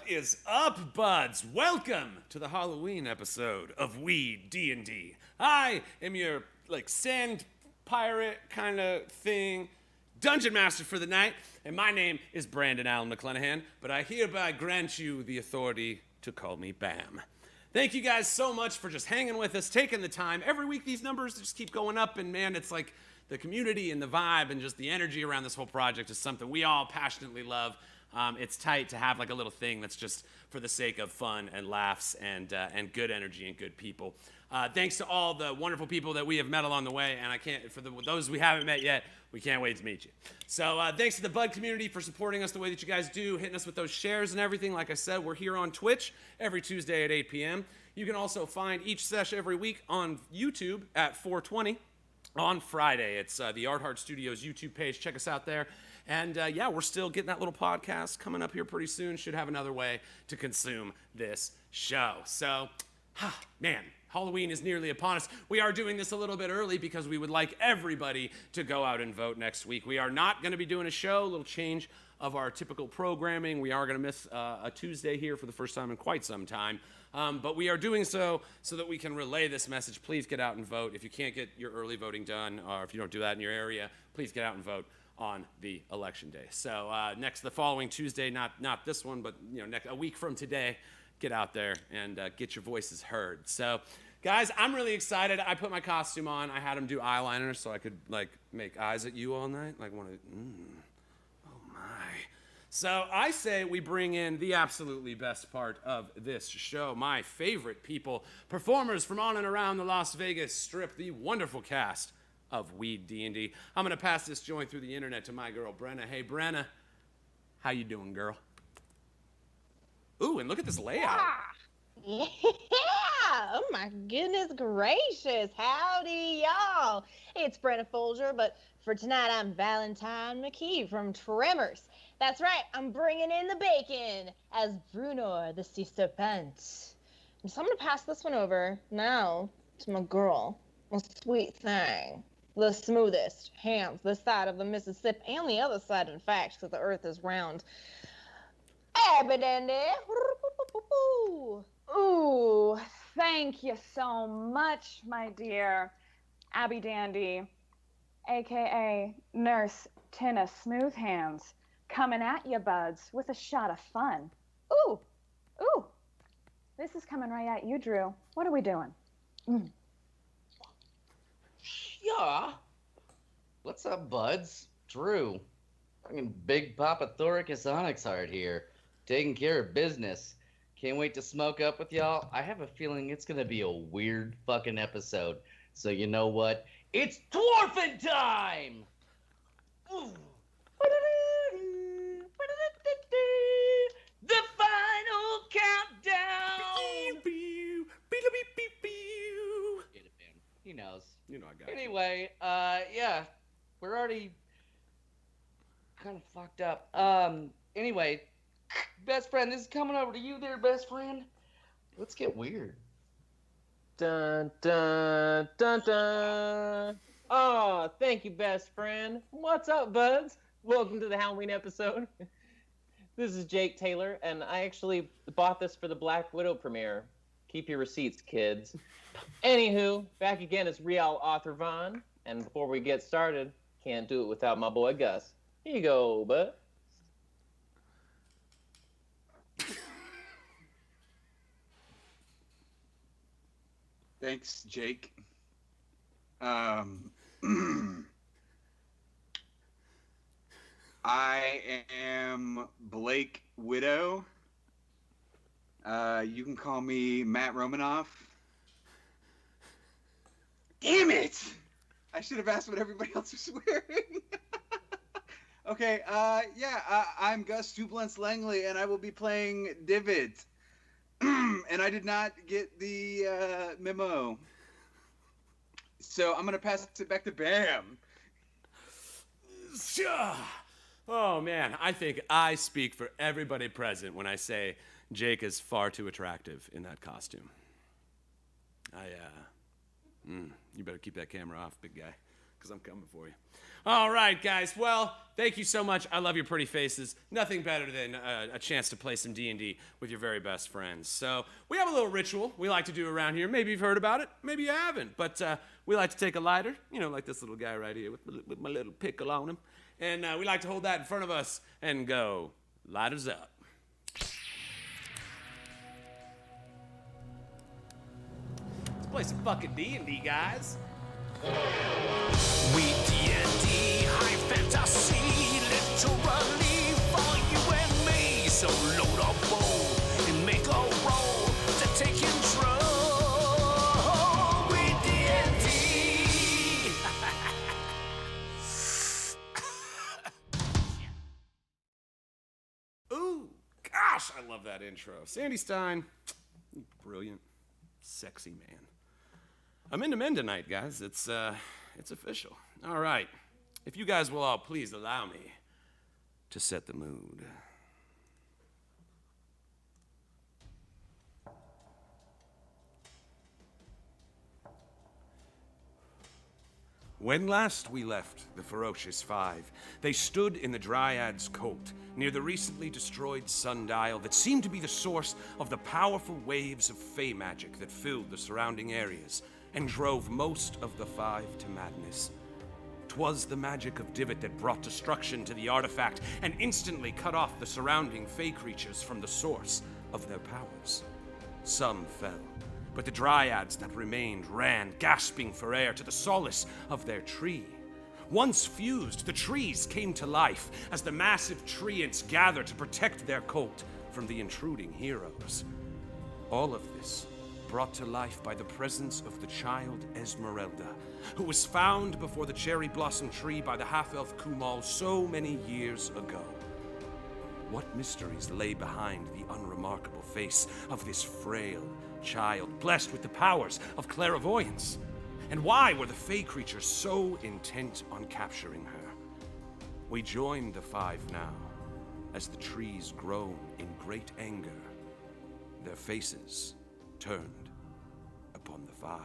is up, buds? Welcome to the Halloween episode of Weed&d. I am your, sand pirate kind of thing, dungeon master for the night, and my name is Brandon Allen McClenahan, but I hereby grant you the authority to call me Bam. Thank you guys so much for just hanging with us, taking the time. Every week these numbers just keep going up, and man, it's like the community and the vibe and just the energy around this whole project is something we all passionately love. It's tight to have like a little thing that's just for the sake of fun and laughs and good energy and good people. Thanks to all the wonderful people that we have met along the way, and those we haven't met yet, we can't wait to meet you. So thanks to the Bud community for supporting us the way that you guys do, hitting us with those shares and everything. Like I said, we're here on Twitch every Tuesday at 8 p.m. You can also find each sesh every week on YouTube at 4:20 on Friday. It's the Art Heart Studios YouTube page. Check us out there. And yeah, we're still getting that little podcast coming up here pretty soon. Should have another way to consume this show. So, man, Halloween is nearly upon us. We are doing this a little bit early because we would like everybody to go out and vote next week. We are not going to be doing a show, a little change of our typical programming. We are going to miss a Tuesday here for the first time in quite some time. But we are doing so that we can relay this message. Please get out and vote. If you can't get your early voting done, or if you don't do that in your area, please get out and vote on the election day. So the following Tuesday, not this one, but a week from today, get out there and get your voices heard. So, guys, I'm really excited. I put my costume on. I had him do eyeliner so I could make eyes at you all night, oh my. So I say we bring in the absolutely best part of this show, my favorite people, performers from on and around the Las Vegas Strip, the wonderful cast of Weed&d. I'm going to pass this joint through the internet to my girl, Brenna. Hey, Brenna. How you doing, girl? Ooh, and look at this layout. Yeah. Oh, my goodness gracious. Howdy, y'all. It's Brenna Folger, but for tonight, I'm Valentine McKee from Tremors. That's right. I'm bringing in the bacon as Bruno the Sea Serpent. And so I'm going to pass this one over now to my girl, my sweet thing. The smoothest hands this side of the Mississippi and the other side, in fact, because the earth is round. Weed&d. Ooh, thank you so much, my dear Abby Dandy, a.k.a. Nurse Tynna Smoothhands, coming at you, buds, with a shot of fun. Ooh, this is coming right at you, Drew. What are we doing? Yeah. What's up, buds? Drew. Fucking Big Papa Thoricus Onyxheart here. Taking care of business. Can't wait to smoke up with y'all. I have a feeling it's gonna be a weird fucking episode. So you know what? It's dwarfing time! Ooh. The final countdown! He knows. You know I got Anyway, yeah, we're already kind of fucked up. Anyway, best friend, this is coming over to you there, best friend. Let's get weird. Dun, dun, dun, dun. Oh, thank you, best friend. What's up, buds? Welcome to the Halloween episode. This is Jake Taylor, and I actually bought this for the Black Widow premiere. Keep your receipts, kids. Anywho, back again is Real Author Vaughn, and before we get started, can't do it without my boy Gus. Here you go, bud. Thanks, Jake. I am Blake Widow. You can call me Matt Romanoff. Damn it! I should have asked what everybody else was wearing. Okay, I'm Gus Tublence Langley, and I will be playing Divot. And I did not get the memo. So I'm going to pass it back to Bam. Oh, man, I think I speak for everybody present when I say Jake is far too attractive in that costume. You better keep that camera off, big guy. because I'm coming for you. All right, guys. Well, thank you so much. I love your pretty faces. Nothing better than a chance to play some D&D with your very best friends. So we have a little ritual we like to do around here. Maybe you've heard about it. Maybe you haven't. But we like to take a lighter, like this little guy right here with my little pickle on him. And we like to hold that in front of us and go, lighters up. Let's play some fucking D&D, guys. Weed&d, high fantasy, literally for you and me. So load up bowl and make a roll to take control. Weed&d. Ooh, gosh, I love that intro. Sandy Stein, brilliant, sexy man. I'm into men tonight, guys. It's official. All right. If you guys will all please allow me to set the mood. When last we left the Ferocious Five, they stood in the Dryad's Cult, near the recently destroyed sundial that seemed to be the source of the powerful waves of fey magic that filled the surrounding areas and drove most of the Five to madness. 'Twas the magic of Divot that brought destruction to the artifact and instantly cut off the surrounding fey creatures from the source of their powers. Some fell, but the dryads that remained ran, gasping for air, to the solace of their tree. Once fused, the trees came to life as the massive treants gathered to protect their cult from the intruding heroes. All of this brought to life by the presence of the child Esmerelda, who was found before the cherry blossom tree by the half-elf Kumal so many years ago. What mysteries lay behind the unremarkable face of this frail child, blessed with the powers of clairvoyance? And why were the fey creatures so intent on capturing her? We join the Five now, as the trees groan in great anger, their faces turned upon the Five.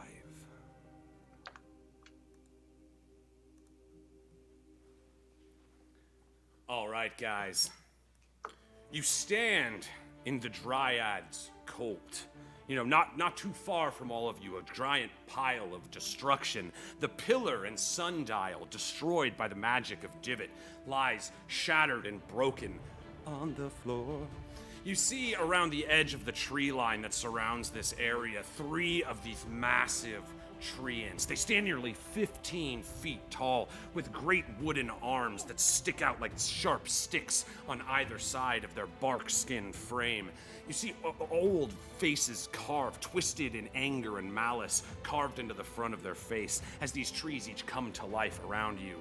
All right, guys. You stand in the Dryad's Cult. Not too far from all of you, a giant pile of destruction. The pillar and sundial, destroyed by the magic of Divot, lies shattered and broken on the floor. You see around the edge of the tree line that surrounds this area, 3 of these massive treants. They stand nearly 15 feet tall, with great wooden arms that stick out like sharp sticks on either side of their bark skin frame. You see old faces carved, twisted in anger and malice, carved into the front of their face as these trees each come to life around you.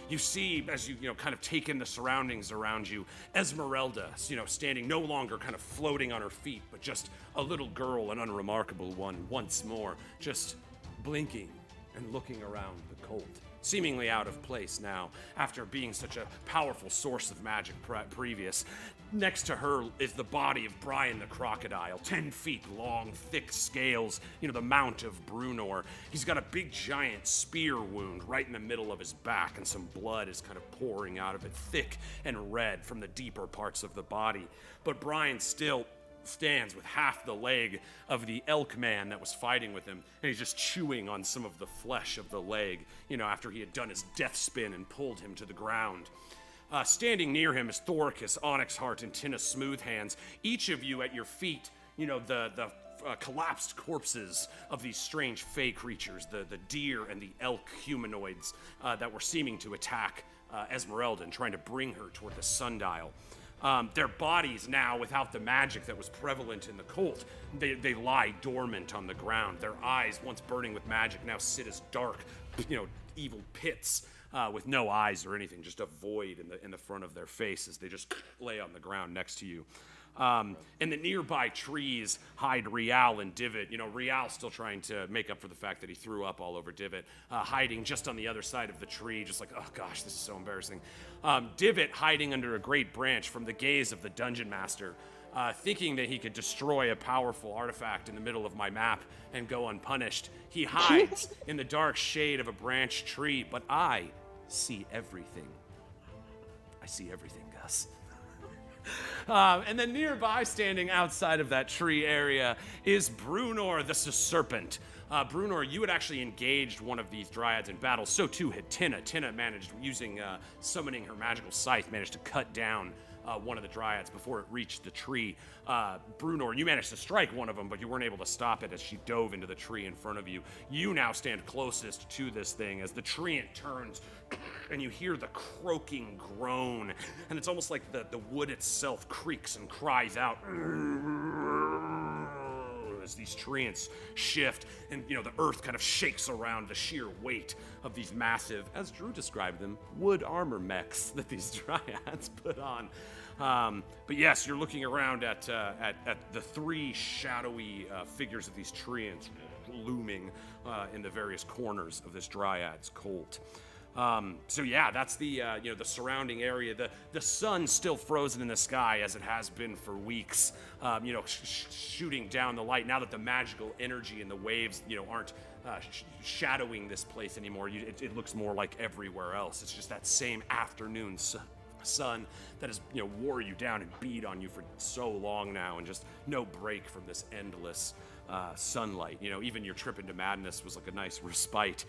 You see, as you kind of take in the surroundings around you, Esmerelda, standing no longer kind of floating on her feet, but just a little girl, an unremarkable one, once more, just blinking and looking around the cult, seemingly out of place now, after being such a powerful source of magic previous. Next to her is the body of Brian the Crocodile, 10 feet long, thick scales, the mount of Brunor. He's got a big giant spear wound right in the middle of his back, and some blood is kind of pouring out of it, thick and red from the deeper parts of the body. But Brian still stands with half the leg of the elk man that was fighting with him, and he's just chewing on some of the flesh of the leg, after he had done his death spin and pulled him to the ground. Standing near him is Thoricus, Onyxheart, and Tynna Smoothhands. Each of you at your feet, the collapsed corpses of these strange fey creatures, the deer and the elk humanoids that were seeming to attack Esmerelda and trying to bring her toward the sundial. Their bodies now, without the magic that was prevalent in the cult, they lie dormant on the ground. Their eyes, once burning with magic, now sit as dark, evil pits with no eyes or anything, just a void in the front of their faces. They just lay on the ground next to you. In the nearby trees hide Rial and Divot. Rial still trying to make up for the fact that he threw up all over Divot, hiding just on the other side of the tree, just like, oh gosh, this is so embarrassing. Divot hiding under a great branch from the gaze of the dungeon master. thinking that he could destroy a powerful artifact in the middle of my map and go unpunished. He hides in the dark shade of a branched tree, but I see everything. I see everything, Gus. And then nearby, standing outside of that tree area, is Brunor the Serpent. Brunor, you had actually engaged one of these dryads in battle. So too had Tynna. Tynna managed, using summoning her magical scythe, managed to cut down one of the dryads before it reached the tree. Brunor, you managed to strike one of them, but you weren't able to stop it as she dove into the tree in front of you. You now stand closest to this thing as the treant turns, and you hear the croaking groan, and it's almost like the wood itself creaks and cries out as these treants shift, and the earth kind of shakes around the sheer weight of these massive, as Drew described them, wood armor mechs that these dryads put on. But yes, you're looking around at the three shadowy figures of these treants looming in the various corners of this dryad's cult. So yeah, that's the the surrounding area. The sun's still frozen in the sky as it has been for weeks. Shooting down the light now that the magical energy and the waves aren't shadowing this place anymore. It looks more like everywhere else. It's just that same afternoon sun that has wore you down and beat on you for so long now, and just no break from this endless sunlight. Even your trip into madness was like a nice respite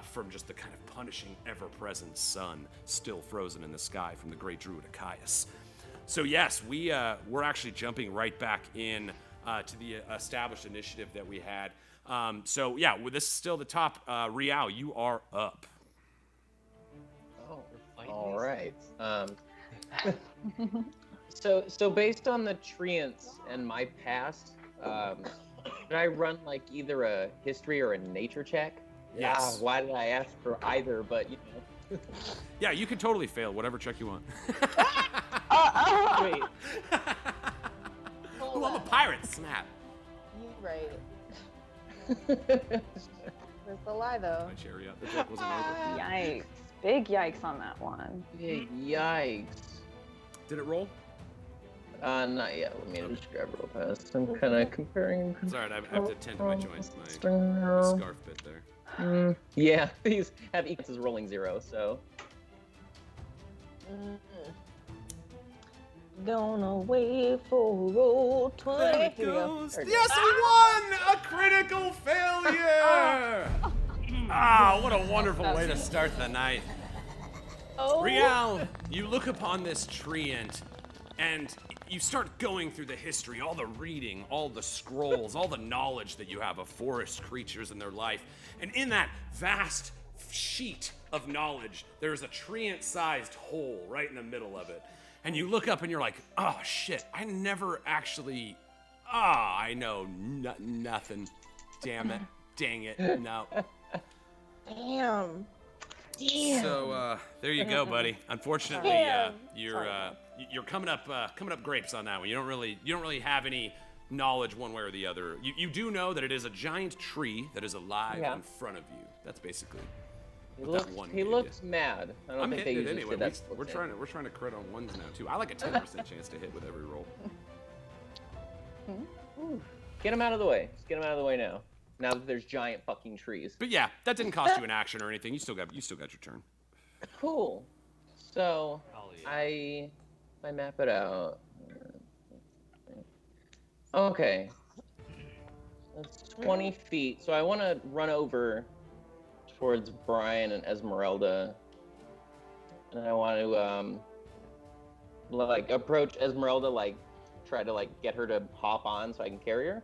from just the kind of punishing, ever-present sun still frozen in the sky from the great druid Achaeus. So yes, we're actually jumping right back in to the established initiative that we had. So yeah, this is still the top. Rial, you are up. All right. So based on the treants and my past, should I run like either a history or a nature check? Yes. Yeah, why did I ask for either? But Yeah, you can totally fail whatever check you want. Wait. Ooh, I'm a pirate. Snap. You right. Where's the lie though? My chariot. The check wasn't over. Yikes. Big yikes on that one. Yikes. Did it roll? Not yet. Let me just grab real fast. I'm kind of comparing. It's alright, I have to tend to my joints. My scarf bit there. Yeah, these have equals rolling 0, so. Gonna wait for roll 20. There it goes. Yes, we won! A critical failure! What a wonderful way to start the night. Oh. Rial, you look upon this treant, and you start going through the history, all the reading, all the scrolls, all the knowledge that you have of forest creatures and their life. And in that vast sheet of knowledge, there's a treant-sized hole right in the middle of it. And you look up and you're like, oh shit, I never actually, I know nothing. Damn it, dang it, no. Damn. So there you go, buddy. Unfortunately, you're coming up grapes on that one. You don't really have any knowledge one way or the other. You do know that it is a giant tree that is alive in front of you. That's basically. He looks mad. I don't think they hitting it usually anyway. say We're trying to crit on ones now too. I like a 10% chance to hit with every roll. Get him out of the way. Just get him out of the way now. Now that there's giant fucking trees. But yeah, that didn't cost you an action or anything. You still got your turn. Cool. So I map it out. Okay. That's 20 feet. So I want to run over towards Brian and Esmerelda, and I want to like approach Esmerelda, like try to like get her to hop on so I can carry her.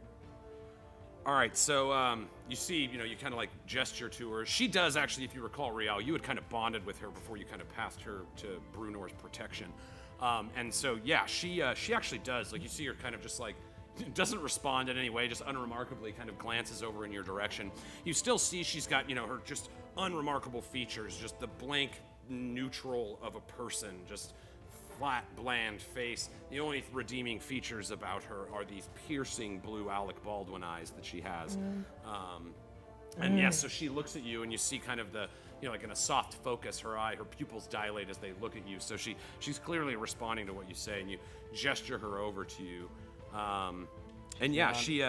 All right, so you see, you kind of like gesture to her. She does actually, if you recall, Rial, you had kind of bonded with her before you kind of passed her to Brunor's protection, and so yeah, she actually does. Like you see her kind of just like doesn't respond in any way, just unremarkably kind of glances over in your direction. You still see she's got her just unremarkable features, just the blank neutral of a person, just flat, bland face. The only redeeming features about her are these piercing blue Alec Baldwin eyes that she has. And yes, so she looks at you, and you see kind of like in a soft focus, her pupils dilate as they look at you. So she's clearly responding to what you say, and you gesture her over to you. And yeah, she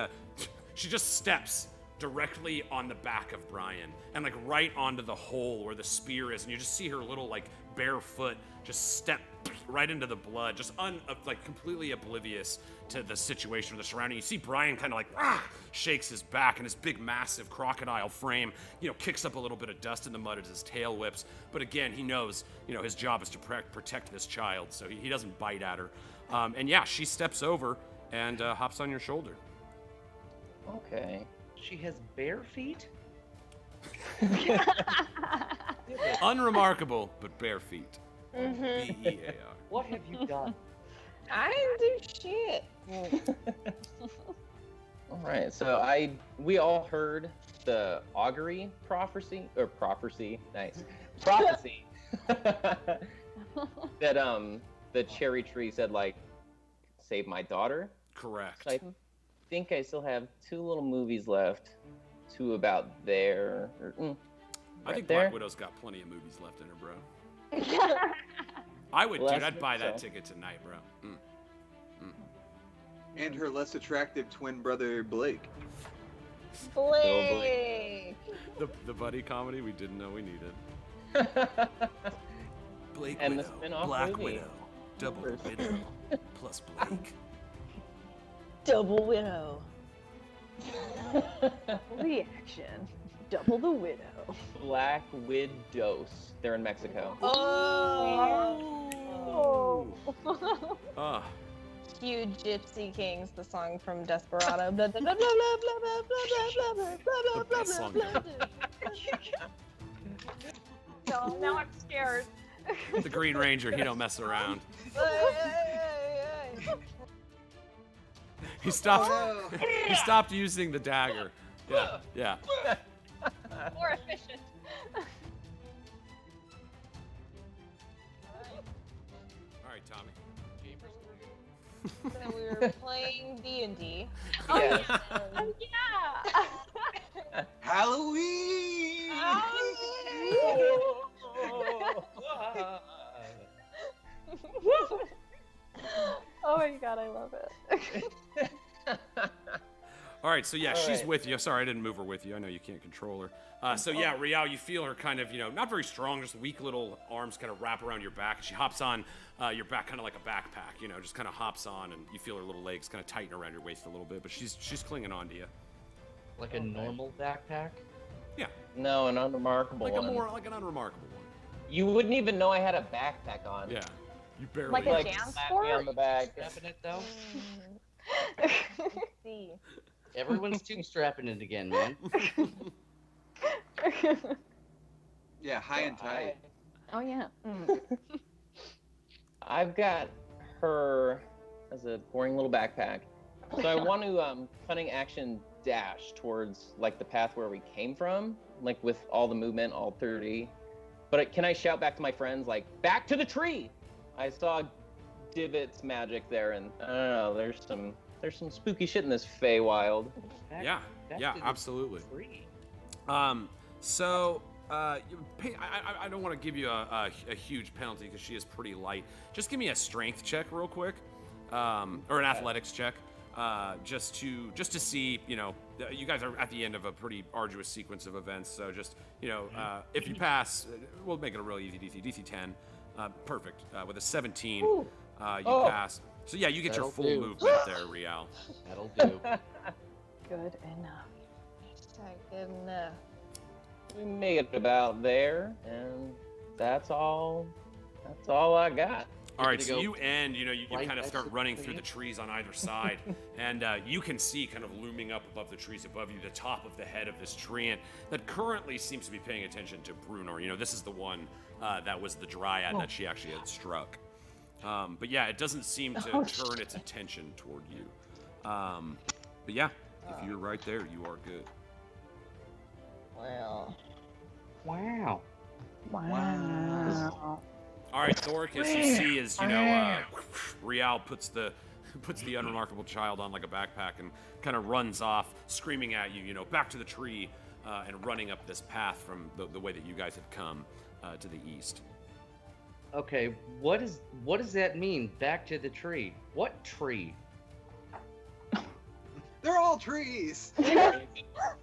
just steps directly on the back of Brian and like right onto the hole where the spear is, and you just see her little like bare foot just step right into the blood, just like completely oblivious to the situation or the surrounding. You see Brian kind of like shakes his back, and his big massive crocodile frame kicks up a little bit of dust in the mud as his tail whips, but again he knows his job is to protect this child, so he doesn't bite at her. And yeah, she steps over and hops on your shoulder. Okay. She has bare feet? Unremarkable, but bare feet. B-E-A-R. What have you done? I didn't do shit. All right, so we all heard the augury prophecy, nice prophecy that the cherry tree said like, save my daughter. Correct. So I think I still have 2 little movies left, 2 about there. I think there. Black Widow's got plenty of movies left in her, bro. I would, Well, dude. that's I'd buy that so. ticket tonight, bro. And her less attractive twin brother Blake. Blake. The buddy comedy we didn't know we needed. Blake And the Widow, spin-off Black movie. Widow, Double Widow, plus Blake. Double widow. The action. Double the widow. Black Widows. They're in Mexico. Oh. Ah, Huge Gypsy Kings, the song from Desperado. Blah, blah, blah, blah, blah, blah, blah, blah, blah, blah, The blah, best song blah, So now I'm scared. the Green Ranger, he don't mess around. blah. He stopped. Oh, He stopped using the dagger. Yeah, yeah. More efficient. All right, Tommy. So we were playing D&D. Yes. Oh, yeah. Halloween! Oh my god, I love it. All right, so yeah, All she's right. with you. Sorry, I didn't move her with you. I know you can't control her. So yeah, Rial, you feel her kind of, not very strong, just weak little arms kind of wrap around your back. She hops on your back kind of like a backpack, just kind of hops on, and you feel her little legs kind of tighten around your waist a little bit, but she's clinging on to you. Like a normal backpack? Yeah, No, an unremarkable like one. like an unremarkable one. You wouldn't even know I had a backpack on. Yeah, you barely. Like a Like, jam slap sport? me on the back. Strapping it though? See. Everyone's tube strapping it again, man. Yeah, high and tight. Oh yeah. I've got her as a boring little backpack. So I want to cunning action dash towards like the path where we came from, like with all the movement, all 30. But can I shout back to my friends like, back to the tree? I saw Divot's magic there, and I don't know, there's some spooky shit in this Feywild. Yeah, Back yeah, to the absolutely. tree. So I don't want to give you a huge penalty because she is pretty light. Just give me a strength check real quick, or an athletics check, just to see, you guys are at the end of a pretty arduous sequence of events. So just, if you pass, we'll make it a real easy DC 10. Perfect. With a 17, you pass. So yeah, you get your That'll full do. movement there, Rial. That'll do. Good enough. Good enough. We made it about there, and that's all I got. All right, to so go you end, you right kind of next start to the running tree. through the trees on either side, and you can see kind of looming up above the trees above you the top of the head of this treant that currently seems to be paying attention to Brunor. This is the one that was the dryad that she actually had struck. But yeah, it doesn't seem to turn its attention toward you. But yeah, if you're right there, you are good. Well. Wow. Wow. All right, Thoricus, you see as Rial puts the unremarkable child on like a backpack and kind of runs off, screaming at you, back to the tree. and running up this path from the way that you guys had come to the east. Okay, what does that mean? Back to the tree. What tree? They're all trees.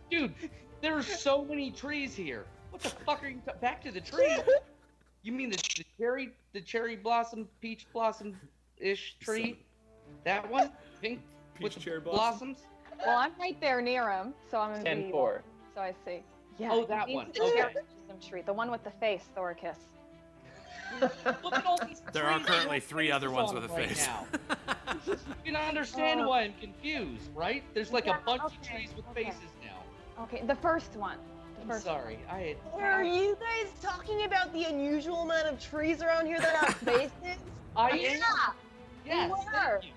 Dude, there are so many trees here. What the fuck are you back to the tree? You mean the cherry blossom, peach blossom ish tree? That one? Pink Peach with the cherry blossoms? Well, I'm right there near him, so I'm gonna be 10-4. So I see. Yeah. Oh, that he's one. The Okay. cherry blossom tree, the one with the face, Thoricus. Look at all these There are trees currently with 3 other faces ones on with a them right face. now. You can understand why I'm confused, right? There's like Yeah, a bunch of okay, trees with okay. faces now. Okay, the first one. The I'm first sorry. Are you guys talking about the unusual amount of trees around here that have faces? I am. Yeah. Yes, You thank were. you.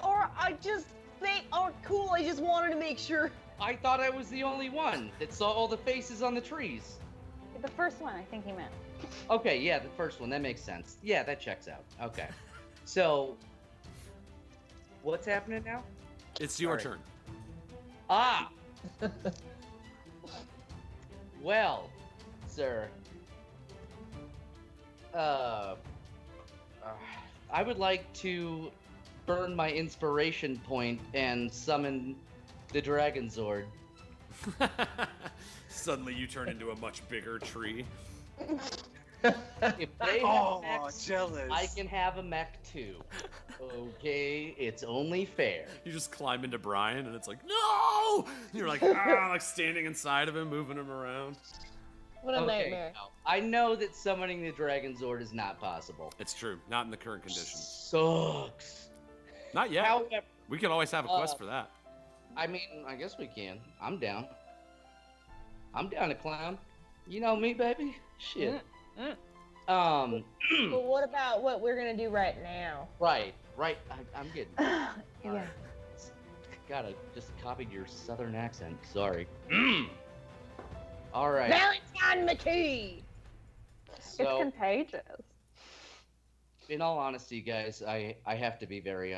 Or I just think, oh, cool. I just wanted to make sure. I thought I was the only one that saw all the faces on the trees. The first one, I think he meant. Okay, yeah, the first one. That makes sense. Yeah, that checks out. Okay. So, what's happening now? It's your Sorry. turn. Ah! Well, sir. I would like to burn my inspiration point and summon the Dragon Zord. Suddenly you turn into a much bigger tree. If they have Oh, mechs, jealous. I can have a mech too. Okay, it's only fair. You just climb into Brian and it's like, no! And you're like, like standing inside of him, moving him around. What a nightmare. now, I know that summoning the Dragon Zord is not possible. It's true, not in the current conditions. Sucks. Not yet. However, We could always have a quest for that. I mean, I guess we can. I'm down. I'm down to clown. You know me, baby. Shit. But what about what we're gonna do right now? Right. I'm getting. Yeah. Gotta just copied your southern accent. Sorry. All right. Valentine McKee! It's So, contagious. in all honesty, guys, I have to be very,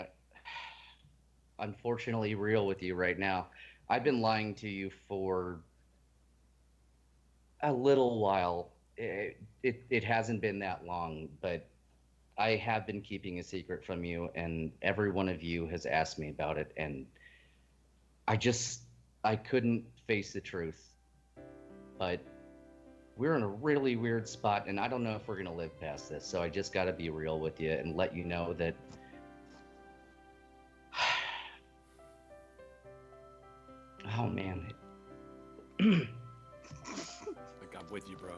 unfortunately, real with you right now. I've been lying to you for a little while. It hasn't been that long, but I have been keeping a secret from you, and every one of you has asked me about it, and I couldn't face the truth. But we're in a really weird spot, and I don't know if we're gonna live past this, so I just gotta be real with you and let you know that oh man. Like, I'm with you, bro.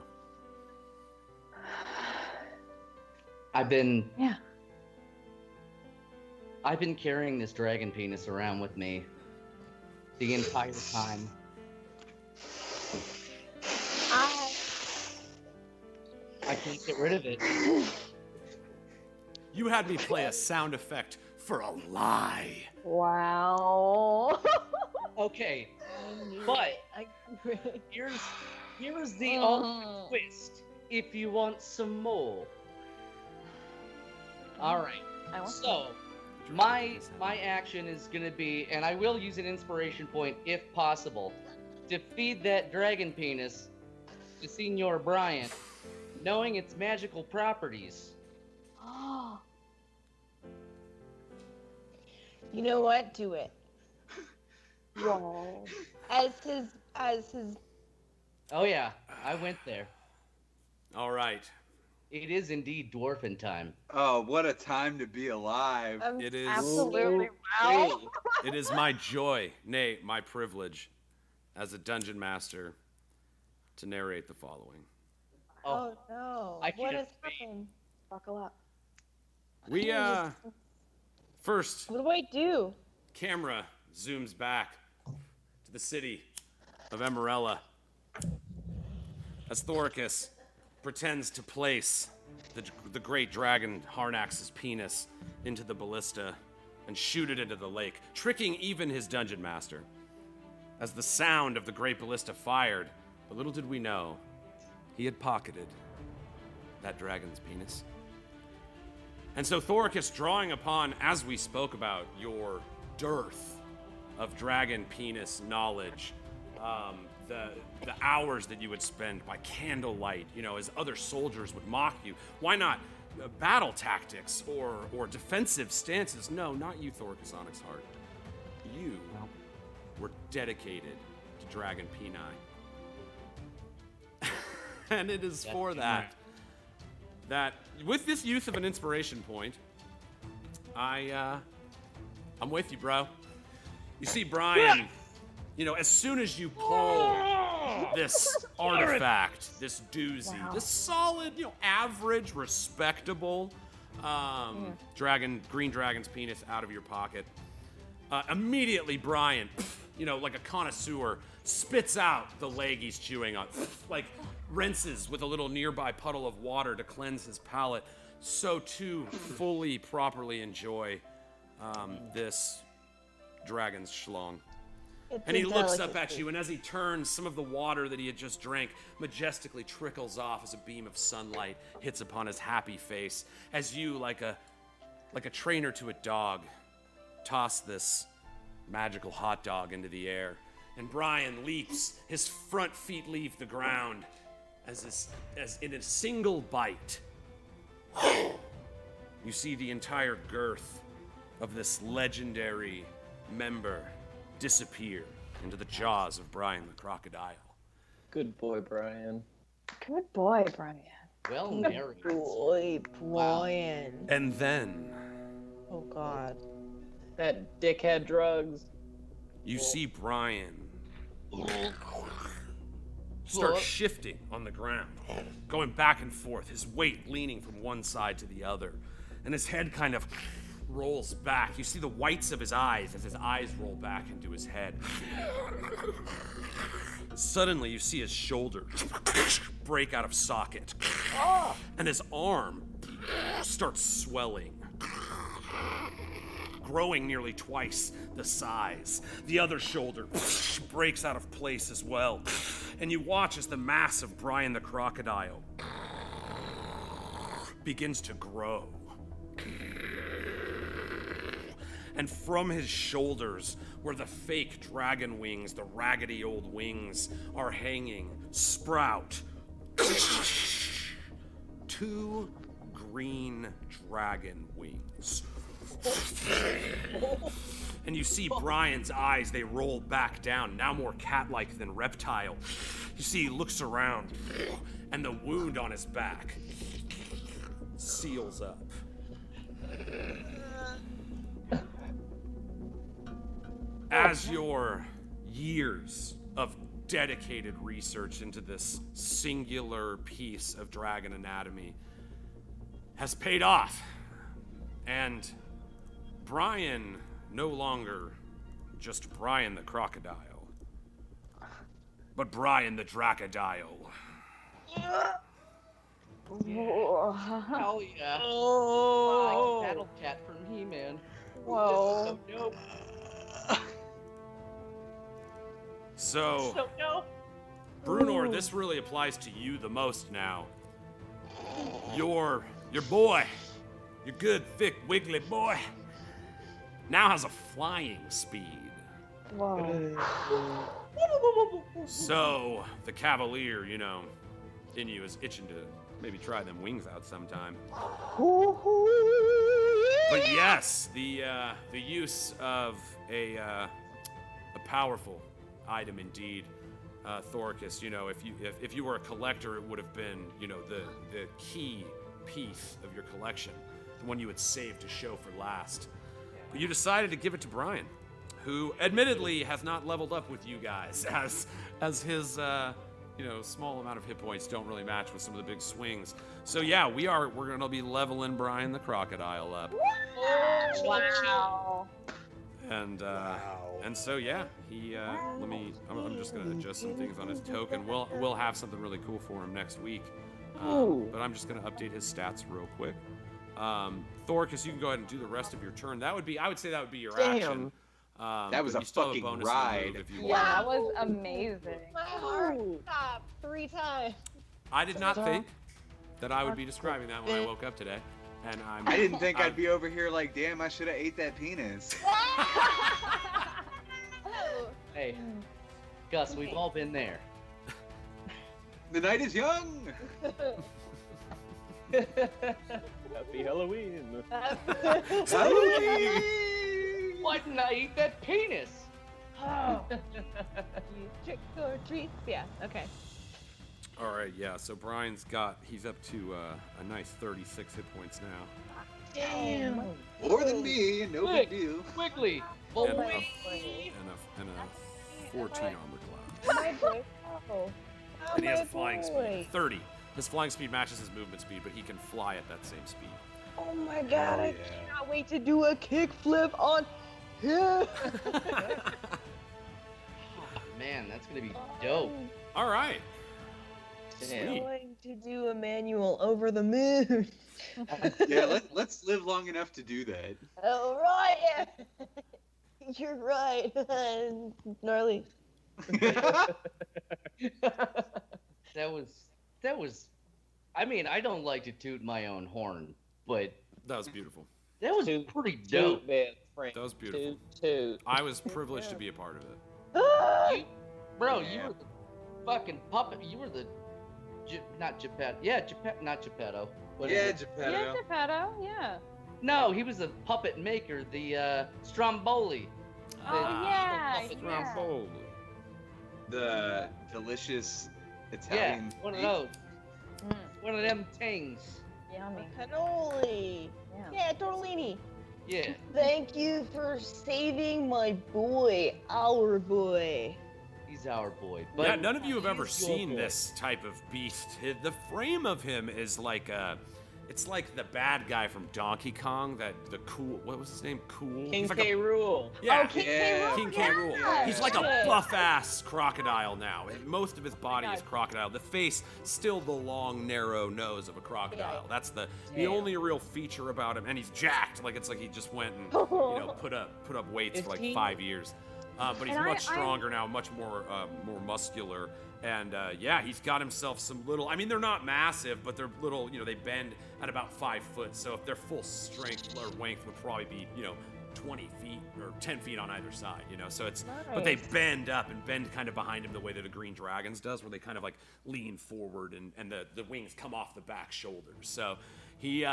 I've been Yeah. carrying this dragon penis around with me the entire time. I can't get rid of it. You had me play a sound effect for a lie. Wow. Okay, but here's the ultimate twist. If you want some more. All right. I want So, my action is gonna be, and I will use an inspiration point if possible, to feed that dragon penis to Senior Bryant, knowing its magical properties. Oh. You know what? Do it. Whoa. As his. Oh yeah, I went there. All right. It is indeed dwarfen time. Oh, what a time to be alive. It is. Absolutely. Wow. It is my joy, nay, my privilege, as a dungeon master, to narrate the following. Oh no! I What can't has wait. happened? Buckle up. We first What do I do? camera zooms back to the city of Esmerelda as Thoricus pretends to place the great dragon Harnax's penis into the ballista and shoot it into the lake, tricking even his dungeon master. As the sound of the great ballista fired, but little did we know, he had pocketed that dragon's penis. And so Thoricus, drawing upon, as we spoke about, your dearth of dragon penis knowledge, the hours that you would spend by candlelight, as other soldiers would mock you. Why not battle tactics or defensive stances? No, not you, Thoricus Onyxheart. You were dedicated to Dragon Peni. And it is for that with this use of an inspiration point, I'm with you, bro. You see, Brian, as soon as you pull this artifact, this doozy, this solid, average, respectable green dragon's penis out of your pocket, immediately Brian, like a connoisseur, spits out the leg he's chewing on, like rinses with a little nearby puddle of water to cleanse his palate, so to fully, properly enjoy this dragon's schlong. And he looks up at you, and as he turns, some of the water that he had just drank majestically trickles off as a beam of sunlight hits upon his happy face, as you, like a trainer to a dog, toss this magical hot dog into the air. And Brian leaps, his front feet leave the ground, as in a single bite, you see the entire girth of this legendary member disappear into the jaws of Brian the crocodile. Good boy, Brian. Good boy, Brian. Well married. Boy, Brian. And then Oh God. That dick had drugs. you see Brian start shifting on the ground, going back and forth, his weight leaning from one side to the other, and his head kind of rolls back. You see the whites of his eyes as his eyes roll back into his head. Suddenly, you see his shoulder break out of socket, and his arm starts swelling, growing nearly twice the size. The other shoulder breaks out of place as well, and you watch as the mass of Brian the crocodile begins to grow. And from his shoulders, where the fake dragon wings, the raggedy old wings, are hanging, sprout 2 green dragon wings. And you see Brian's eyes, they roll back down, now more cat-like than reptile. You see he looks around, and the wound on his back seals up. As your years of dedicated research into this singular piece of dragon anatomy has paid off, and Brian, no longer just Brian the crocodile, but Brian the dracodile. Hell yeah. Oh. Like Battle Cat from He-Man. Whoa. So dope. So Brunor, this really applies to you the most now. Your boy, your good, thick, wiggly boy, now has a flying speed. Whoa. So the cavalier, in you is itching to maybe try them wings out sometime. But yes, the use of a powerful item indeed, Thoricus. If you were a collector, it would have been the key piece of your collection, the one you would save to show for last. But you decided to give it to Brian, who admittedly has not leveled up with you guys, as his small amount of hit points don't really match with some of the big swings. So yeah, we're gonna be leveling Brian the crocodile up. Wow. And so yeah, he I'm just gonna adjust some things on his token. We'll have something really cool for him next week. But I'm just gonna update his stats real quick. Thoricus, you can go ahead and do the rest of your turn. I would say that would be your action. That was but a you still have fucking bonus to ride. move if you Yeah, want. that was amazing. My heart stopped 3 times. I did not think that I would be describing that when I woke up today, and I didn't think I'd be over here like, damn, I should have ate that penis. Hey, Gus, we've all been there. The night is young. Happy Halloween. Halloween. Why didn't I eat that penis? You trick or treats. Yeah. Okay. All right, yeah. So he's up to a nice 36 hit points now. Damn. More than me. No big deal. Quickly. And Oh, a 14 armor class. My boy. Oh. And he has a my flying boy. speed, 30. His flying speed matches his movement speed, but he can fly at that same speed. Oh my god, Oh, I yeah. cannot wait to do a kickflip on him. man, that's gonna be dope. All right. I'm Sweet. going to do a manual over the moon. Yeah, let's live long enough to do that. Oh, right. You're right. Gnarly. That was. I mean, I don't like to toot my own horn, but That was beautiful. that was Toot, pretty dope. Toot, man, Frank. That was beautiful. Toot. I was privileged to be a part of it. You, bro, you Yeah. were the fucking puppet. You were the, not Geppetto. Yeah, not Geppetto. What is Yeah, it? Yeah, Geppetto. Geppetto, yeah. No, he was the puppet maker, the Stromboli. Oh, yeah, puppet yeah. Stromboli. The delicious Yeah, Italian. one of meat. those. Mm, One of them things. yummy. Cannoli. Yeah. Yeah, tortellini. Yeah. Thank you for saving my boy, our boy. He's our boy. Yeah, But none of you have ever he's your seen boy. this type of beast. The frame of him is like it's like the bad guy from Donkey Kong. What was his name? Cool. King He's like K. a, Rool. yeah. Oh, King Yeah. K. Rool, King K. Rool. yeah. He's like a Yeah. buff-ass crocodile now. Most of his body is God. crocodile. The face, still the long, narrow nose of a crocodile. Yeah. That's the Damn. only real feature about him. And he's jacked. Like it's like he just went and put up weights Is for like he- 5 years. But he's And much I- stronger now, much more muscular. And yeah, he's got himself some little. I mean, they're not massive, but they're little. They bend at about 5 foot. So if their full strength or length would probably be 20 feet or 10 feet on either side. So it's. But they Nice. bend up and bend kind of behind him the way that a green dragon's does, where they kind of like lean forward and the wings come off the back shoulders. So he.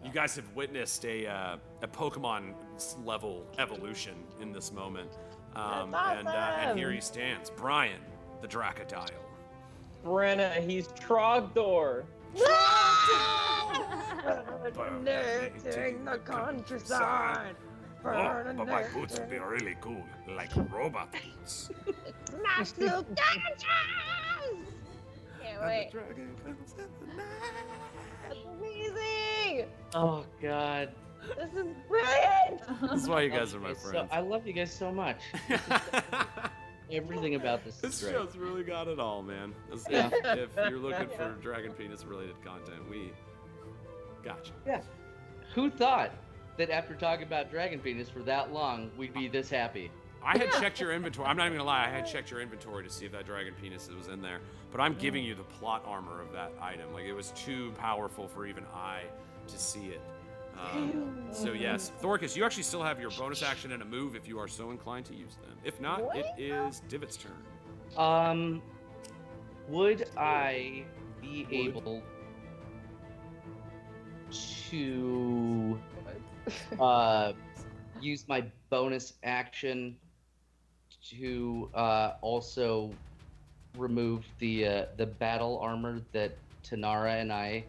You guys have witnessed a Pokemon level evolution in this moment. And awesome. here he stands, Brian, the Dracodile. Brenna, he's Trogdor. Nurturing the countryside. Oh, but my boots would be really cool, like robot boots. Smash the gadgets! Can't wait. That's amazing! Oh God. This is brilliant! This is why you guys are my So, friends. I love you guys so much. Everything about this This is great. show's really got it all, man. Yeah. If you're looking for dragon penis related content, we got you. Yeah. Who thought that after talking about dragon penis for that long, we'd be this happy? I had checked your inventory. I'm not even gonna lie. I had checked your inventory to see if that dragon penis was in there. But I'm giving you the plot armor of that item. Like it was too powerful for even I to see it. So yes, Thoricus, you actually still have your bonus action and a move if you are so inclined to use them. If not, it is Divot's turn. Would I be able to use my bonus action to also remove the battle armor that Tanara and I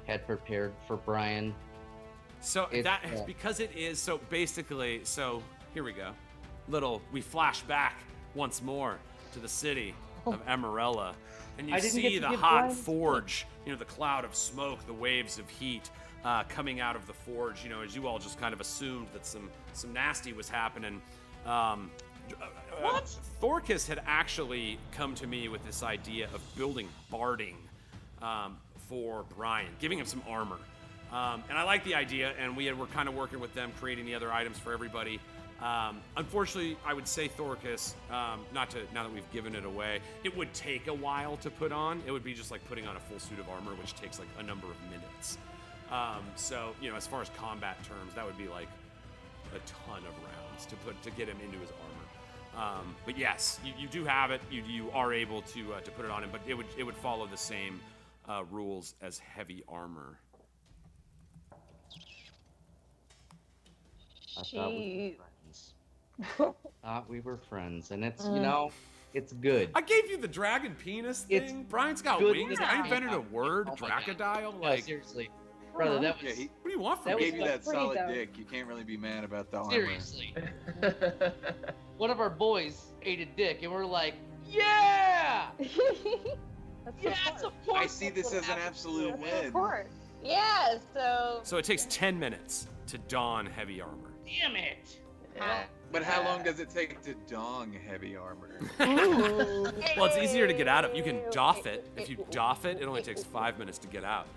had prepared for Brian? So It's, that because it is so basically. So here we go. We flash back once more to the city of Esmerelda, and you I didn't get see to the give hot Brian forge. The cloud of smoke, the waves of heat coming out of the forge. As you all just kind of assumed that some nasty was happening. What? Thoricus had actually come to me with this idea of building barding for Brian, giving him some armor. And I like the idea, and we're kind of working with them, creating the other items for everybody. Unfortunately, I would say Thoricus, now that we've given it away, it would take a while to put on. It would be just like putting on a full suit of armor, which takes like a number of minutes. So, as far as combat terms, that would be like a ton of rounds to get him into his armor. But yes, you do have it. You are able to put it on him, but it would follow the same rules as heavy armor. I thought we were friends. Thought we were friends, and it's it's good. I gave you the dragon penis thing. It's Brian's got good wings. that I I invented a got- word, oh my God. dracodile. No, Like, seriously, brother, that was Yeah, what do you want from that me? Gave you that pretty solid dope. dick. You can't really be mad about the armor. seriously. One of our boys ate a dick, and we're like, yeah, That's yes, support. of course. I see this that's as what an happened. absolute That's win. support. Yeah, so So it takes 10 minutes to don heavy armor. Damn it. But how long does it take to dong heavy armor? Well, it's easier to get out of. You can doff it. If you doff it, it only takes 5 minutes to get out.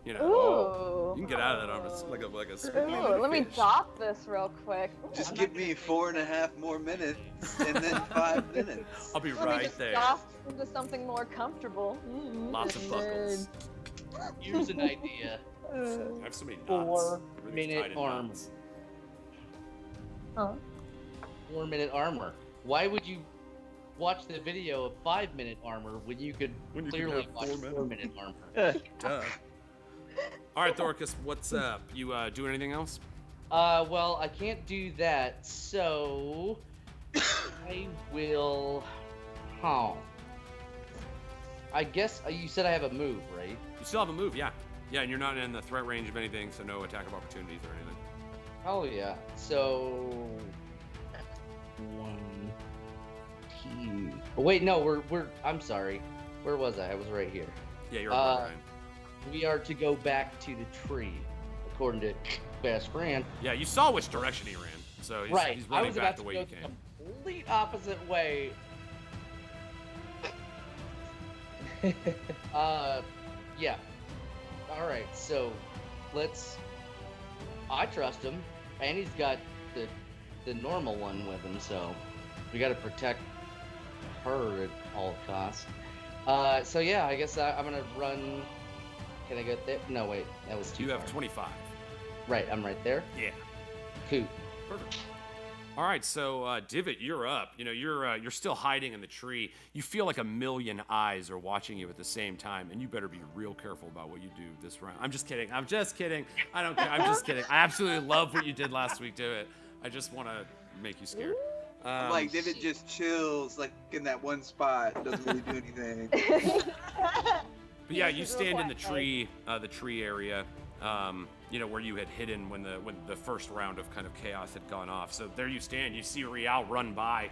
You know, Ooh. you can get out of that armor like a squiggly Ooh, little let me fish. doff this real quick. Just give me 4.5 more minutes and then 5 minutes. I'll be Let me right just there. doff into something more comfortable. Lots of buckles. Here's an idea. I have so many knots. 4 Everything's minute tied in armor. knots. Huh? 4-minute armor. Why would you watch the video of 5-minute armor when you could When you could clearly have watch 4 minutes. 4-minute armor? Duh. All right, Thoricus, what's up? You doing anything else? Well, I can't do that, so I will. I guess you said I have a move, right? You still have a move, yeah. Yeah, and you're not in the threat range of anything, so no attack of opportunities or anything. Oh yeah. So 1, 2. Oh, wait, no, we're. I'm sorry. Where was I? I was right here. Yeah, you're right, Ryan. We are to go back to the tree, according to best friend. Yeah, you saw which direction he ran, so he's, Right. he's I running was back about the to way go you the came. complete opposite way. Yeah. All right. So, let's. I trust him, and he's got the normal one with him, so we got to protect her at all costs. So yeah, I guess I'm gonna run. Can I get there? No, wait, that was too You have far. 25. Right, I'm right there. Yeah. Cool. Perfect. All right, so Divot, you're up. You know, you're still hiding in the tree. You feel like a million eyes are watching you at the same time, and you better be real careful about what you do this round. I'm just kidding. I'm just kidding. I don't care. I'm just kidding. I absolutely love what you did last week, Divot. I just want to make you scared. Like David just chills like in that one spot, doesn't really do anything. But yeah, you Real stand in the quiet, tree area, you know, where you had hidden when the first round of kind of chaos had gone off. So there you stand. You see Rial run by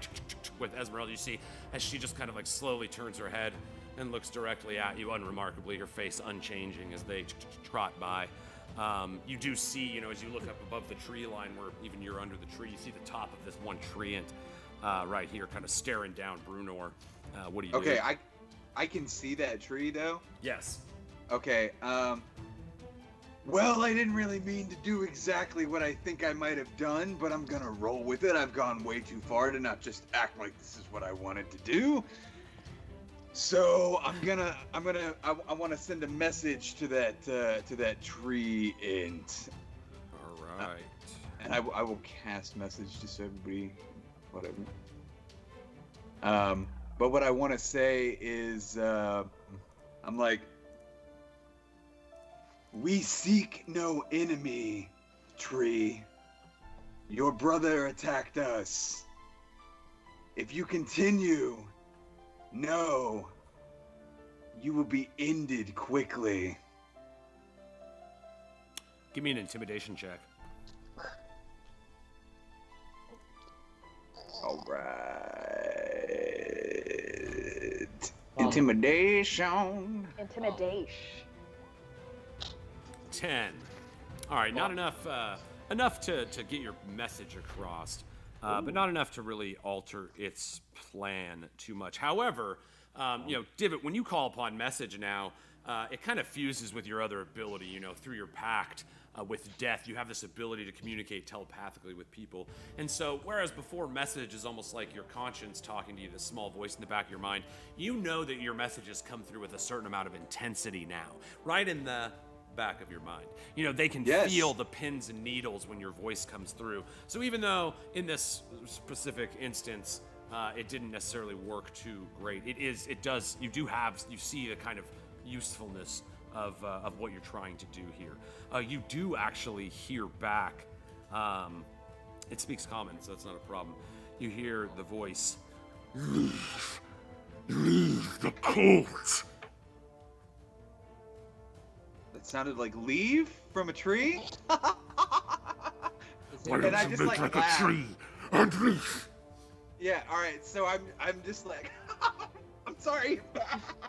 with Esmerelda. You see as she just kind of like slowly turns her head and looks directly at you, unremarkably, her face unchanging as they trot by. You do see, you know, as you look up above the tree line where even you're under the tree, you see the top of this one treant right here kind of staring down Brunor. What do you do? Okay, I can see that tree though. Yes. Okay, well, I didn't really mean to do exactly what I think I might have done, but I'm gonna roll with it. I've gone way too far to not just act like this is what I wanted to do. So I want to send a message to that tree and All right. I will cast message just so everybody, whatever. But what I want to say is, I'm like, we seek no enemy, tree. Your brother attacked us. If you continue, no, you will be ended quickly. Give me an intimidation check. All right. Intimidation. Intimidation. 10. All right, not enough to get your message across, but not enough to really alter its plan too much. However, you know, Divot, when you call upon message now, it kind of fuses with your other ability, you know, through your pact with death. You have this ability to communicate telepathically with people. And so, whereas before message is almost like your conscience talking to you, this small voice in the back of your mind, you know that your messages come through with a certain amount of intensity now, right in the back of your mind. You know, they can feel the pins and needles when your voice comes through. So even though in this specific instance, it didn't necessarily work too great. You see the kind of usefulness of what you're trying to do here. You do actually hear back. It speaks common, so that's not a problem. You hear the voice. Leave the cult. That sounded like leave from a tree. Why And don't I you just make like a laugh. tree and leave? Yeah. All right. So I'm just like, I'm sorry.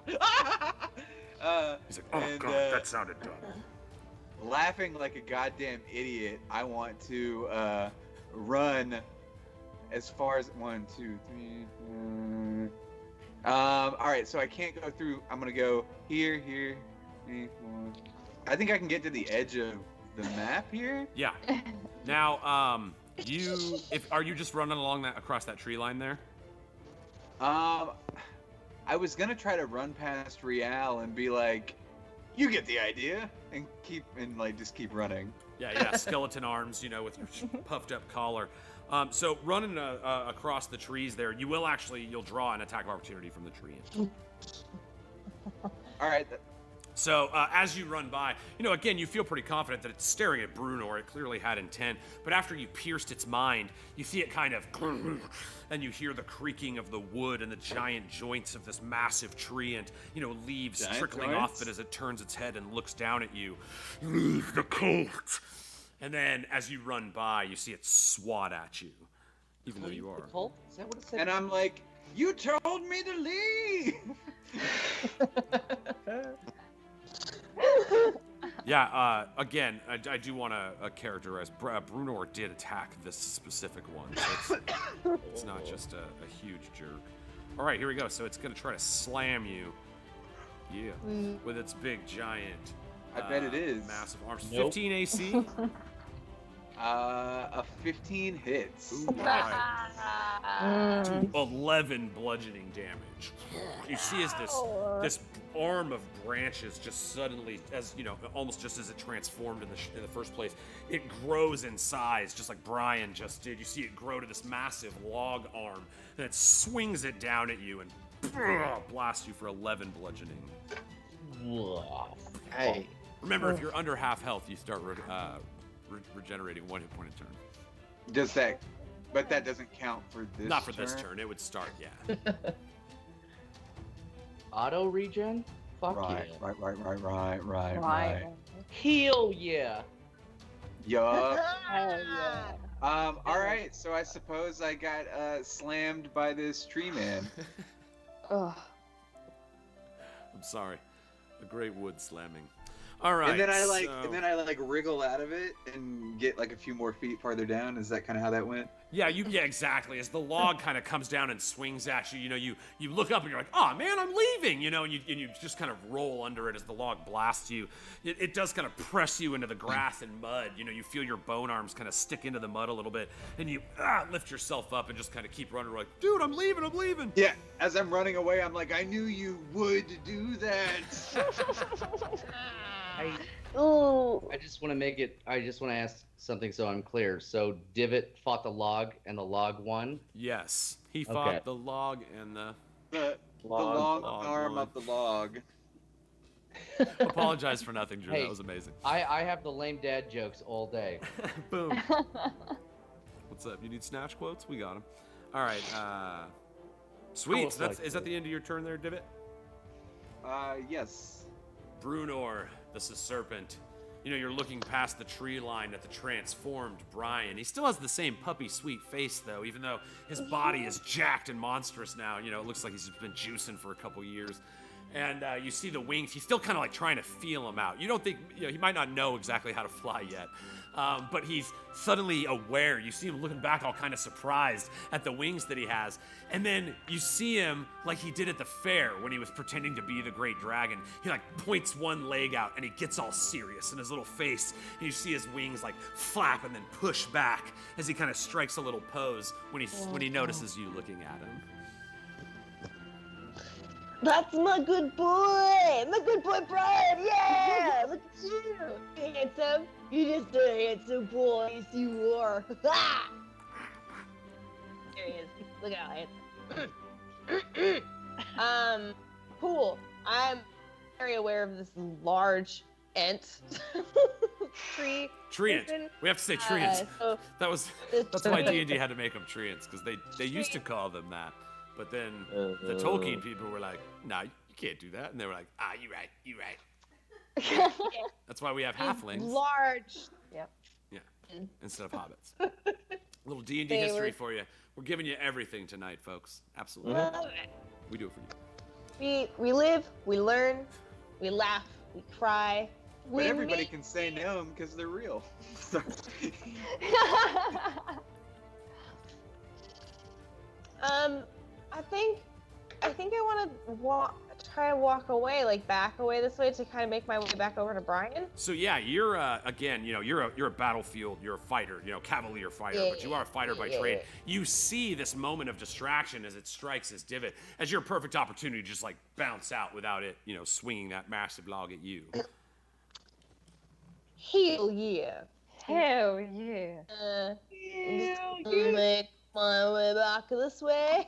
He's like, oh and, god, that sounded dumb. Laughing like a goddamn idiot, I want to run as far as 1, 2, 3. All right, so I can't go through. I'm gonna go here, here, here. I think I can get to the edge of the map here. Yeah. Now, are you just running along across that tree line there? I was gonna try to run past Rial and be like, "You get the idea," and just keep running. Yeah, skeleton arms, with your puffed up collar. So running across the trees there, you'll draw an attack of opportunity from the tree. All right. So as you run by, again, you feel pretty confident that it's staring at Brunor. It clearly had intent. But after you pierced its mind, you see it kind of, and you hear the creaking of the wood and the giant joints of this massive tree and, leaves Giant trickling joints? off it as it turns its head and looks down at you. Leave the cult. And then as you run by, you see it swat at you, even though you are. Cult? Is that what it said? And I'm like, "You told me to leave." Yeah, again, I do want to characterize, Brunor did attack this specific one, so it's not just a huge jerk. All right, here we go. So it's going to try to slam you, with its big, giant, I bet it is. massive arms. Nope. 15 AC? A 15 hits. Ooh, all right. To 11 bludgeoning damage. You see as this arm of branches just suddenly, almost just as it transformed in the first place, it grows in size, just like Brian just did. You see it grow to this massive log arm, and it swings it down at you and blasts you for 11 bludgeoning. Hey. Remember, if you're under half health, you start regenerating 1 hit point a turn. Does that? But that doesn't count for this. Not for this turn. It would start, yeah. Auto regen? Fuck Right, yeah. right. Heal yeah. Yup. Hell yeah. All right. So I suppose I got slammed by this tree man. Ugh. I'm sorry. A great wood slamming. All right. And then I wriggle out of it and get like a few more feet farther down. Is that kind of how that went? Yeah, exactly. As the log kind of comes down and swings at you, you look up and you're like, "Oh man, I'm leaving," and you just kind of roll under it as the log blasts you. It does kind of press you into the grass and mud. You feel your bone arms kind of stick into the mud a little bit, and you lift yourself up and just kind of keep running. We're like, "Dude, I'm leaving." Yeah. As I'm running away, I'm like, "I knew you would do that." I just want to ask something so I'm clear. So Divot fought the log and the log won? Yes, he fought Okay. the log and the. The Log long arm log. of the log. Apologize for nothing, Drew. Hey. That was amazing. I have the lame dad jokes all day. Boom. What's up? You need snatch quotes? We got them. All right. Sweet. Almost So like is that the end of your turn there, Divot? Yes. Brunor, the serpent. You're looking past the tree line at the transformed Brian. He still has the same puppy sweet face, though, even though his body is jacked and monstrous now. It looks like he's been juicing for a couple years. And you see the wings. He's still kind of like trying to feel them out. You don't think, he might not know exactly how to fly yet. But he's suddenly aware. You see him looking back all kind of surprised at the wings that he has. And then you see him like he did at the fair when he was pretending to be the great dragon. He like points one leg out and he gets all serious in his little face. And you see his wings like flap and then push back as he kind of strikes a little pose when he notices you looking at him. That's my good boy! My good boy Brian! Yeah! Look at you! Handsome! You're just a handsome boy, yes you are! There he is. Look at how handsome. Cool. I'm very aware of this large ant tree. Treant. person. We have to say treant. So That's why D&D had to make them treants, because they used to call them that. But then the Tolkien people were like, nah, you can't do that. And they were like, you right. That's why we have halflings. Large. Yep. Yeah, instead of hobbits. A little D&D They history were- for you. We're giving you everything tonight, folks. Absolutely. Love it. We do it for you. We live, we learn, we laugh, we cry. But everybody can say no because they're real. So- I think I want to try to walk away, like back away this way to kind of make my way back over to Brian. So yeah, you're again, you're a battlefield, you're a fighter, cavalier fighter, but you are a fighter by trade. You see this moment of distraction as it strikes this divot as your perfect opportunity to just like bounce out without it, swinging that massive log at you. Hell yeah. Hell yeah. I'm just gonna make my way back this way.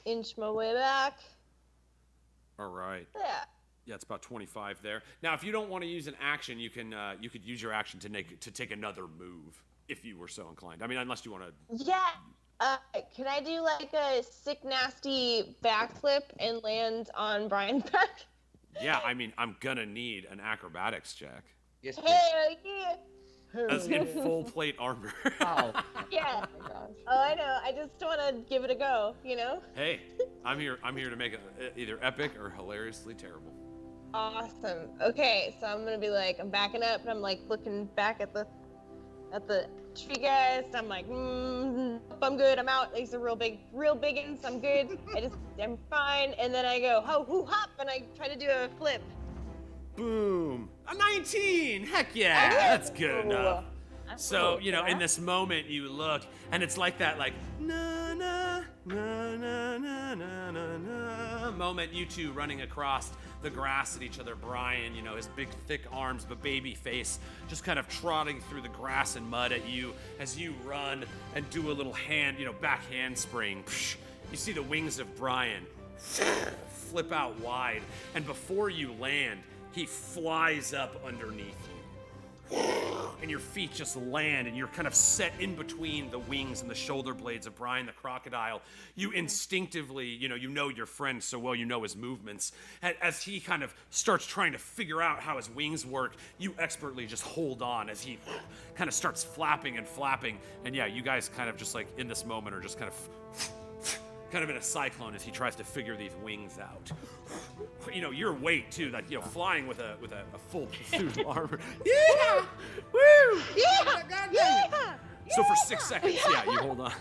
Inch my way back. All right. Yeah. Yeah, it's about 25 there. Now, if you don't want to use an action, you could use your action to take another move if you were so inclined. I mean, unless you want to. Yeah. Can I do like a sick, nasty backflip and land on Brian's back? Yeah, I mean, I'm gonna need an acrobatics check. Yes, Hell yeah. As in full plate armor. Oh. Yeah. Oh my gosh. Oh, I know. I just want to give it a go, Hey, I'm here to make it either epic or hilariously terrible. Awesome. Okay, so I'm gonna be like, I'm backing up, and I'm like looking back at the tree guys. And I'm like, I'm good. I'm out. These are real big uns. I'm good. I'm fine. And then I go, hop, and I try to do a flip. Boom! A 19! Heck yeah! That's good enough. So, in this moment you look, and it's like that, like, na na na na na na na na moment, you two running across the grass at each other. Brian, his big thick arms but baby face just kind of trotting through the grass and mud at you as you run and do a little back handspring. You see the wings of Brian flip out wide, and before you land, he flies up underneath you. And your feet just land, and you're kind of set in between the wings and the shoulder blades of Brian the crocodile. You instinctively, you know your friend so well, you know his movements. As he kind of starts trying to figure out how his wings work, you expertly just hold on as he kind of starts flapping and flapping. And yeah, you guys kind of just like in this moment are just kind of in a cyclone as he tries to figure these wings out. Your weight too, that flying with a full suit of armor. Yeah! Woo! Yeah! Yeah! So for 6 seconds, yeah, you hold on.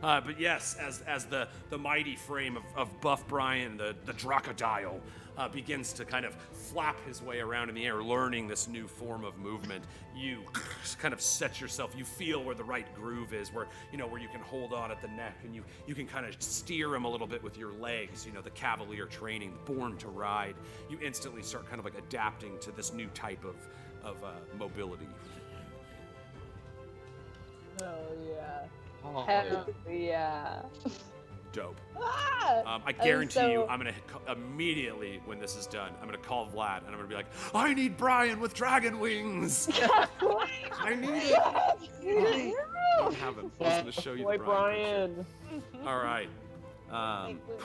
But yes, as the mighty frame of Buff Brian, the Dracodile, begins to kind of flap his way around in the air, learning this new form of movement, you kind of set yourself, you feel where the right groove is, where you can hold on at the neck, and you can kind of steer him a little bit with your legs, the cavalier training, born to ride. You instantly start kind of like adapting to this new type of mobility. Oh yeah. Oh. Hell yeah. Dope. Ah! I guarantee you, I'm gonna immediately when this is done, I'm gonna call Vlad and I'm gonna be like, I need Brian with dragon wings. I need it. I don't have him. I was gonna show you Boy, the Brian. Brian. picture. All right.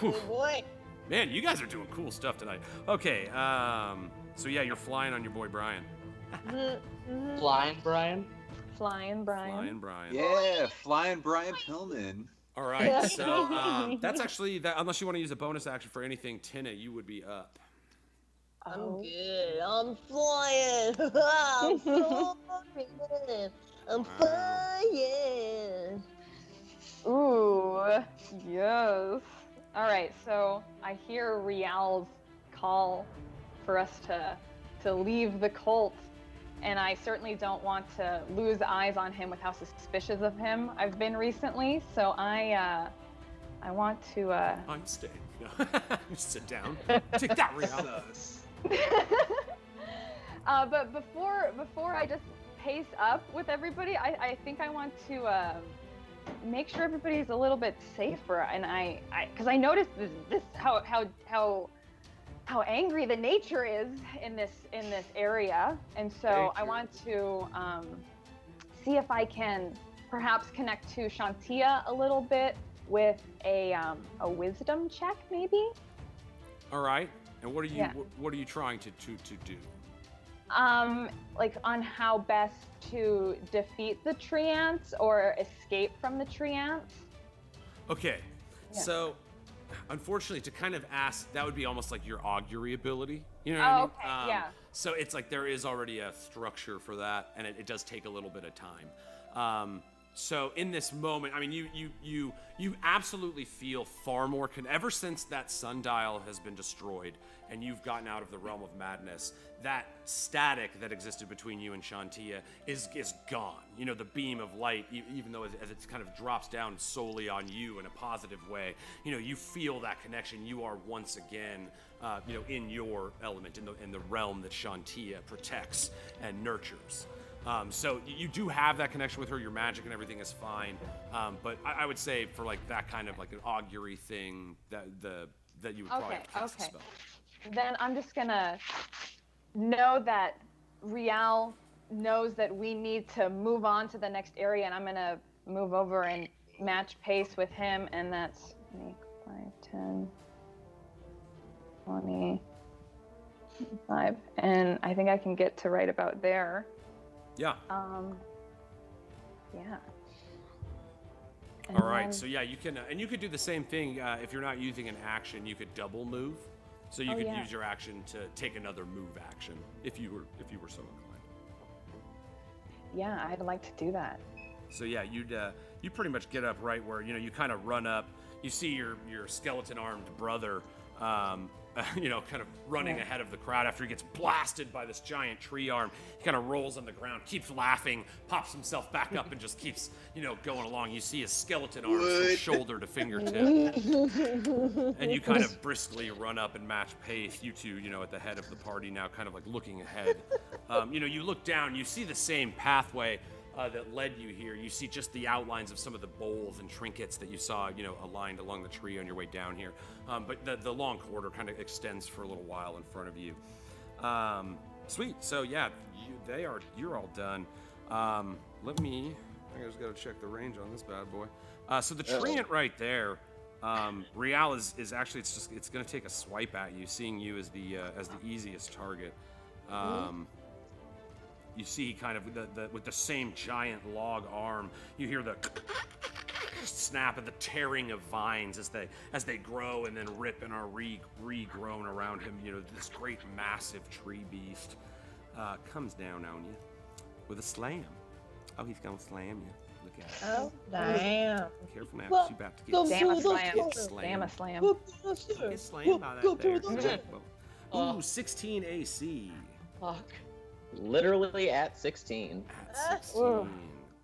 Good boy. Man, you guys are doing cool stuff tonight. Okay. So yeah, you're flying on your boy Brian. Flying, Brian? Flying Brian. Flying Brian. Yeah, flying Brian Pillman. All right. So that's actually that. Unless you want to use a bonus action for anything, Tynna, you would be up. I'm good. I'm flying. I'm flying. I'm flying. Ooh, yes. All right, so I hear Rial's call for us to leave the cult, and I certainly don't want to lose eyes on him with how suspicious of him I've been recently. So I want to. I'm staying. No. You sit down. Take that, Rial. But before I just pace up with everybody, I think I want to make sure everybody's a little bit safer. And because I noticed this how angry the nature is in this area, and so I want to see if I can perhaps connect to Shantia a little bit with a wisdom check, maybe. All right. And what are you Yeah. what are you trying to do? Like on how best to defeat the treants or escape from the treants. Okay. Yeah. So, unfortunately, to kind of ask, that would be almost like your augury ability. You know what I mean? Okay, yeah. So it's like there is already a structure for that, and it does take a little bit of time. So in this moment, I mean, you absolutely feel far more. Ever since that sundial has been destroyed, and you've gotten out of the realm of madness, that static that existed between you and Shantia is gone. You know, the beam of light, even though as it kind of drops down solely on you in a positive way, you know, you feel that connection. You are once again, you know, in your element, in the realm that Shantia protects and nurtures. So you do have that connection with her. Your magic and everything is fine. But I would say for like that kind of like an augury thing, that you would probably have to cast a spell. Then I'm just gonna know that Rial knows that we need to move on to the next area, and I'm gonna move over and match pace with him, and that's 5, 10, 20, 25, and I think I can get to right about there. Yeah. Yeah. All right. So yeah, you can, and you could do the same thing if you're not using an action. You could double move, so you could use your action to take another move action if you were so inclined. Yeah, I'd like to do that. So yeah, you pretty much get up right where you kind of run up. You see your skeleton-armed brother, you know, kind of running ahead of the crowd after he gets blasted by this giant tree arm. He kind of rolls on the ground, keeps laughing, pops himself back up, and just keeps, going along. You see his skeleton arms from shoulder to fingertip. And you kind of briskly run up and match pace. You two, at the head of the party now, kind of like looking ahead. You look down, you see the same pathway that led you here. You see just the outlines of some of the bowls and trinkets that you saw, aligned along the tree on your way down here. But the long corridor kind of extends for a little while in front of you. Sweet. So yeah, you're all done. I just gotta check the range on this bad boy. So the treant right there, Rial is actually it's gonna take a swipe at you, seeing you as the easiest target. You see kind of with the same giant log arm, you hear the snap of the tearing of vines as they grow and then rip and are regrown around him. This great massive tree beast comes down on you with a slam. Oh, he's gonna slam you. Look at it. Oh, damn. Careful now, 'cause you're about to get Damn a slammed. slam. Damn a slam. Get slammed by that bear. Ooh, 16 AC. Fuck. Literally at 16. At 16.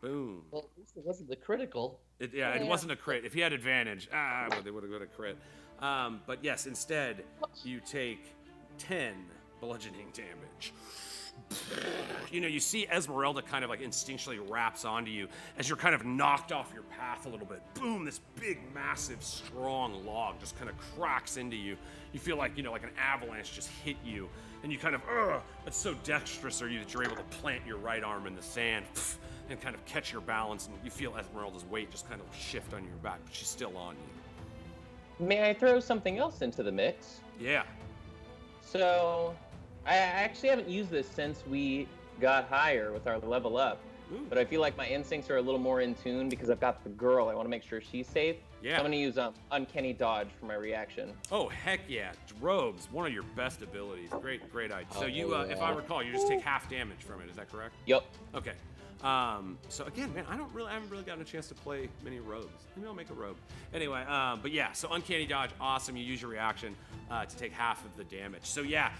Boom. Well, at least it wasn't the critical. It wasn't a crit. If he had advantage, they would have got a crit. But yes, instead, you take 10 bludgeoning damage. You see Esmerelda kind of like instinctually wraps onto you as you're kind of knocked off your path a little bit. Boom, this big, massive, strong log just kind of cracks into you. You feel like, like an avalanche just hit you. And you kind of, it's so dexterous are you that you're able to plant your right arm in the sand and kind of catch your balance. And you feel Esmeralda's weight just kind of shift on your back, but she's still on you. May I throw something else into the mix? Yeah. So, I actually haven't used this since we got higher with our level up. Ooh. But I feel like my instincts are a little more in tune because I've got the girl. I want to make sure she's safe. Yeah. So I'm going to use Uncanny Dodge for my reaction. Oh, heck yeah. Rogues, one of your best abilities. Great idea. So if I recall, you just take half damage from it. Is that correct? Yep. Okay. So again, man, I haven't really gotten a chance to play many rogues. Maybe I'll make a rogue. Anyway, but yeah, so Uncanny Dodge, awesome. You use your reaction to take half of the damage. So yeah,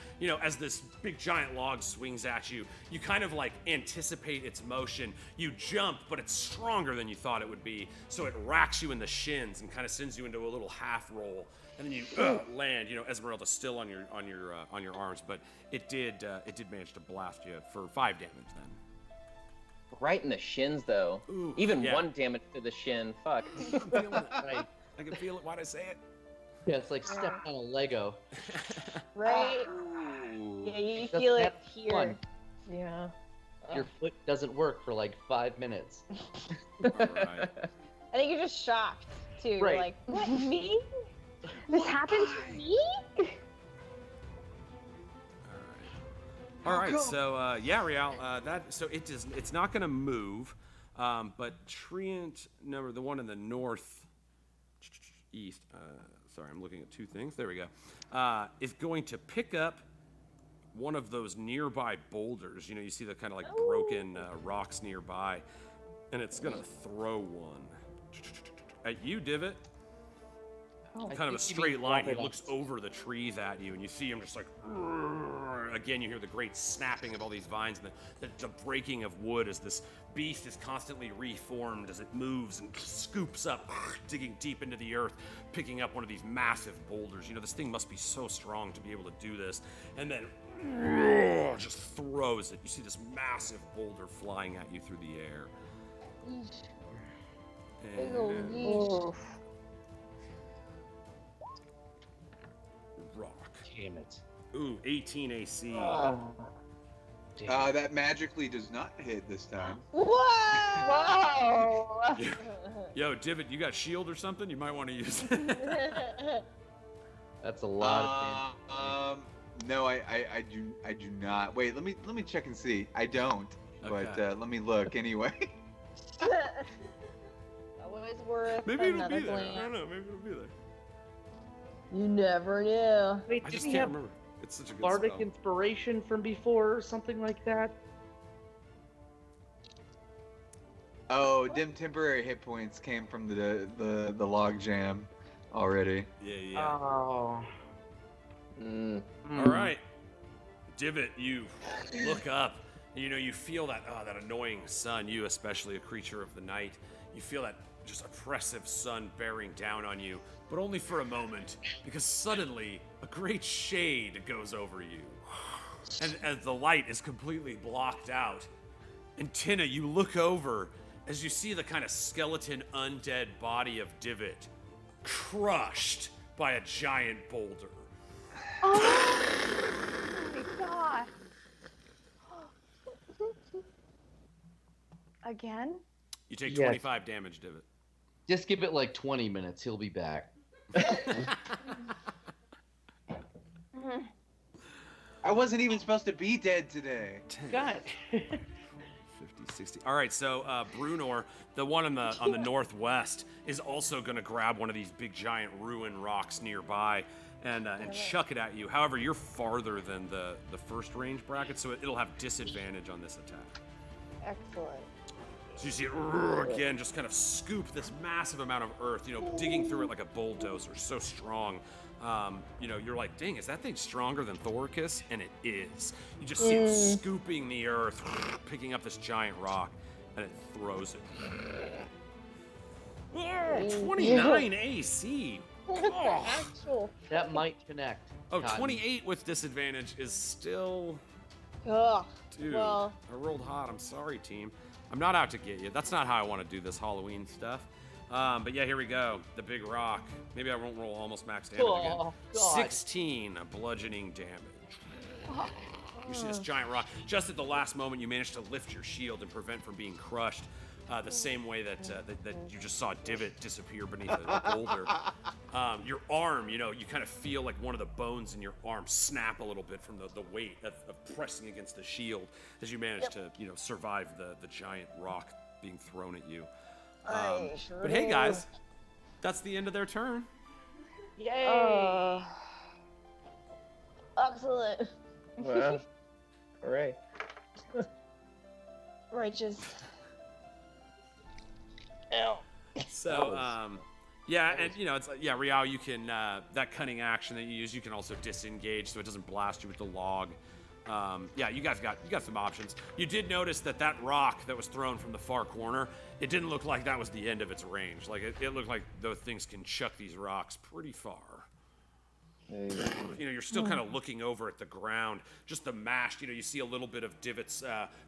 as this big giant log swings at you, you kind of like anticipate its motion. You jump, but it's stronger than you thought it would be. So it racks you in the shins and kind of sends you into a little half roll. And then you land. Esmeralda's still on your arms, but it did manage to blast you for 5 damage then. right in the shins, though. Ooh, Even yeah. 1 damage to the shin. Fuck. I'm feeling it. Right. I can feel it. Why'd I say it? Yeah, it's like stepping on a Lego. Right? Ooh. Yeah, you Doesn't feel it have here. fun. Yeah. Your foot doesn't work for like 5 minutes. All right. I think you're just shocked too. Right. You're like, what, me? This happened to me? All right. So yeah, Real. It's not gonna move, but Treant number the one in the north east. Sorry, I'm looking at 2 things. There we go. Is going to pick up one of those nearby boulders. You know, you see the kind of like broken rocks nearby, and it's gonna throw one at you, Divot. Kind of a straight line. He looks over the trees at you, and you see him just like. Again, you hear the great snapping of all these vines and the breaking of wood as this beast is constantly reformed as it moves and scoops up, digging deep into the earth, picking up one of these massive boulders. You know, this thing must be so strong to be able to do this. And then just throws it. You see this massive boulder flying at you through the air. And rock. Damn it. Ooh, 18 AC. That magically does not hit this time. Whoa! Yo, Divot, you got shield or something? You might want to use it. That's a lot of No, I do not. Wait, let me check and see. I don't. Okay. But let me look anyway. Always worth Maybe it'll another be there. glance. I don't know. Maybe it'll be there. You never knew. Wait, I did just he can't have remember. It's such a good bardic spell. inspiration from before or something like that? Oh, dim temporary hit points came from the log jam already. Yeah. Oh. All right. Divot, you look up. And, you know, you feel that that annoying sun. You, especially a creature of the night, you feel that just oppressive sun bearing down on you, but only for a moment, because suddenly a great shade goes over you, and as the light is completely blocked out. And Tynna, you look over as you see the kind of skeleton, undead body of Divot crushed by a giant boulder. Oh my god. Again? You take Yes. 25 damage, Divot. Just give it like 20 minutes. He'll be back. I wasn't even supposed to be dead today. God. 50, 60. All right, so Brunor, the one on the northwest, is also going to grab one of these big giant ruin rocks nearby and chuck it at you. However, you're farther than the first range bracket, so it'll have disadvantage on this attack. Excellent. So you see it again, just kind of scoop this massive amount of earth, you know, digging through it like a bulldozer, so strong. You know, you're like, dang, is that thing stronger than Thoricus? And it is. You just see it scooping the earth, picking up this giant rock, and it throws it. 29 AC. Oh. Actual. That might connect. Oh, Cotton. 28 with disadvantage is still... Ugh. Dude, Well, I rolled hot. I'm sorry, team. I'm not out to get you. That's not how I want to do this Halloween stuff. But yeah, here we go. The big rock. Maybe I won't roll almost max damage again. Oh, God. 16 bludgeoning damage. You see this giant rock. Just at the last moment, you managed to lift your shield and prevent from being crushed. The same way that you just saw Divot disappear beneath a boulder. Your arm, you know, you kind of feel like one of the bones in your arm snap a little bit from the weight of pressing against the shield as you manage to, you know, survive the giant rock being thrown at you. But hey, guys, that's the end of their turn. Yay! Excellent. Well, hooray. Righteous. So, yeah, and you know, it's like, yeah, Riao, you can that cunning action that you use, you can also disengage so it doesn't blast you with the log. Yeah, you got some options. You did notice that rock that was thrown from the far corner, it didn't look like that was the end of its range. Like it looked like those things can chuck these rocks pretty far. You're still kind of looking over at the ground, just the mashed, you see a little bit of Divot's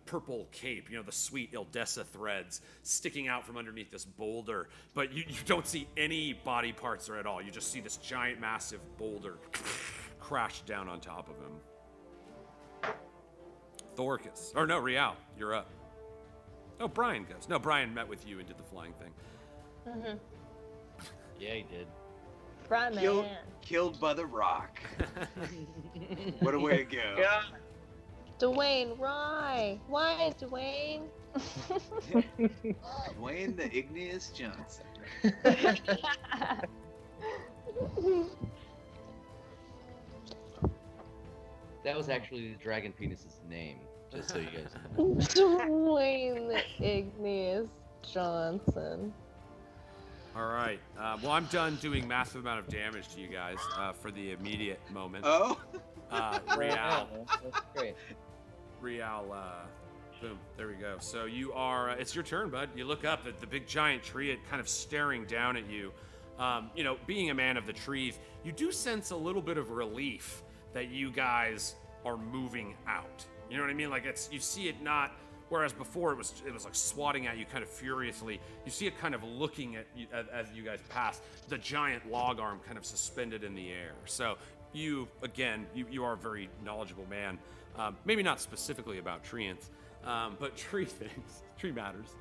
purple cape, the sweet Ildessa threads sticking out from underneath this boulder, but you don't see any body parts or at all. You just see this giant, massive boulder crash down on top of him. Thoricus. Or no, Rial, you're up. Oh, Brian goes. No, Brian met with you and did the flying thing. Mm-hmm. Yeah, he did. Right, Killed, man. killed by the rock. What a way to go. Yeah. Dwayne, why? Why, Dwayne? Dwayne the Igneous Johnson. That was actually the dragon penis's name, just so you guys know. Dwayne the Igneous Johnson. All right. Well, I'm done doing massive amount of damage to you guys for the immediate moment. Oh? Rial. That's great. Rial, boom, there we go. So you are, it's your turn, bud. You look up at the big giant tree, kind of staring down at you. Being a man of the trees, you do sense a little bit of relief that you guys are moving out. You know what I mean? Like you see it not, whereas before it was like swatting at you kind of furiously. You see it kind of looking at you as you guys pass, the giant log arm kind of suspended in the air. So you are a very knowledgeable man. Maybe not specifically about treants, but tree things, tree matters.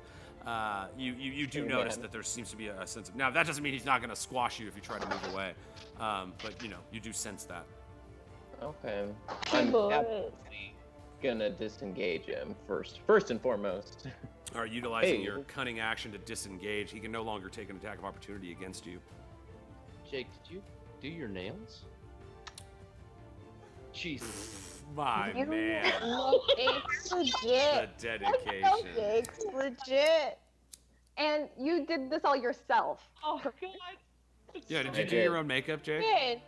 You do notice that there seems to be a sense of, now that doesn't mean he's not going to squash you if you try to move away, but you do sense that. Okay. Hey, I'm boys. absolutely gonna disengage him first and foremost. All right, utilizing Hey. your cunning action to disengage, he can no longer take an attack of opportunity against you. Jake, did you do your nails? Jesus. My man, No, it's the legit. dedication. It's legit. And you did this all yourself. Oh God. Yeah, did I you do did. your own makeup, Jake? Good.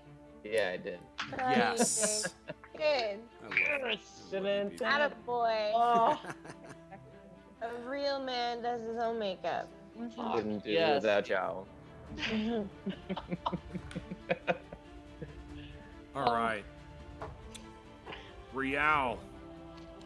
Yeah, I did. Yes. Good. I love it. Attaboy. Oh. A real man does his own makeup. Couldn't do yes. without y'all. All right. Rial,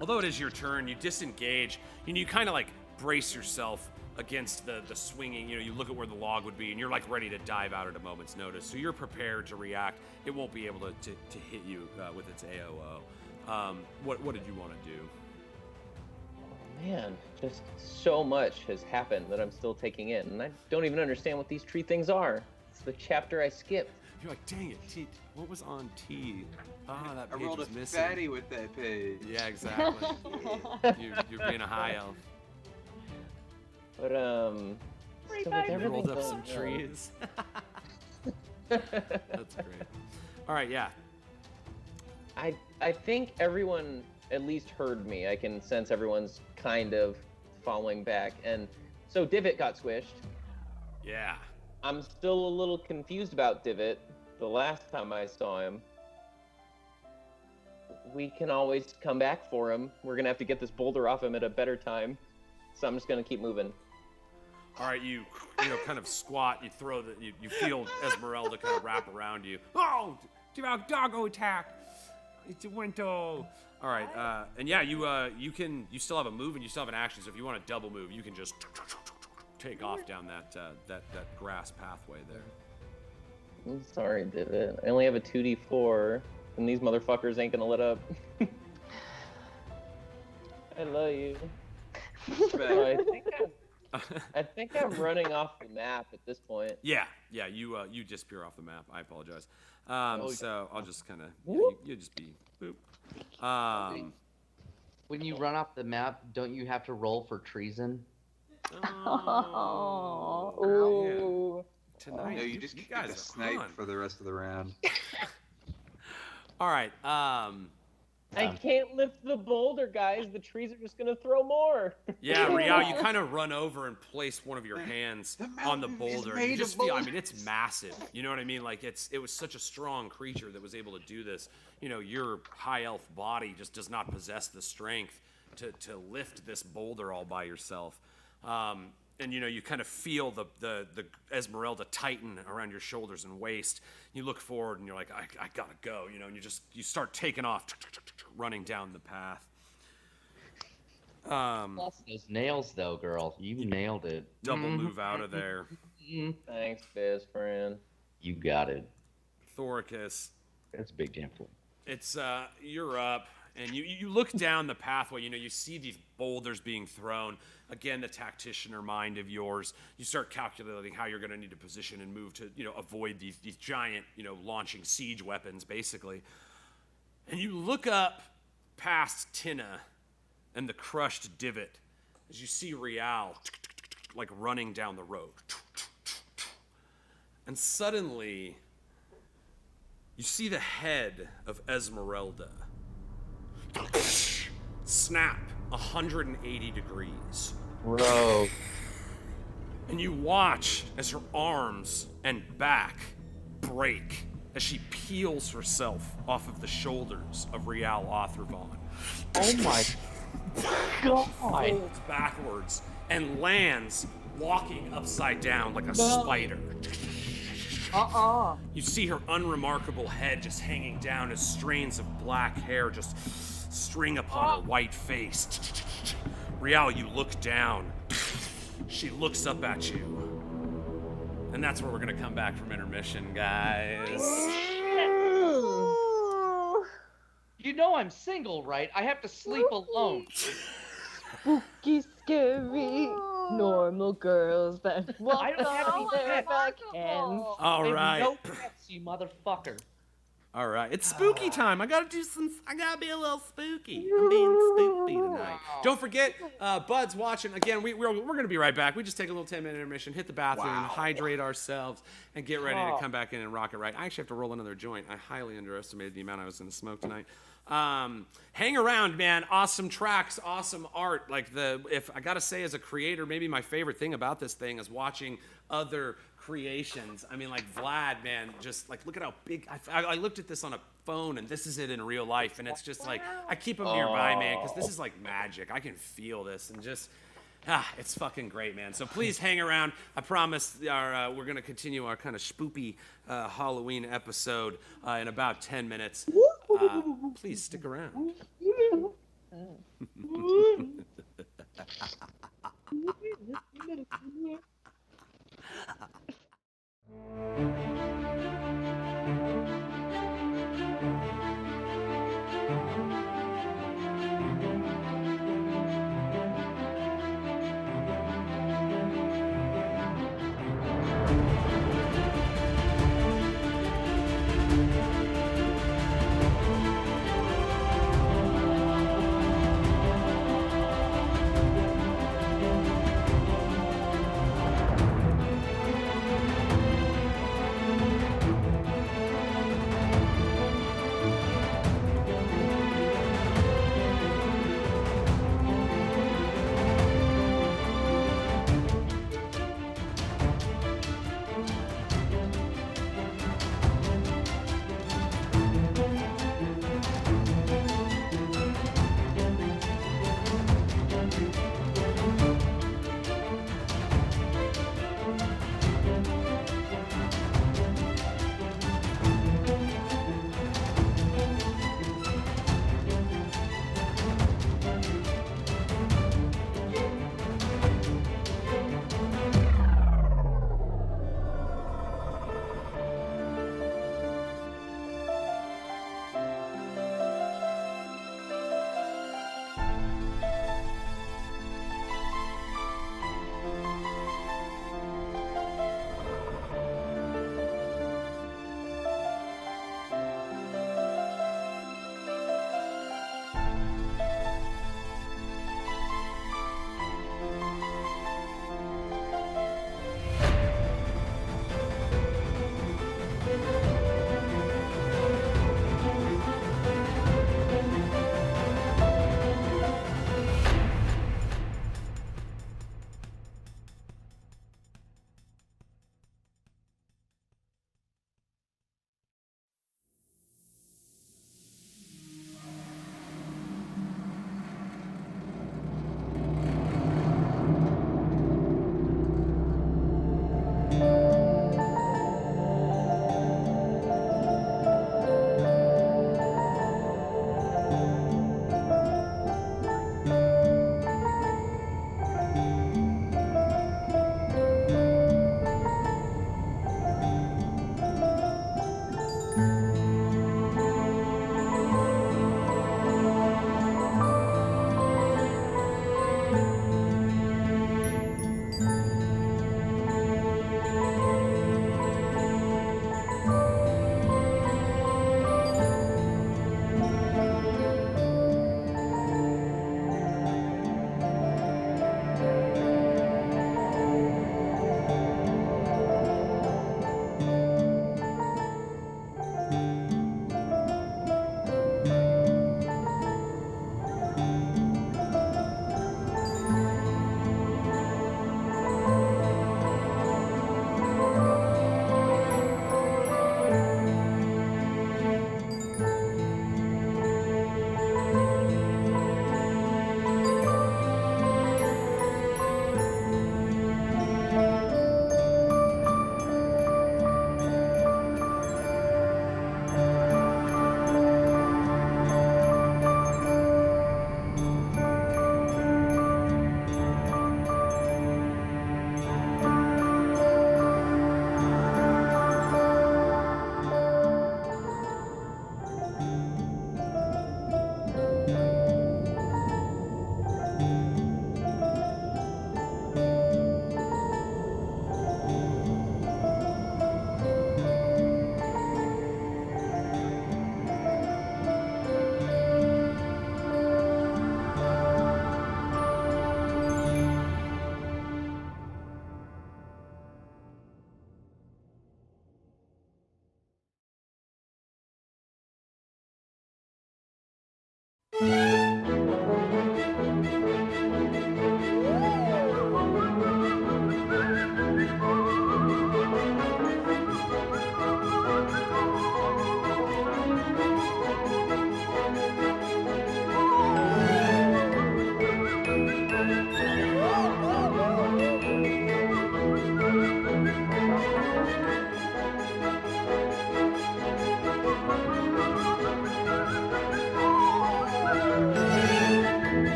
although it is your turn, you disengage and you kind of like brace yourself against the swinging. You look at where the log would be and you're like ready to dive out at a moment's notice. So you're prepared to react. It won't be able to hit you with its AOO. What did you want to do? Man, just so much has happened that I'm still taking in, and I don't even understand what these tree things are. It's the chapter I skipped. You're like, dang it, T. What was on T? Ah, that I page rolled a was missing. fatty with that page. Yeah, exactly. you're being a high elf. But so with You everything rolled up going some on- trees. That's great. All right, yeah. I think everyone at least heard me. I can sense everyone's kind of following back, and so Divot got squished. Yeah. I'm still a little confused about Divot. The last time I saw him, we can always come back for him. We're gonna have to get this boulder off him at a better time, so I'm just gonna keep moving. All right, you kind of squat. You throw you feel Esmerelda kind of wrap around you. Oh, doggo attack! It's a window. All right, and yeah, you still have a move and you still have an action. So if you want to double move, you can just take off down that grass pathway there. I'm sorry, Divot. I only have a 2d4, and these motherfuckers ain't gonna let up. I love you. So I think I'm running off the map at this point. Yeah, you disappear off the map. I apologize. So I'll just kind of you just be boop. When you run off the map, don't you have to roll for treason? Oh. Yeah. Ooh. Tonight, No, you just you get guys the are snipe fun. for the rest of the round. All right. I can't lift the boulder, guys. The trees are just gonna throw more. Yeah, Rial, you kind of run over and place one of your hands The on the mountain is boulder. made You just of feel, I mean, boulders. it's massive. You know what I mean? Like it was such a strong creature that was able to do this. Your high elf body just does not possess the strength to lift this boulder all by yourself. and you kind of feel the Esmerelda tighten around your shoulders and waist. You look forward and you're like, I gotta go, and you start taking off, running down the path. Plus those nails, though, girl. You nailed it. Double move out of there. Thanks, best friend. You got it. Thoricus. That's a big jam for It's you're up, and you look down the pathway. You see these boulders being thrown. Again, the tacticianer mind of yours. You start calculating how you're going to need to position and move to avoid these giant launching siege weapons, basically. And you look up past Tynna and the crushed divot as you see Rial like running down the road. And suddenly, you see the head of Esmerelda snap 180 degrees. Bro. And you watch as her arms and back break as she peels herself off of the shoulders of Rial Othervon. Oh my God. Folds backwards and lands walking upside down like a spider. You see her unremarkable head just hanging down as strains of black hair just string upon her white face. Rial, you look down. She looks up at you. And that's where we're gonna come back from intermission, guys. You know I'm single, right? I have to sleep alone. Spooky, scary, normal girls that walk I don't have any on their pets. back ends. All I have right. no pets, you motherfucker. All right, it's spooky time. I gotta be a little spooky. I'm being spooky tonight. Don't forget, Bud's watching. Again, we're gonna be right back. We just take a little 10-minute intermission, hit the bathroom, hydrate ourselves, and get ready to come back in and rock it right. I actually have to roll another joint. I highly underestimated the amount I was gonna smoke tonight. Hang around, man. Awesome tracks, awesome art. If I gotta say, as a creator, maybe my favorite thing about this thing is watching other creations. I mean, like Vlad, man, just like look at how big. I looked at this on a phone, and this is it in real life, and it's just like I keep them nearby, man, because this is like magic. I can feel this, and just it's fucking great, man. So please hang around. I promise we're gonna continue our kind of spoopy Halloween episode in about 10 minutes. Please stick around.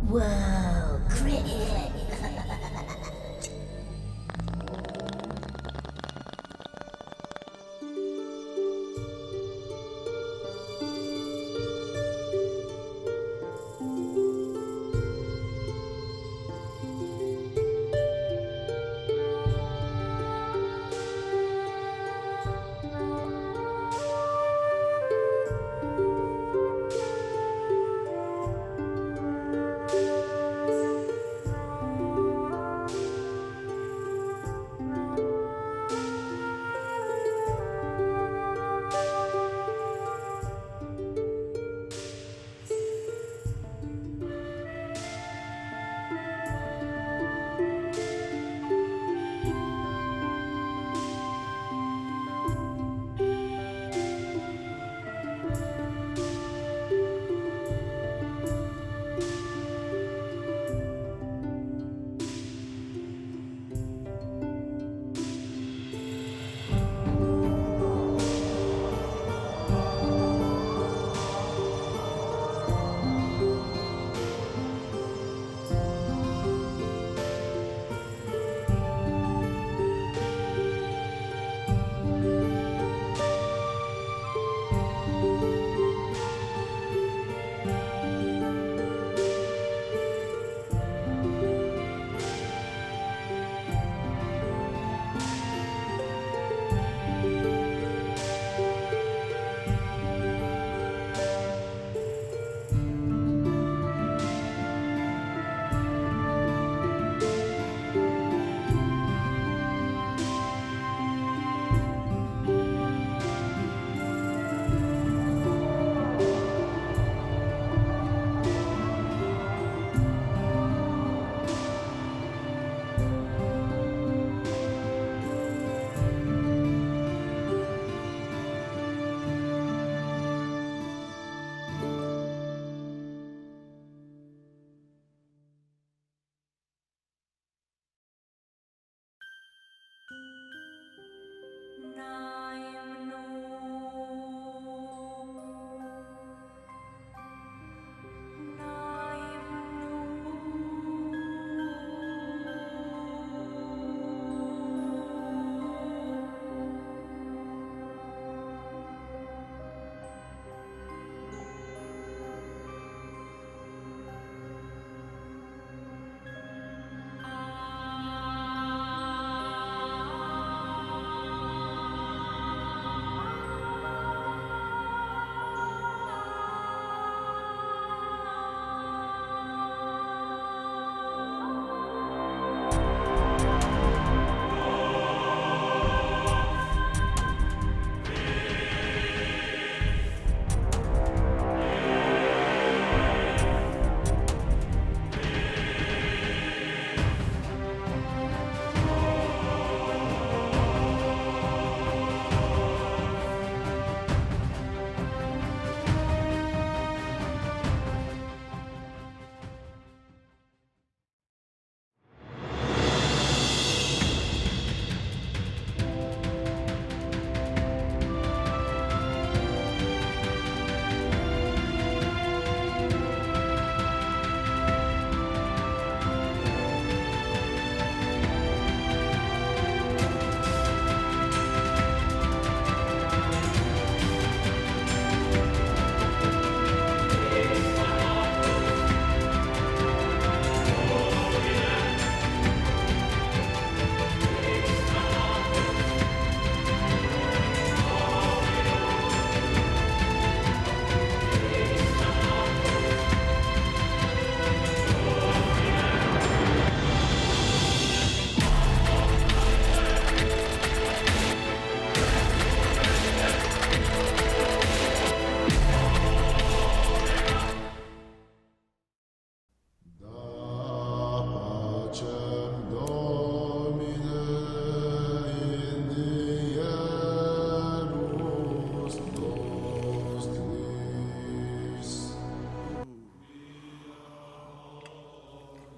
Whoa, crit.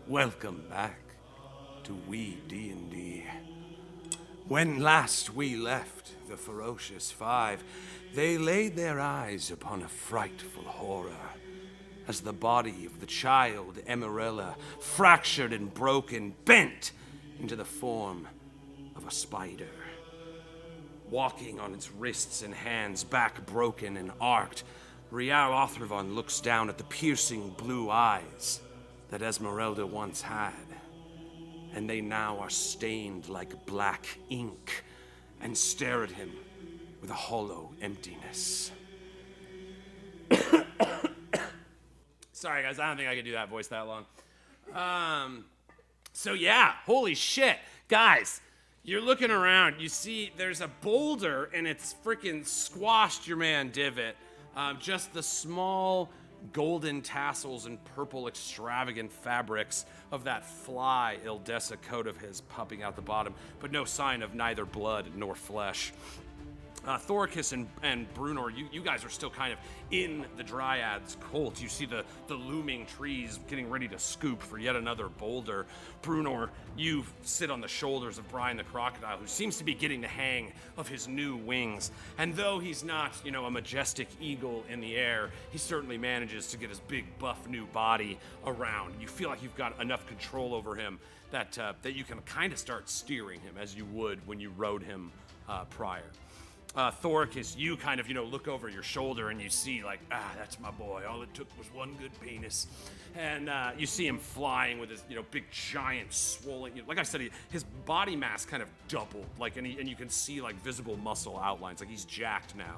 Welcome back to WeeDnD. When last we left the Ferocious Five, they laid their eyes upon a frightful horror, as the body of the child, Esmerelda, fractured and broken, bent into the form of a spider. Walking on its wrists and hands, back broken and arced, Real Othrivon looks down at the piercing blue eyes that Esmerelda once had, and they now are stained like black ink and stare at him with a hollow emptiness. Sorry guys, I don't think I could do that voice that long. So yeah, holy shit. Guys, you're looking around, you see there's a boulder and it's freaking squashed your man Divot. Just the small golden tassels and purple extravagant fabrics of that fly Ildessa coat of his pumping out the bottom, but no sign of neither blood nor flesh. Thoricus and Brunor, you guys are still kind of in the Dryad's cult. You see the looming trees getting ready to scoop for yet another boulder. Brunor, you sit on the shoulders of Brian the Crocodile, who seems to be getting the hang of his new wings. And though he's not, a majestic eagle in the air, he certainly manages to get his big, buff new body around. You feel like you've got enough control over him that you can kind of start steering him as you would when you rode him prior. Thoricus, you kind of, look over your shoulder and you see that's my boy. All it took was one good penis. And you see him flying with his, big giant swollen, like I said, his body mass kind of doubled, and you can see visible muscle outlines, he's jacked now.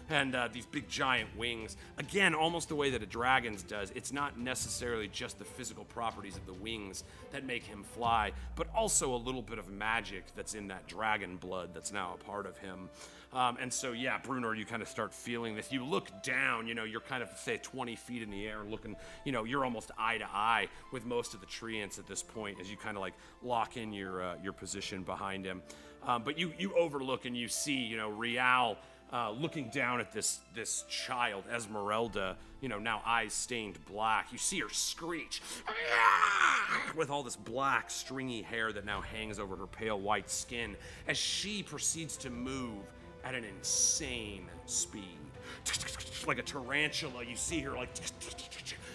And these big giant wings, again, almost the way that a dragon's does. It's not necessarily just the physical properties of the wings that make him fly, but also a little bit of magic that's in that dragon blood that's now a part of him. And so, yeah, Brunor, you kind of start feeling this. You look down, you're kind of, say, 20 feet in the air looking, you're almost eye to eye with most of the treants at this point as you kind of lock in your position behind him. But you overlook and you see, Real looking down at this child, Esmerelda, now eyes stained black. You see her screech with all this black, stringy hair that now hangs over her pale white skin as she proceeds to move at an insane speed. Like a tarantula, you see her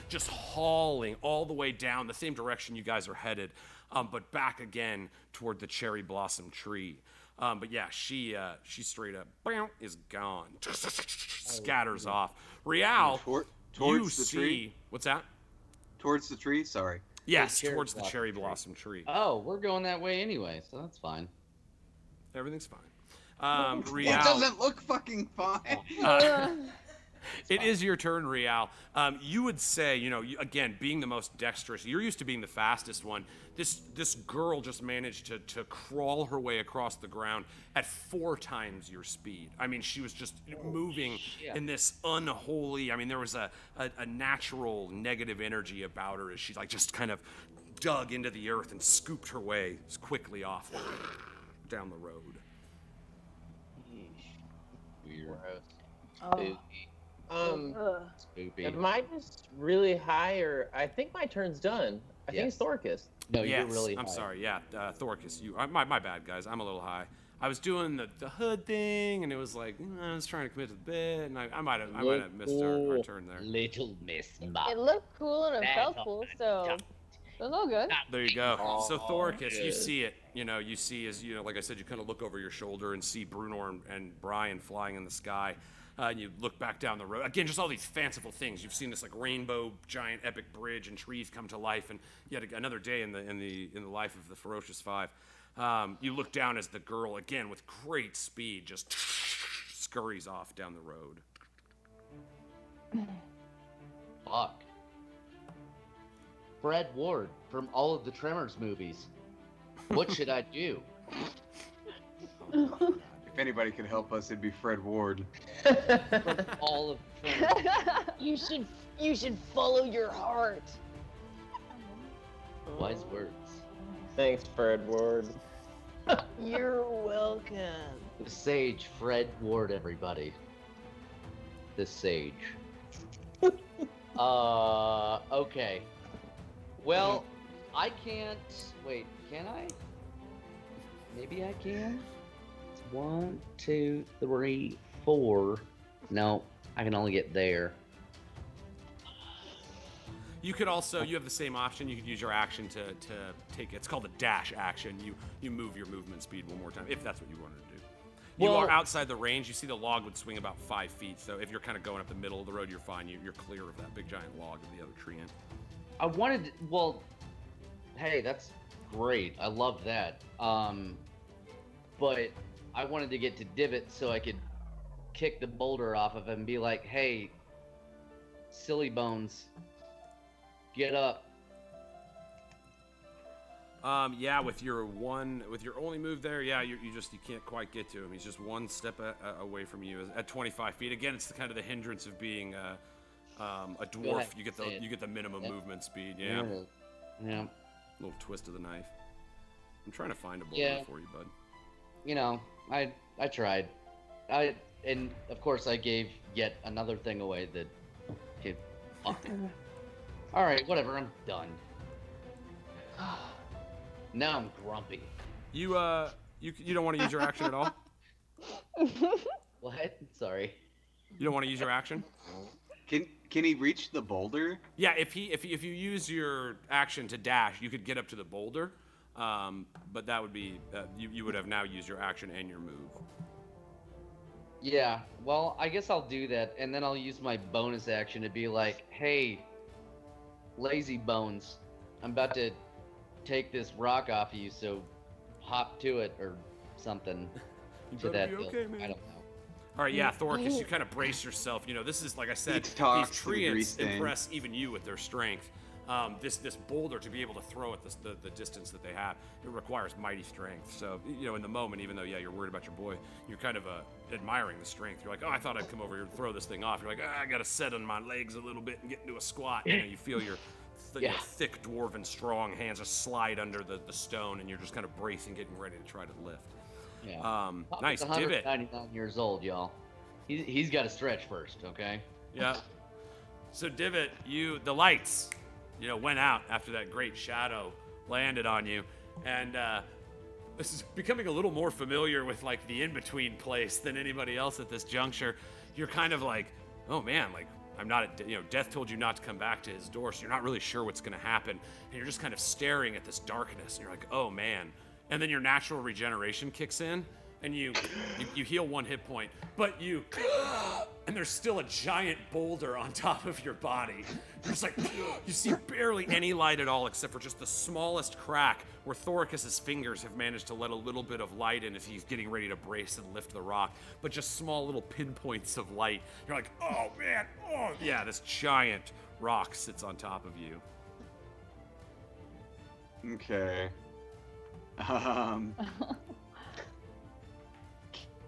just hauling all the way down the same direction you guys are headed, but back again toward the cherry blossom tree. But yeah, she straight up is gone. Scatters off. Real, towards the tree? What's that? Towards the tree? Sorry. Yes, towards the cherry blossom tree. Oh, we're going that way anyway, so that's fine. Everything's fine. Real. It doesn't look fucking fine. It is your turn, Real. You would say, again, being the most dexterous, you're used to being the fastest one. This girl just managed to crawl her way across the ground at 4 times your speed. I mean, she was just moving in this unholy, there was a natural negative energy about her as she just kind of dug into the earth and scooped her way quickly off down the road. Weird. Spooky. Am I just really high, or I think my turn's done? I think it's Thoricus. No, you're really high. I'm sorry. Yeah, Thoricus. My bad, guys. I'm a little high. I was doing the hood thing, and it was I was trying to commit to the bit, and I might have missed our turn there. Little Miss It looked cool and it felt cool, so it was all good. There you go. So Thoricus, you see it. You see as like I said, you kind of look over your shoulder and see Brunor and Brian flying in the sky. And you look back down the road. Again, just all these fanciful things. You've seen this rainbow, giant, epic bridge and trees come to life, and yet another day in the life of the Ferocious Five. You look down as the girl, again with great speed, just scurries off down the road. Fuck. Fred Ward from all of the Tremors movies. What should I do? If anybody could help us, it'd be Fred Ward. From all of the Tremors. You should follow your heart. Wise words. Thanks, Fred Ward. You're welcome. The sage Fred Ward, everybody. The sage. Okay. Well, I can't... Wait, can I? Maybe I can? It's 1, 2, 3, 4. No, I can only get there. You could also, you have the same option. You could use your action to take, it's called a dash action. You move your movement speed one more time, if that's what you wanted to do. You Well- are outside the range. You see the log would swing about 5 feet. So if you're kind of going up the middle of the road, you're fine. You're clear of that big giant log of the other tree end. I wanted, well, hey, that's great. I love that. But I wanted to get to Divot so I could kick the boulder off of him and be like, hey, silly bones, get up. Yeah, with your only move there, yeah, you can't quite get to him. He's just one step away from you at 25 feet. Again, it's kind of the hindrance of being a dwarf. ahead, You get the minimum Yep. movement speed. Yeah, Yeah. little twist of the knife. I'm trying to find a boulder Yeah. for you, bud. You know, I tried. And of course I gave yet another thing away that kid. Fuck. All right, whatever. I'm done. Now I'm grumpy. You don't want to use your action at all. What? Sorry. You don't want to use your action. Can he reach the boulder? Yeah, if you use your action to dash, you could get up to the boulder, but that would be you would have now used your action and your move. Yeah, well, I guess I'll do that, and then I'll use my bonus action to be like, hey, lazy bones, I'm about to take this rock off of you, so hop to it or something. To that be build. okay, man. I don't know. All right, yeah, Thoricus, you kind of brace yourself. You know, this is, like I said, He talks these to the grease treants stain. impress even you with their strength. This boulder, to be able to throw it the distance that they have, it requires mighty strength. So, you know, in the moment, even though, yeah, you're worried about your boy, you're kind of admiring the strength. You're like, oh, I thought I'd come over here and throw this thing off. You're like, I got to set on my legs a little bit and get into a squat. You know, you feel your your thick, dwarven, strong hands just slide under the stone, and you're just kind of bracing, getting ready to try to lift. Yeah. Nice, He's Divot. 199 years old, y'all. He's got to stretch first, okay? Yeah. So Divot, the lights, went out after that great shadow landed on you, and this is becoming a little more familiar with like the in-between place than anybody else at this juncture. You're kind of like, oh man, like I'm not at, Death told you not to come back to his door, so you're not really sure what's gonna happen, and you're just kind of staring at this darkness, and you're like, oh man, and then your natural regeneration kicks in. And you heal 1 hit point, but and there's still a giant boulder on top of your body. You're just like, you see barely any light at all except for just the smallest crack where Thoricus's fingers have managed to let a little bit of light in as he's getting ready to brace and lift the rock, but just small little pinpoints of light. You're like, oh man, oh yeah, this giant rock sits on top of you. Okay.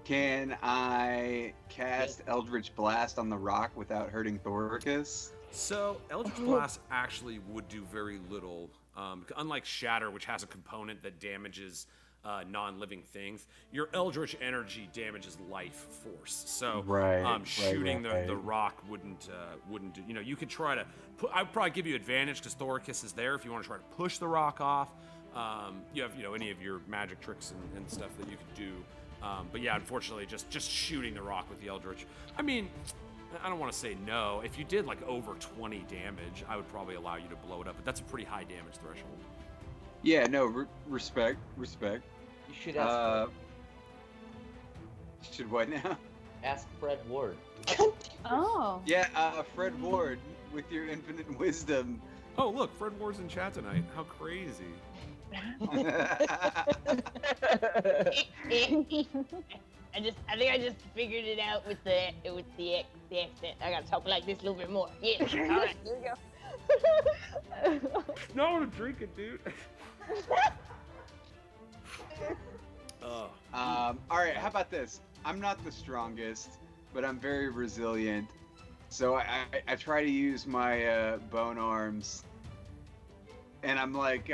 Can I cast Eldritch Blast on the rock without hurting Thoricus? So, Eldritch Blast actually would do very little. Unlike Shatter, which has a component that damages non-living things, your Eldritch Energy damages life force. So, shooting the rock wouldn't do. You could try to. I'd probably give you advantage because Thoricus is there if you want to try to push the rock off. You have any of your magic tricks and stuff that you could do. But yeah, unfortunately, just shooting the rock with the Eldritch. I mean, I don't want to say no. If you did like over 20 damage, I would probably allow you to blow it up. But that's a pretty high damage threshold. Yeah, no, respect. You should ask. Should what now? Ask Fred Ward. Oh. Yeah, Fred Ward, with your infinite wisdom. Oh, look, Fred Ward's in chat tonight. How crazy. I think I just figured it out with the accent. I gotta talk like this a little bit more. Yeah. All right, here we go. No, I want to drink it, dude. All right, how about this? I'm not the strongest, but I'm very resilient. So I try to use my bone arms, and I'm like,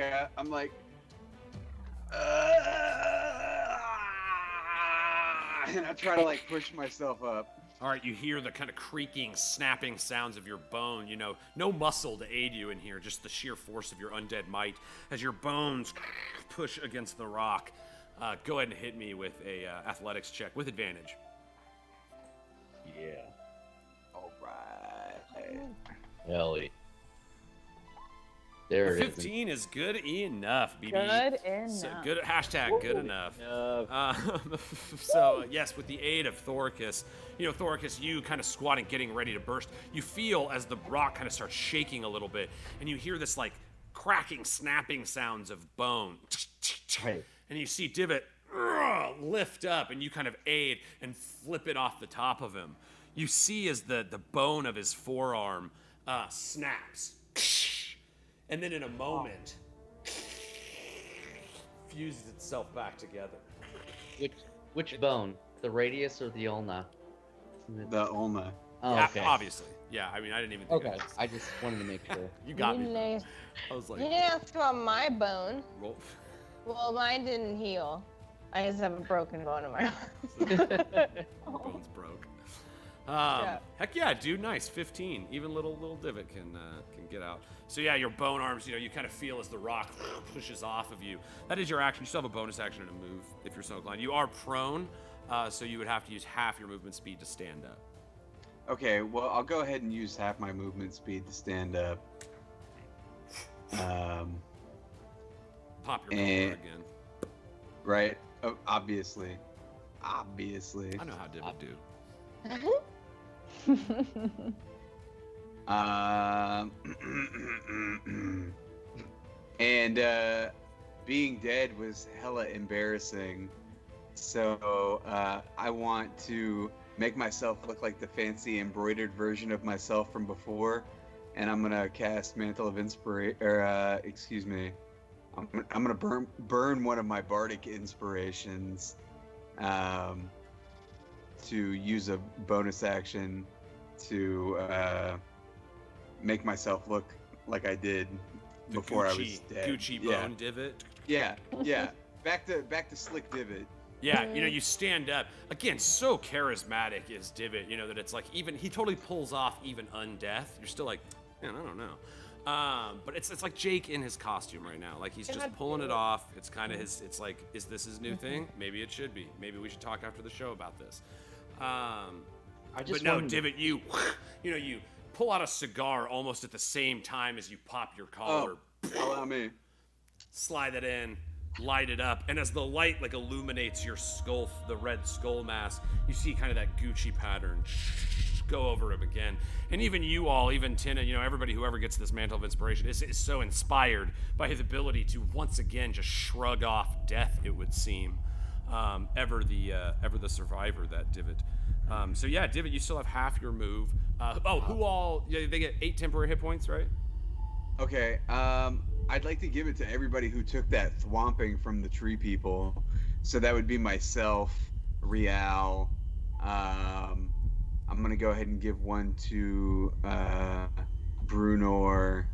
and I try to like push myself up. All right, you hear the kind of creaking, snapping sounds of your bone. No muscle to aid you in here, just the sheer force of your undead might as your bones push against the rock. Go ahead and hit me with a athletics check with advantage. Yeah. All right. Ellie. There it is. 15 is good enough, BB. Good enough. So good hashtag good enough. So yes, with the aid of Thoricus, Thoricus, you kind of squatting, getting ready to burst. You feel as the rock kind of starts shaking a little bit, and you hear this like cracking, snapping sounds of bone. Right. And you see Divot lift up, and you kind of aid and flip it off the top of him. You see as the bone of his forearm snaps. And then in a moment, fuses itself back together. Which bone? The radius or the ulna? The ulna. Oh, Yeah, okay. obviously. Yeah, I mean, I didn't even think Okay, of this. I just wanted to make sure. You got me. Nice. I was like, You didn't ask about my bone. roll. Well, mine didn't heal. I just have a broken bone in my arm. Bones broke. Yeah. Heck yeah, dude, nice. 15. Even little Divot can get out. So yeah, your bone arms, you kind of feel as the rock pushes off of you. That is your action. You still have a bonus action and a move if you're so inclined. You are prone, so you would have to use half your movement speed to stand up. Okay, well, I'll go ahead and use half my movement speed to stand up. Pop your And- collar again. Right? Oh, obviously. I know how Divot do. And being dead was hella embarrassing. So I want to make myself look like the fancy embroidered version of myself from before, and I'm gonna cast Mantle of Inspiration. Excuse me. I'm gonna burn one of my bardic inspirations, to use a bonus action to make myself look like I did The before I was Gucci, dead. Gucci Yeah. bone Divot. Yeah. Back to Slick Divot. Yeah, you stand up. Again, so charismatic is Divot, that it's like even, he totally pulls off even undeath. You're still like, man, I don't know. But it's like Jake in his costume right now. Like he's just pulling it off. It's kind of it's like, is this his new thing? Maybe it should be. Maybe we should talk after the show about this. But no, Divot, you pull out a cigar almost at the same time as you pop your collar. Allow me. Slide it in, light it up, and as the light like illuminates your skull, the red skull mask, you see kind of that Gucci pattern go over him again. And even you all, even Tynna, everybody, whoever gets this Mantle of Inspiration is so inspired by his ability to once again just shrug off death, it would seem. Ever the survivor, that Divot. So yeah, Divot, you still have half your move. Who all? Yeah, they get 8 temporary hit points, right? Okay. I'd like to give it to everybody who took that thwomping from the tree people. So that would be myself, Rial. I'm gonna go ahead and give one to Brunor,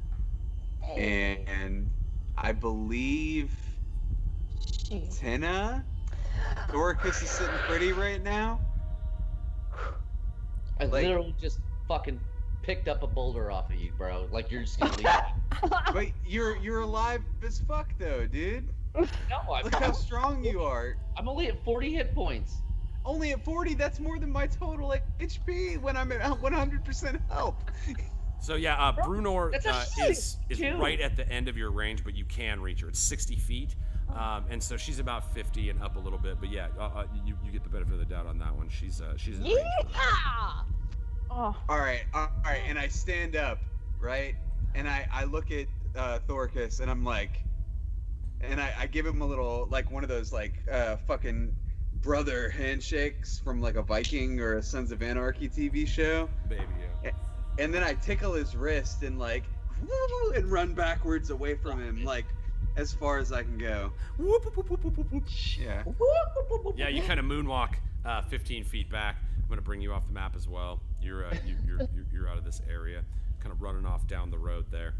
and I believe Tynna. Thoricus is sitting pretty right now. I literally just fucking picked up a boulder off of you, bro. Like you're just gonna leave it. But you're alive as fuck though, dude. No, Look how strong you are. I'm only at 40 hit points. Only at 40, that's more than my total HP when I'm at 100% health. So yeah, Brunor That's a is too. right at the end of your range, but you can reach her. It's 60 feet, and so she's about 50 and up a little bit. But yeah, you get the benefit of the doubt on that one. She's in range. Yeah! Oh, All right, and I stand up, right? And I look at Thoricus, and I'm like, and I give him a little, like one of those like fucking brother handshakes from like a Viking or a Sons of Anarchy TV show. Baby, yeah. And then I tickle his wrist and like, woo, and run backwards away from him, like as far as I can go. Whoop, whoop, whoop, whoop, whoop, whoop. Yeah. Yeah, you kind of moonwalk 15 feet back. I'm gonna bring you off the map as well. You're out of this area, kind of running off down the road there.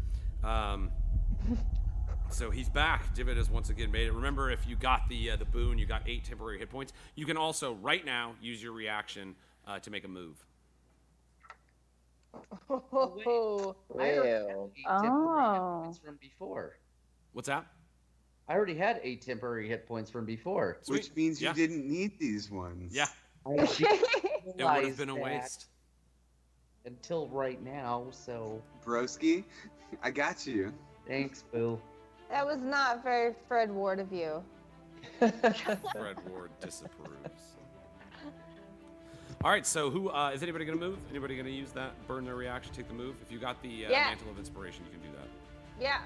So he's back. Divot has once again made it. Remember, if you got the boon, you got 8 temporary hit points. You can also right now use your reaction to make a move. Oh, I already had 8 temporary hit Oh. points from before. What's that? I already had 8 temporary hit points from before. Sweet. Which means you Yeah. didn't need these ones. Yeah, I it would have realized been a that waste. until right now. So Broski, I got you. Thanks, Boo. That was not very Fred Ward of you. Fred Ward disapproves. All right, so who is anybody gonna move? Anybody gonna use that burn their reaction, take the move? If you got the mantle of inspiration, you can do that. Yeah,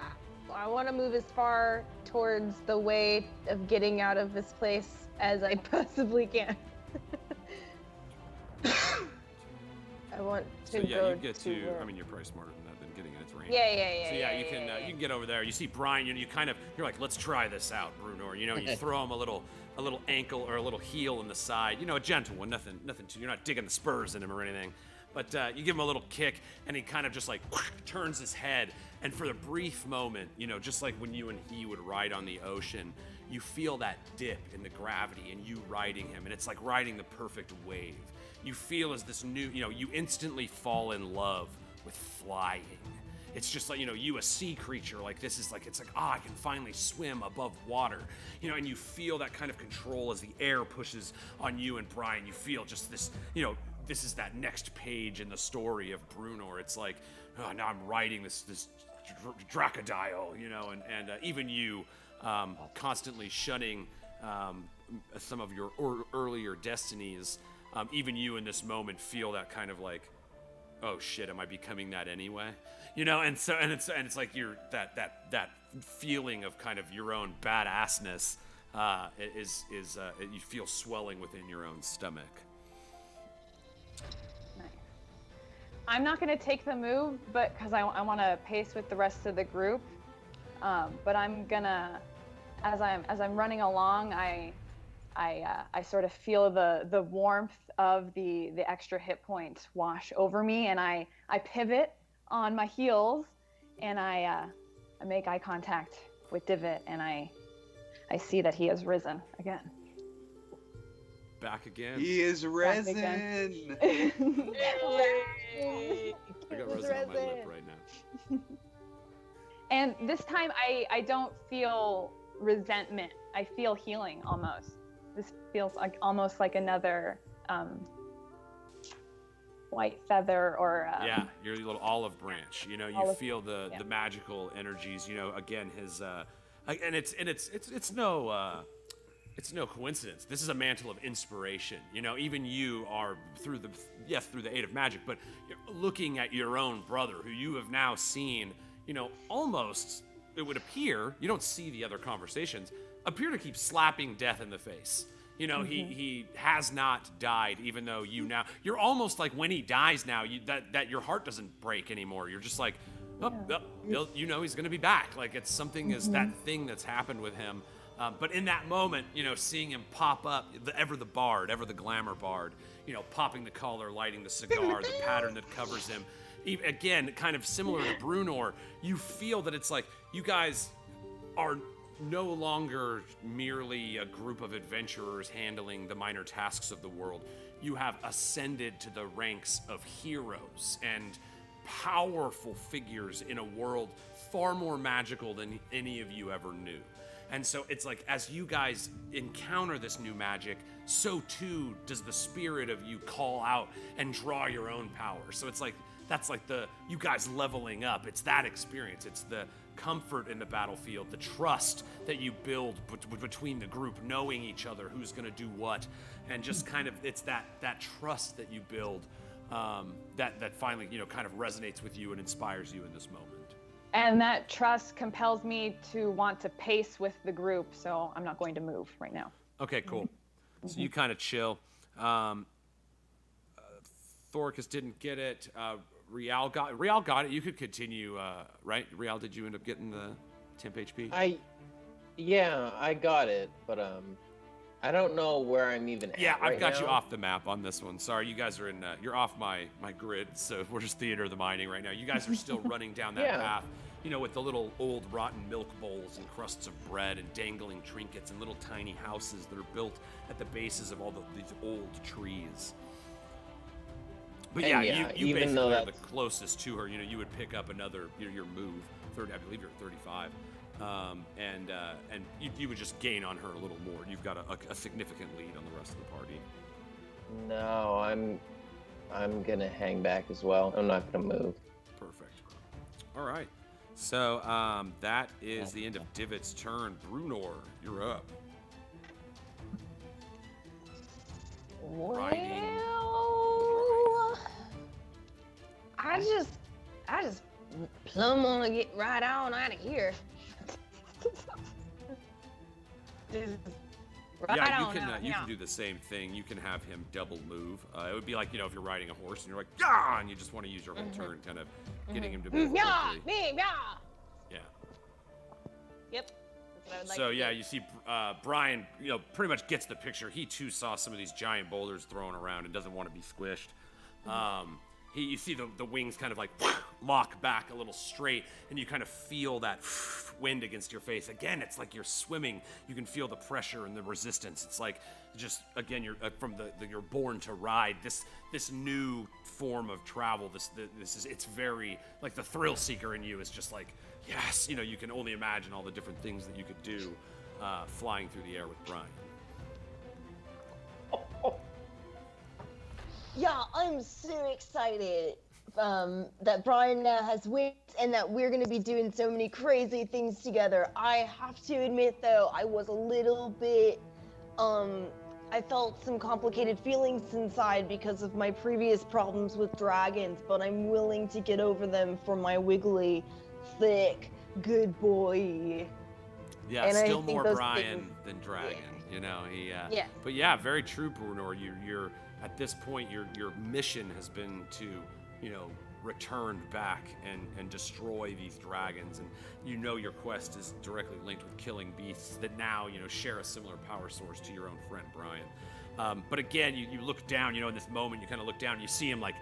I want to move as far towards the way of getting out of this place as I possibly can. I want to So yeah, go you get to. where- I mean, you're probably smarter than that than getting in its range. Yeah. So yeah, you can get over there. You see Brian, you kind of, you're like, let's try this out, Bruno. You know, you throw him a little ankle or a little heel in the side. You know, a gentle one, nothing too. You're not digging the spurs in him or anything. But you give him a little kick, and he kind of just like turns his head. And for the brief moment, you know, just like when you and he would ride on the ocean, you feel that dip in the gravity and you riding him, and it's like riding the perfect wave. You feel as this new, you know, you instantly fall in love with flying. It's just like, you know, you a sea creature, like this is like, it's like, I can finally swim above water, you know, and you feel that kind of control as the air pushes on you and Brian. You feel just this, you know, this is that next page in the story of Bruno. It's like, oh, now I'm riding this Dracodile, you know, and even you constantly shunning some of your earlier destinies. Even you in this moment feel that kind of like, oh shit, am I becoming that anyway? You know, and it's like you're that feeling of kind of your own badassness is you feel swelling within your own stomach. Nice. I'm not going to take the move, but because I want to pace with the rest of the group. But I'm gonna, as I'm running along, I sort of feel the warmth of the extra hit points wash over me, and I pivot on my heels, and I make eye contact with Divot, and I see that he has risen again. Back again. He is resin. I got resin on my lip right now. And this time I don't feel resentment. I feel healing almost. This feels like almost like another white feather or yeah, your little olive branch. You know, you olive, feel the magical energies. You know, again, his and it's no coincidence. This is a mantle of inspiration. You know, even you are through the aid of magic, but you're looking at your own brother, who you have now seen. You know, almost it would appear, you don't see the other conversations, appear to keep slapping death in the face. You know, he has not died, even though you're almost like when he dies now, that your heart doesn't break anymore. You're just like, you know, he's going to be back. Like it's something is that thing that's happened with him. But in that moment, you know, seeing him pop up, ever the glamour bard, you know, popping the collar, lighting the cigar, the pattern that covers him. Again, kind of similar to Brunor, you feel that it's like you guys are no longer merely a group of adventurers handling the minor tasks of the world. You have ascended to the ranks of heroes and powerful figures in a world far more magical than any of you ever knew. And so it's like, as you guys encounter this new magic, so too does the spirit of you call out and draw your own power. So it's like, that's like you guys leveling up. It's that experience. It's the comfort in the battlefield, the trust that you build between the group, knowing each other, who's going to do what, and just kind of, it's that trust that you build that finally, you know, kind of resonates with you and inspires you in this moment. And that trust compels me to want to pace with the group, so I'm not going to move right now. Okay, cool. So you kind of chill. Thoricus didn't get it. Rial got it. You could continue, right? Rial, did you end up getting the temp HP? I got it, but I don't know where I'm even at. Yeah, I've got now. you off the map on this one. Sorry, you guys are in. You're off my grid, so we're just Theater of the Mining right now. You guys are still running down that path, you know, with the little old rotten milk bowls and crusts of bread and dangling trinkets and little tiny houses that are built at the bases of all these old trees. But you basically are the closest to her. You know, you would pick up another your move. I believe you're at 35. And you would just gain on her a little more. You've got a significant lead on the rest of the party. No, I'm gonna hang back as well. I'm not gonna move. Perfect. All right. So that is the end of Divot's turn. Brunor, you're up. Riding. Well, I just plumb want to get right on out of here. Just right Yeah, on out, you can do the same thing. You can have him double move. It would be like, if you're riding a horse and you're like, yeah, and you just want to use your whole turn, kind of getting him to move Yeah, quickly. me, yeah. Yeah. Yep. That's what I would like So to yeah, do. you see Brian, pretty much gets the picture. He too saw some of these giant boulders thrown around and doesn't want to be squished. You see the wings kind of like lock back a little straight, and you kind of feel that wind against your face. Again, it's like you're swimming. You can feel the pressure and the resistance. It's like just again, you're you're born to ride this new form of travel. It's very like the thrill seeker in you is just like, yes, you can only imagine all the different things that you could do flying through the air with Brian. Yeah, I'm so excited that Brian now has wings and that we're going to be doing so many crazy things together. I have to admit, though, I was a little bit, I felt some complicated feelings inside because of my previous problems with dragons, but I'm willing to get over them for my wiggly, thick, good boy. Yeah, And I still think more those Brian things- than Dragon. Yeah. But yeah, very true, Brunor. You're at this point, your mission has been to, return back and destroy these dragons, and your quest is directly linked with killing beasts that now share a similar power source to your own friend Brian. But again, you look down, in this moment, you kind of look down, and you see him like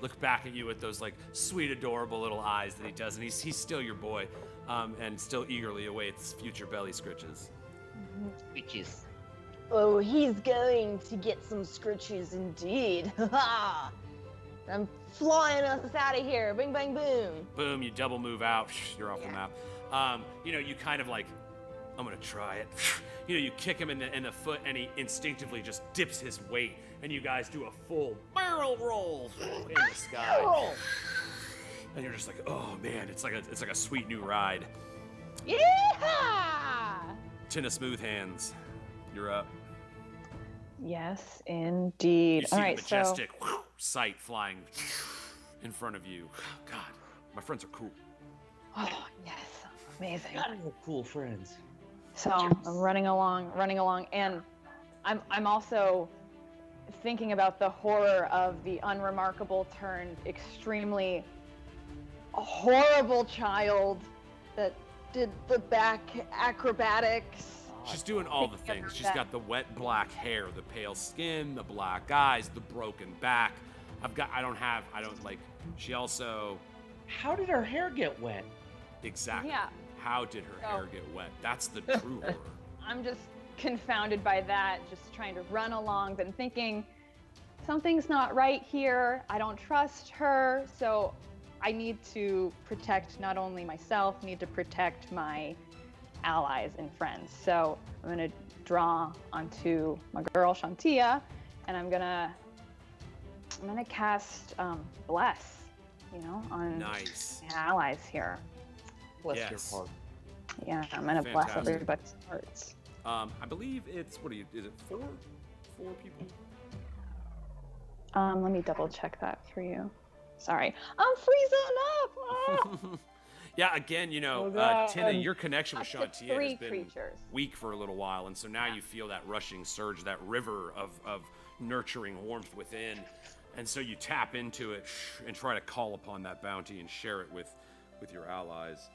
look back at you with those like sweet, adorable little eyes that he does, and he's still your boy, and still eagerly awaits future belly scritches. Bitches. Oh, he's going to get some scritches indeed. I'm flying us out of here. Bing, bang, boom. Boom, you double move out, you're off the map. You kind of like, I'm gonna try it. You kick him in the foot, and he instinctively just dips his weight, and you guys do a full barrel roll in the sky. And you're just like, oh man, it's like a sweet new ride. Yeah! Tynna Smoothhands, you're up. Yes, indeed. You see All right, the majestic sight flying in front of you. God, my friends are cool. Oh, yes, amazing. We're cool friends. So I'm running along, and I'm also thinking about the horror of the unremarkable turned extremely horrible child that did the back acrobatics. She's doing all the things. She's got the wet black hair, the pale skin, the black eyes, the broken back. She also. How did her hair get wet? Exactly. Yeah. How did her hair get wet? That's the true horror. I'm just confounded by that, just trying to run along, but thinking something's not right here. I don't trust her, so I need to protect not only myself, need to protect my allies and friends. So I'm gonna draw onto my girl Shantia, and I'm gonna cast Bless, on Nice. my allies here. Bless Yes. your heart. Yeah, I'm gonna bless Fantastic. everybody's hearts. I believe it's is it four people? Let me double check that for you. Sorry, I'm freezing up. Ah! Yeah, again, God. Tynna, your connection with Up to Shantia 3 has been creatures. weak for a little while, and so now you feel that rushing surge, that river of nurturing warmth within, and so you tap into it and try to call upon that bounty and share it with your allies.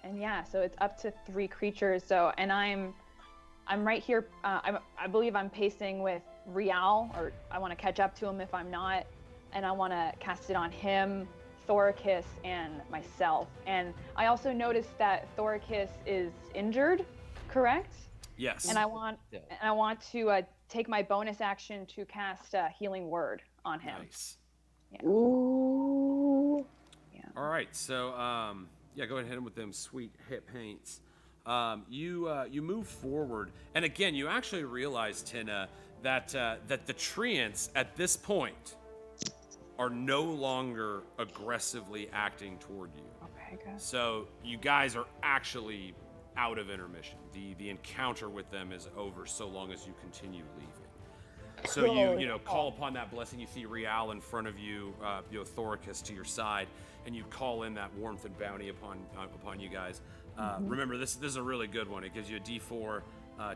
And yeah, so it's up to 3 creatures. So, and I'm right here. I believe I'm pacing with Rial, or I want to catch up to him if I'm not, and I want to cast it on him, Thoricus, and myself. And I also noticed that Thoricus is injured, correct? Yes. And I want to take my bonus action to cast a healing word on him. Nice. Yeah. Ooh. All right, so go ahead and hit him with them sweet hip paints. You move forward, and again, you actually realize, Tynna, that the treants at this point are no longer aggressively acting toward you. Okay, good. So you guys are actually out of intermission. The encounter with them is over so long as you continue leaving. So you call upon that blessing. You see Rial in front of you, Thoricus to your side, and you call in that warmth and bounty upon you guys. Remember, this is a really good one. It gives you a D4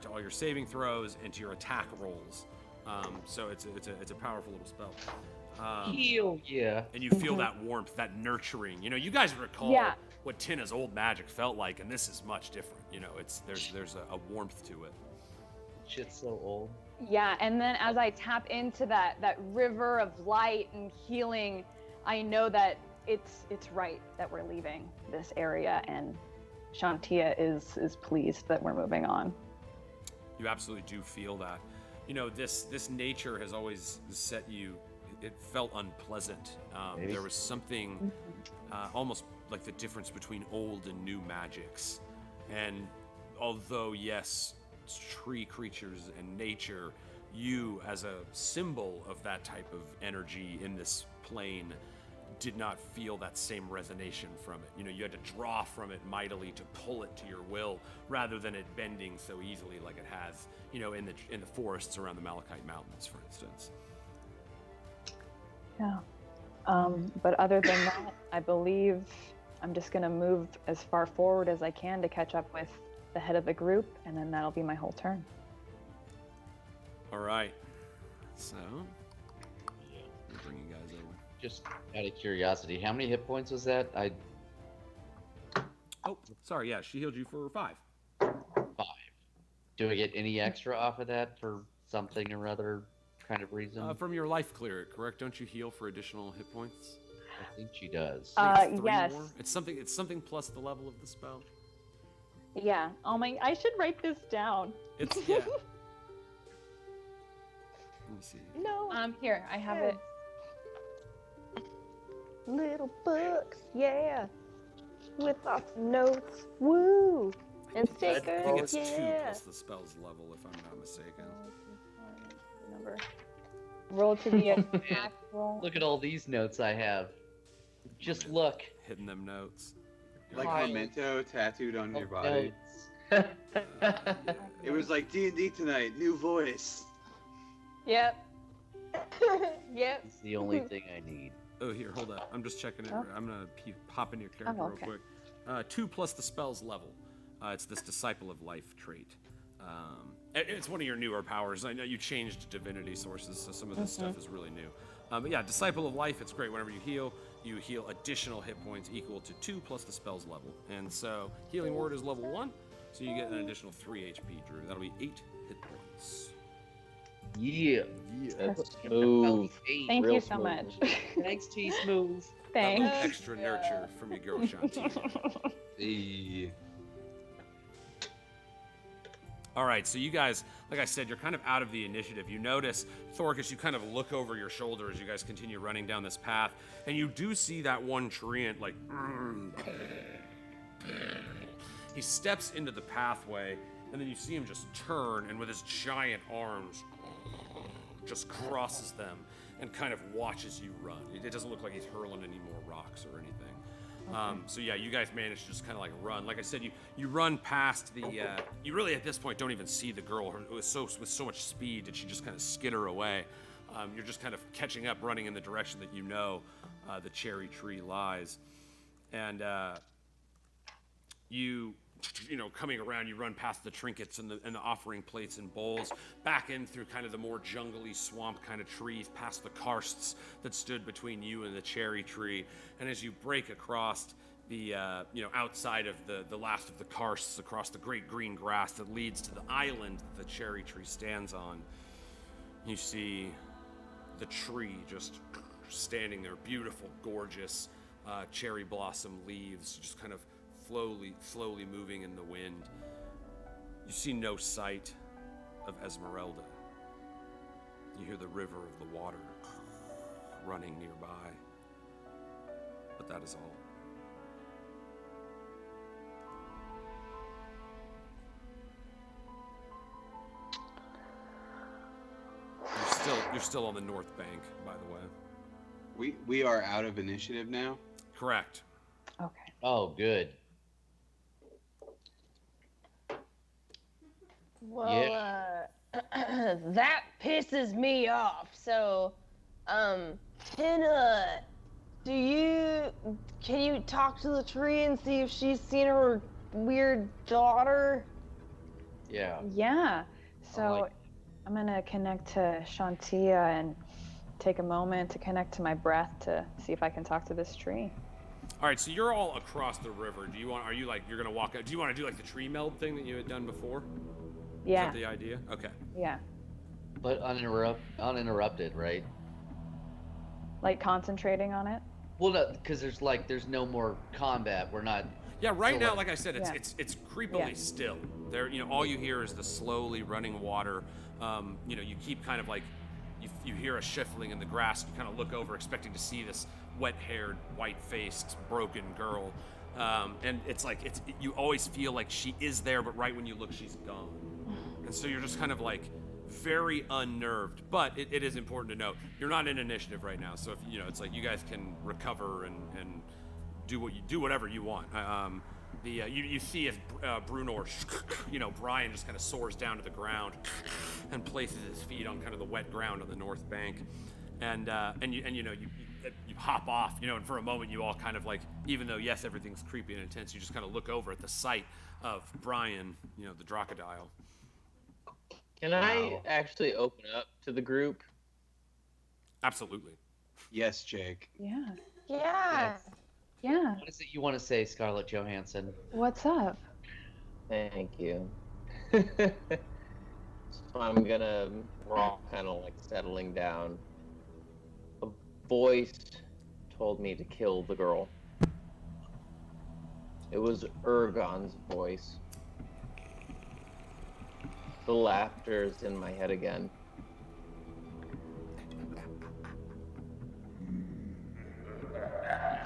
to all your saving throws and to your attack rolls. So it's a powerful little spell. Heal, yeah. And you feel that warmth, that nurturing. You guys recall what Tynna's old magic felt like, and this is much different. There's a warmth to it. Shit's so old. Yeah, and then as I tap into that river of light and healing, I know that it's right that we're leaving this area, and Shantia is pleased that we're moving on. You absolutely do feel that. This nature has always set you. It felt unpleasant. There was something almost like the difference between old and new magics. And although, yes, tree creatures and nature, you as a symbol of that type of energy in this plane did not feel that same resonation from it. You had to draw from it mightily to pull it to your will, rather than it bending so easily like it has, in the forests around the Malachite Mountains, for instance. Yeah. But other than that, I believe I'm just gonna move as far forward as I can to catch up with the head of the group, and then that'll be my whole turn. All right. So, I'll bring you guys over. Just out of curiosity, how many hit points was that? Oh, sorry. Yeah, she healed you for 5. 5. Do I get any extra off of that for something or other kind of reason? From your life clear, correct? Don't you heal for additional hit points? I think she does. I think it's 3 yes. more. It's something plus the level of the spell. Yeah. Oh my! I should write this down. It's yeah. Let me see. No. Here I have it. Little books, yeah, with lots of notes, woo, and I stickers, think it's 2 yeah. plus the spell's level, if I'm not mistaken. Number. Roll to the attack roll. Look at all these notes I have. Just look. Hitting them notes. Like Wow. memento tattooed on your Oh, body. notes. It was like D&D tonight, new voice. Yep. Yep. It's the only thing I need. Oh, here, hold up. I'm just checking it. Oh. I'm gonna pop into your character okay. real quick. 2 plus the spell's level. It's this Disciple of Life trait. It's one of your newer powers. I know you changed divinity sources, so some of this stuff is really new. But yeah, Disciple of Life, it's great. Whenever you heal additional hit points equal to 2 plus the spell's level. And so Healing Word is level 1, so you get an additional 3 HP, Drew. That'll be 8 hit points. Yeah. That's Smooth. Thank Real you so smooth. much. Thanks, T Smooth. Thanks. Extra nurture from your girl, Shanti. Hey. All right, so you guys, like I said, you're kind of out of the initiative. You notice, Thoricus, you kind of look over your shoulder as you guys continue running down this path, and you do see that one treant, like, he steps into the pathway, and then you see him just turn, and with his giant arms, just crosses them, and kind of watches you run. It doesn't look like he's hurling any more rocks or anything. So yeah, you guys managed to just kind of like run. Like I said, you run past the. You really at this point don't even see the girl. With so much speed did she just kind of skitter away. You're just kind of catching up, running in the direction that you know the cherry tree lies, and you coming around, you run past the trinkets and the offering plates and bowls, back in through kind of the more jungly swamp kind of trees, past the karsts that stood between you and the cherry tree. And as you break across the, outside of the last of the karsts, across the great green grass that leads to the island that the cherry tree stands on, you see the tree just standing there, beautiful, gorgeous cherry blossom leaves, just kind of slowly moving in the wind. You see no sight of Esmerelda. You hear the river of the water running nearby. But that is all. You're still on the north bank, by the way. We are out of initiative now. Correct. Okay. Oh, good. Well, that pisses me off. So, Tynna, can you talk to the tree and see if she's seen her weird daughter? Yeah. Yeah. So like- I'm gonna connect to Shantia and take a moment to connect to my breath to see if I can talk to this tree. All right, so you're all across the river. Are you like, you're gonna walk out? Do you want to do like the tree meld thing that you had done before? Yeah. Is that the idea? Okay. Yeah. But uninterrupted, right? Like concentrating on it. Well, no, because there's no more combat. We're not. Yeah, right So, now, like- like I said, Yeah. it's creepily Yeah. still. There, all you hear is the slowly running water. You keep kind of like, you hear a shuffling in the grass. You kind of look over, expecting to see this wet-haired, white-faced, broken girl, and it's like you always feel like she is there, but right when you look, she's gone. And so you're just kind of like very unnerved. But it is important to note you're not in initiative right now. So if it's like you guys can recover and do whatever you want. You see if Bruno or Brian just kind of soars down to the ground and places his feet on kind of the wet ground on the north bank, and you hop off, and for a moment you all kind of like, even though yes everything's creepy and intense, you just kind of look over at the sight of Brian, the crocodile. Can I actually open up to the group? Absolutely. Yes, Jake. Yeah. Yeah. Yeah. What is it you want to say, Scarlett Johansson? What's up? Thank you. So we're all kind of like settling down. A voice told me to kill the girl. It was Ergon's voice. The laughter's in my head again.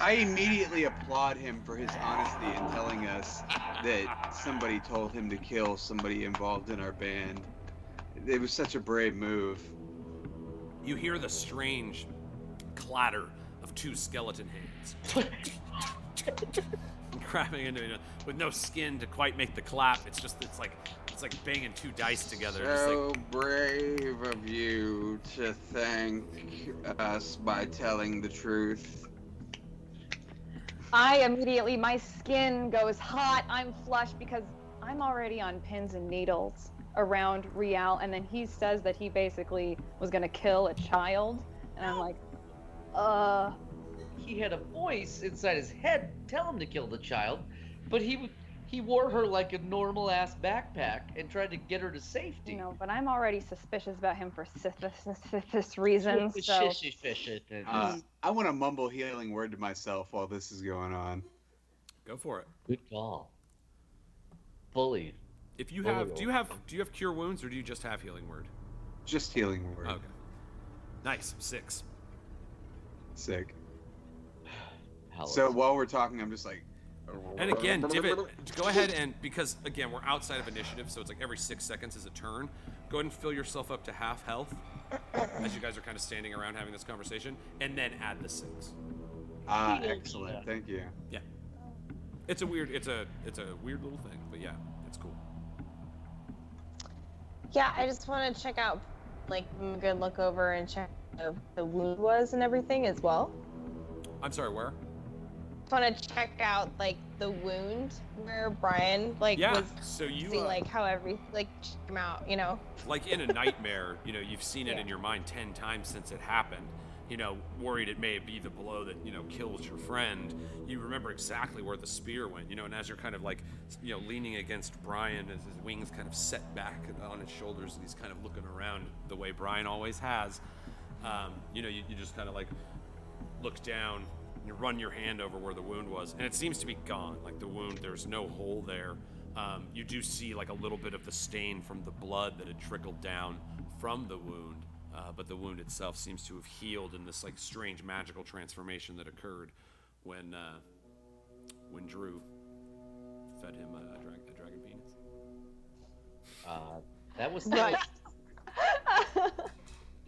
I immediately applaud him for his honesty in telling us that somebody told him to kill somebody involved in our band. It was such a brave move. You hear the strange clatter of two skeleton hands grabbing into it with no skin to quite make the clap. It's like banging two dice together. So brave of you to thank us by telling the truth. My skin goes hot. I'm flushed because I'm already on pins and needles around Rial, and then he says that he basically was gonna kill a child, and I'm like, He had a voice inside his head tell him to kill the child, but he wore her like a normal ass backpack and tried to get her to safety. but I'm already suspicious about him for this reason, so. I want to mumble healing word to myself while this is going on. Go for it. Good call. Bully. If you have, do you have cure wounds or do you just have healing word? Just healing word. Okay. Nice. 6. Sick. Halloween. So while we're talking, I'm just like. And again, Divot, go ahead and, because again, we're outside of initiative, so it's like every 6 seconds is a turn. Go ahead and fill yourself up to half health as you guys are kind of standing around having this conversation, and then add the 6. Excellent. Thank you. Yeah. It's a weird little thing, but yeah, it's cool. Yeah, I just want to check out, like, a good look over and check how the wound was and everything as well. I'm sorry, where? Just want to check out, like, the wound where Brian, like, Yeah, was. so you, See, like, how check him out, like in a nightmare, you've seen it Yeah. in your mind 10 times since it happened. Worried it may be the blow that, kills your friend. You remember exactly where the spear went, and as you're kind of like, leaning against Brian as his wings kind of set back on his shoulders and he's kind of looking around the way Brian always has, you just kind of like look down, you run your hand over where the wound was, and it seems to be gone. Like the wound, there's no hole there. You do see like a little bit of the stain from the blood that had trickled down from the wound. But the wound itself seems to have healed in this like strange magical transformation that occurred when Drew fed him a dragon penis. That was Right.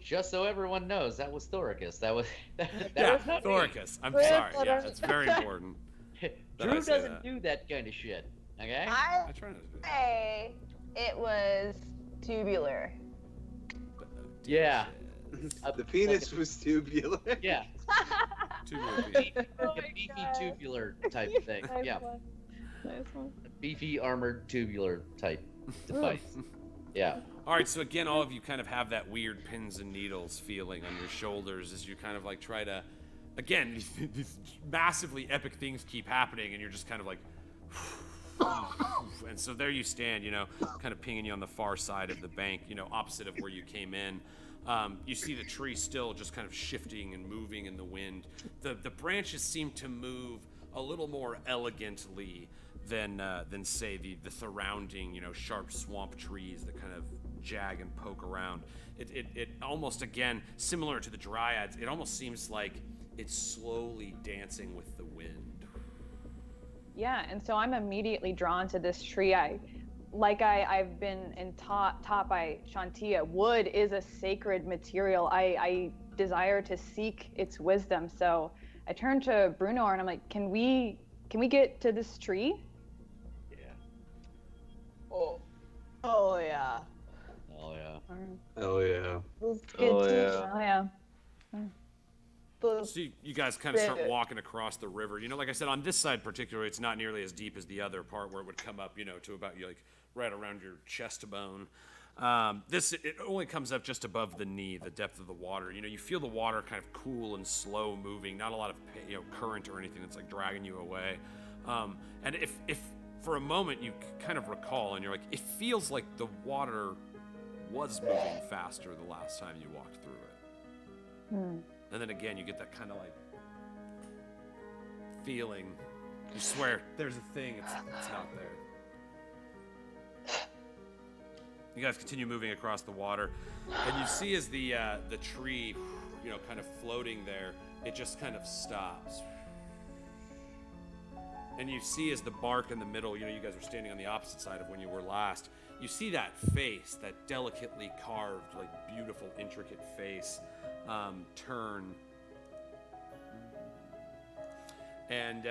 just so everyone knows, that was Thoricus. That was that Yeah, was not me. Thoricus. I'm sorry. Yeah, it's very important. that I Drew say doesn't that. do that kind of shit. Okay. I I try not to do that. say it was tubular. Yeah. The penis was tubular. Yeah. Tubular penis. Like a Oh my beefy God. tubular type thing. Nice Yeah. one. Nice one. A beefy armored tubular type device. Yeah. All right, so again, all of you kind of have that weird pins and needles feeling on your shoulders as you kind of like try to, again, these massively epic things keep happening, and you're just kind of like, and so there you stand, you know, kind of pinging you on the far side of the bank, you know, opposite of where you came in. You see the tree still just kind of shifting and moving in the wind. The branches seem to move a little more elegantly than say the surrounding, you know, sharp swamp trees that kind of jag and poke around. It almost, again, similar to the dryads, it almost seems like it's slowly dancing with the wind. Yeah, and so I'm immediately drawn to this tree. I've been taught by Shantia, wood is a sacred material. I desire to seek its wisdom. So I turn to Bruno and I'm like, can we get to this tree? Oh yeah. Oh yeah. Oh yeah. Let's get Oh, to yeah. Oh yeah. the So you guys kind of start walking across the river. You know, like I said, on this side particularly, it's not nearly as deep as the other part where it would come up, you know, to about like right around your chest bone. It only comes up just above the knee, the depth of the water. You know, you feel the water kind of cool and slow moving, not a lot of current or anything that's like dragging you away. And if for a moment you kind of recall, and you're like, it feels like the water was moving faster the last time you walked through it. And then again, you get that kind of like feeling. You swear there's a thing. It's not there. You guys continue moving across the water, and you see as the tree, you know, kind of floating there, it just kind of stops. And you see as the bark in the middle, you know, you guys are standing on the opposite side of when you were last. You see that face, that delicately carved, like beautiful, intricate face, turn. And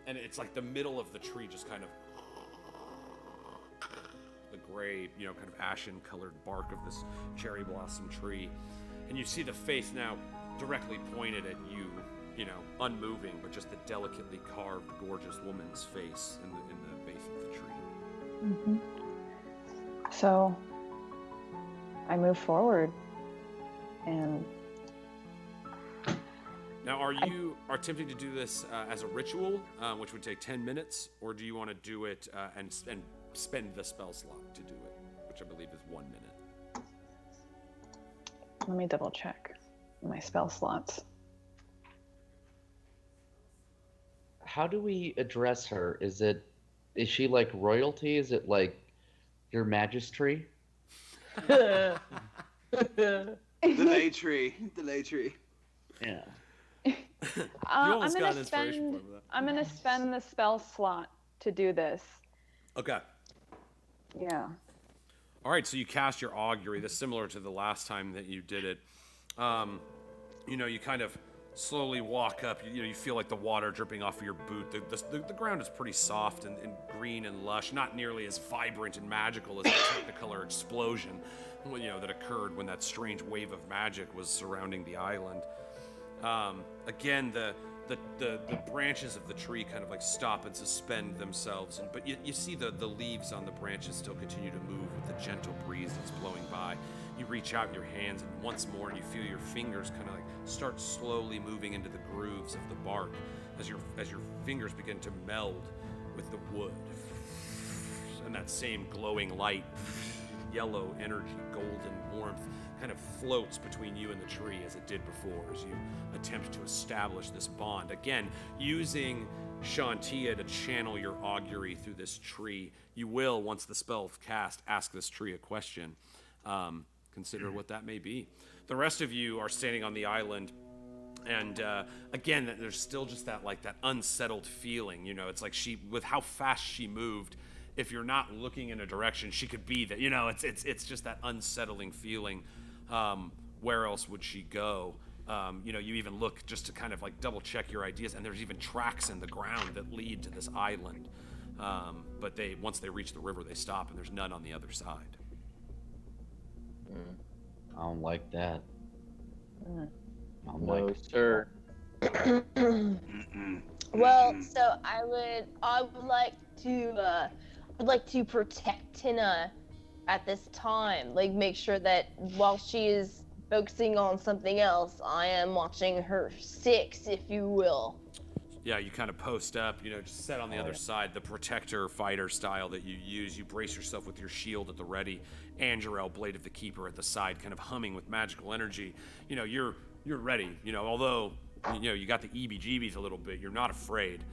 it's like the middle of the tree just kind of, the gray, you know, kind of ashen colored bark of this cherry blossom tree. And you see the face now directly pointed at you, you know, unmoving, but just the delicately carved, gorgeous woman's face in the base of the tree. So I move forward and Now, are you attempting to do this as a ritual, which would take 10 minutes, or do you want to do it and spend the spell slot to do it, which I believe is 1 minute? let me double check my spell slots. How do we address her? Is she like royalty? Is it like your magistry? The lay tree. The lay tree. Yeah. almost got an inspiration point with that. I'm gonna spend the spell slot to do this. Okay. Yeah. All right, so you cast your augury. That's similar to the last time that you did it. You know, you kind of slowly walk up. You know, you feel like the water dripping off of your boot. The ground is pretty soft and green and lush, not nearly as vibrant and magical as the Technicolor explosion, you know, that occurred when that strange wave of magic was surrounding the island. Again, the branches of the tree kind of like stop and suspend themselves, but you see the leaves on the branches still continue to move with the gentle breeze that's blowing by. You reach out your hands, and once more you feel your fingers kind of like start slowly moving into the grooves of the bark as your fingers begin to meld with the wood. And that same glowing light, yellow energy, golden warmth, kind of floats between you and the tree as it did before, as you attempt to establish this bond. Again, using Shantia to channel your augury through this tree, you will, once the spell is cast, ask this tree a question. Consider what that may be. The rest of you are standing on the island, and again, there's still just that unsettled feeling. You know, it's like with how fast she moved, if you're not looking in a direction, she could be that. You know, it's just that unsettling feeling. where else would she go? You know, you even look just to kind of like double check your ideas, and there's even tracks in the ground that lead to this island. But once they reach the river, they stop, and there's none on the other side. I don't like that. I don't No, like sir. Well, so I would like to protect Tynna at this time. Like, make sure that while she is focusing on something else, I am watching her six, if you will. Yeah, you kind of post up, you know, just set on the other side, the protector fighter style that you use. You brace yourself with your shield at the ready, Angerel, Blade of the Keeper, at the side, kind of humming with magical energy. You know, you're ready. You know, although, you know, you got the EBGBs a little bit, you're not afraid.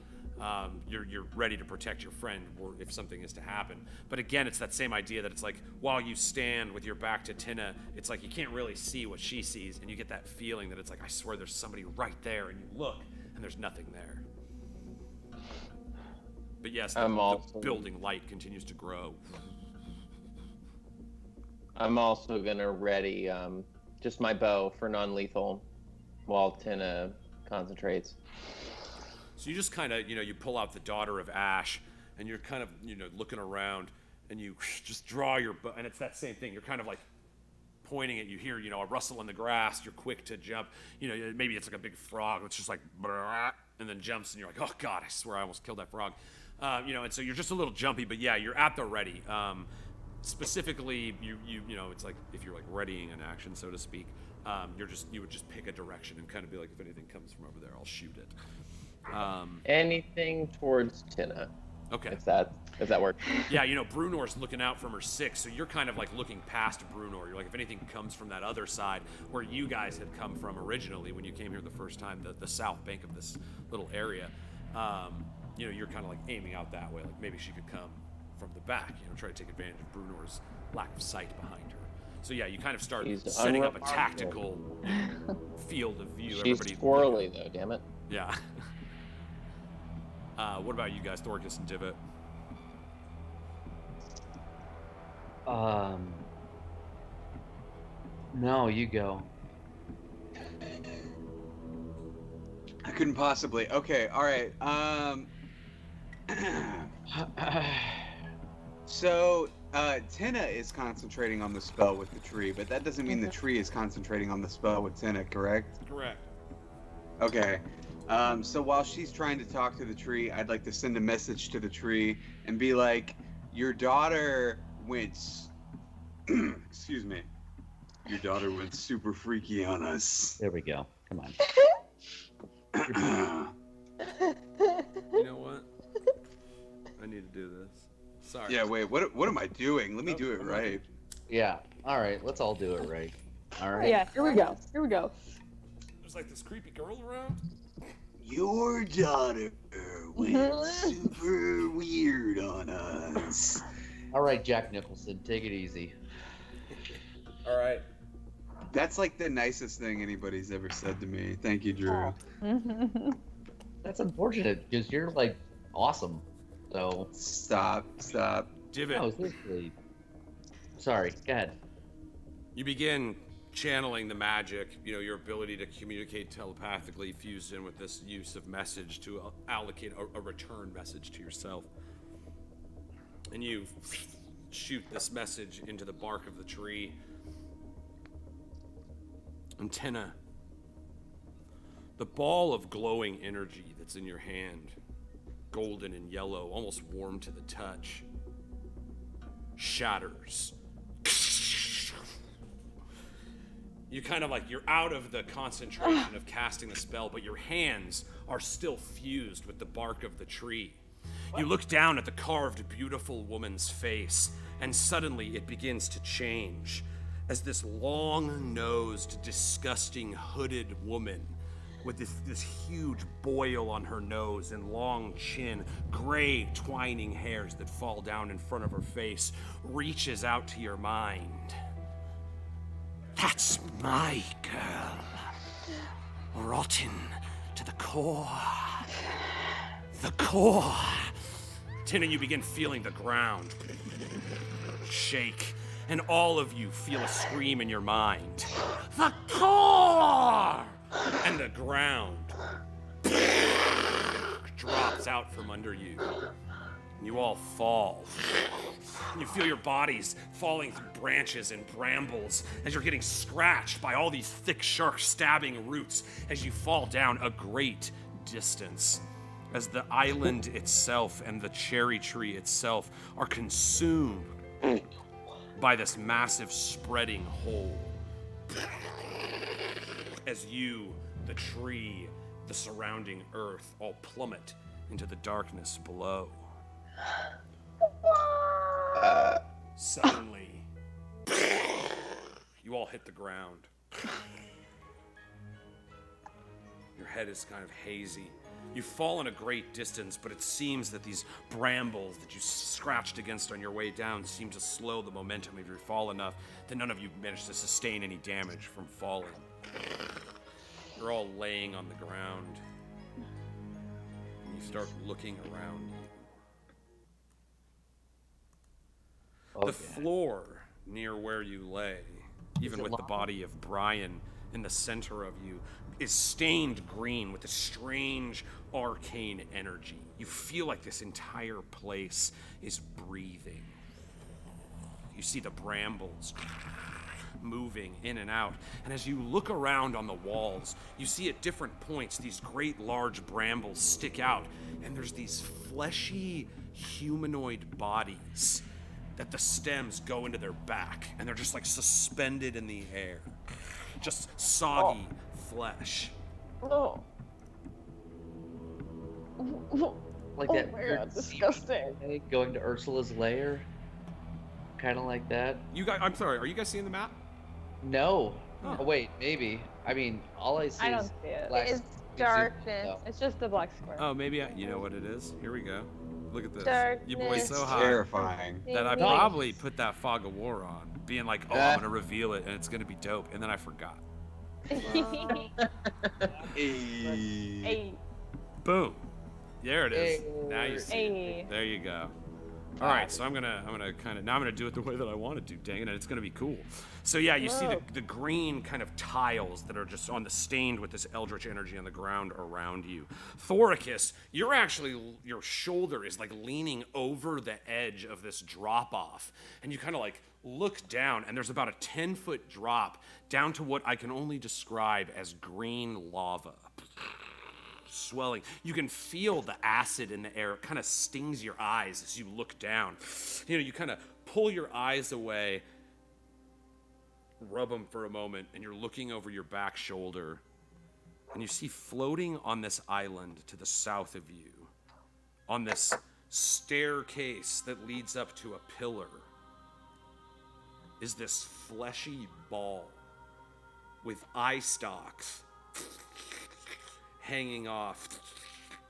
You're ready to protect your friend or if something is to happen. But again, it's that same idea that it's like, while you stand with your back to Tynna, it's like you can't really see what she sees, and you get that feeling that it's like, I swear there's somebody right there, and you look, and there's nothing there. But yes, the building light continues to grow. I'm also gonna ready just my bow for non-lethal while Tynna concentrates. So you just kind of, you know, you pull out the Daughter of Ash, and you're kind of, you know, looking around, and you just draw your bow, and it's that same thing. You're kind of like pointing it. You hear, you know, a rustle in the grass. You're quick to jump. You know, maybe it's like a big frog. It's just like, and then jumps, and you're like, oh God, I swear I almost killed that frog. You know, and so you're just a little jumpy, but yeah, you're at the ready. Specifically, you know, it's like if you're like readying an action, so to speak. You would just pick a direction and kind of be like, if anything comes from over there, I'll shoot it. Anything towards Tynna. Okay. If that works. Yeah, you know, Brunor's looking out from her 6, so you're kind of like looking past Brunor. You're like, if anything comes from that other side where you guys had come from originally when you came here the first time, the south bank of this little area, you know, you're kind of like aiming out that way. Like maybe she could come from the back, you know, try to take advantage of Brunor's lack of sight behind her. So yeah, you kind of start setting up a tactical field of view. She's squirrely though, damn it. Yeah. What about you guys, Thoricus and Divot? No, you go. I couldn't possibly. Okay, all right. So Tynna is concentrating on the spell with the tree, but that doesn't mean the tree is concentrating on the spell with Tynna, correct? Correct. Okay. So while she's trying to talk to the tree, I'd like to send a message to the tree and be like, your daughter went excuse me. Your daughter went super freaky on us. There we go. Come on. You know what? I need to do this. Sorry. Yeah, wait, what am I doing? Let me do it right. Yeah. All right. Let's all do it right. All right. Yeah, here we go. Here we go. There's like this creepy girl around. Your daughter went super weird on us. All right, Jack Nicholson, take it easy. All right. That's like the nicest thing anybody's ever said to me. Thank you, Drew. That's unfortunate because you're like awesome. So Stop. Divot. no, seriously. Sorry. Go ahead. You begin channeling the magic, you know, your ability to communicate telepathically fused in with this use of message to allocate a return message to yourself. And you shoot this message into the bark of the tree. And Tynna, the ball of glowing energy that's in your hand, golden and yellow, almost warm to the touch, shatters. You kind of like, you're out of the concentration of casting the spell, but your hands are still fused with the bark of the tree. You look down at the carved, beautiful woman's face, and suddenly it begins to change as this long-nosed, disgusting, hooded woman with this huge boil on her nose and long chin, gray twining hairs that fall down in front of her face, reaches out to your mind. That's my girl. Rotten to the core. The core. Tynna, you begin feeling the ground shake and all of you feel a scream in your mind. The core! And the ground drops out from under you. And you all fall. You feel your bodies falling through branches and brambles as you're getting scratched by all these thick, sharp, stabbing roots as you fall down a great distance. As the island itself and the cherry tree itself are consumed by this massive spreading hole. As you, the tree, the surrounding earth all plummet into the darkness below. Suddenly, you all hit the ground. Your head is kind of hazy. You've fallen a great distance, but it seems that these brambles that you scratched against on your way down seem to slow the momentum of your fall enough that none of you managed to sustain any damage from falling. You're all laying on the ground. You start looking around you. The floor near where you lay, even with the body of Brian in the center of you, is stained green with a strange arcane energy. You feel like this entire place is breathing. You see the brambles moving in and out, and as you look around on the walls, you see at different points these great large brambles stick out, and there's these fleshy humanoid bodies that the stems go into their back, and they're just like suspended in the air. Just soggy flesh. Oh. Like Oh that my weird God, sea disgusting. play going to Ursula's lair. Kind of like that. You guys, I'm sorry, are you guys seeing the map? No. Oh. Oh, wait, maybe. I mean, all I see I don't is see it. black It's zoom, darkness. so. It's just the black square. Oh, maybe you know what it is. Here we go. Look at this. Darkness. You boys so It's high terrifying. that I Nice. probably put that fog of war on, being like, oh, I'm gonna reveal it and it's gonna be dope, and then I forgot. Hey. Boom. There it is. Hey. Now you see. Hey. It. There you go. All right, so I'm gonna kind of now I'm gonna do it the way that I want to do. Dang it, and it's gonna be cool. So yeah, you see the green kind of tiles that are just on the stained with this eldritch energy on the ground around you. Thoricus, your shoulder is like leaning over the edge of this drop off, and you kind of like look down, and there's about a 10-foot drop down to what I can only describe as green lava. Swelling. You can feel the acid in the air. It kind of stings your eyes as you look down. You know, you kind of pull your eyes away, rub them for a moment, and you're looking over your back shoulder, and you see floating on this island to the south of you, on this staircase that leads up to a pillar, is this fleshy ball with eye stalks hanging off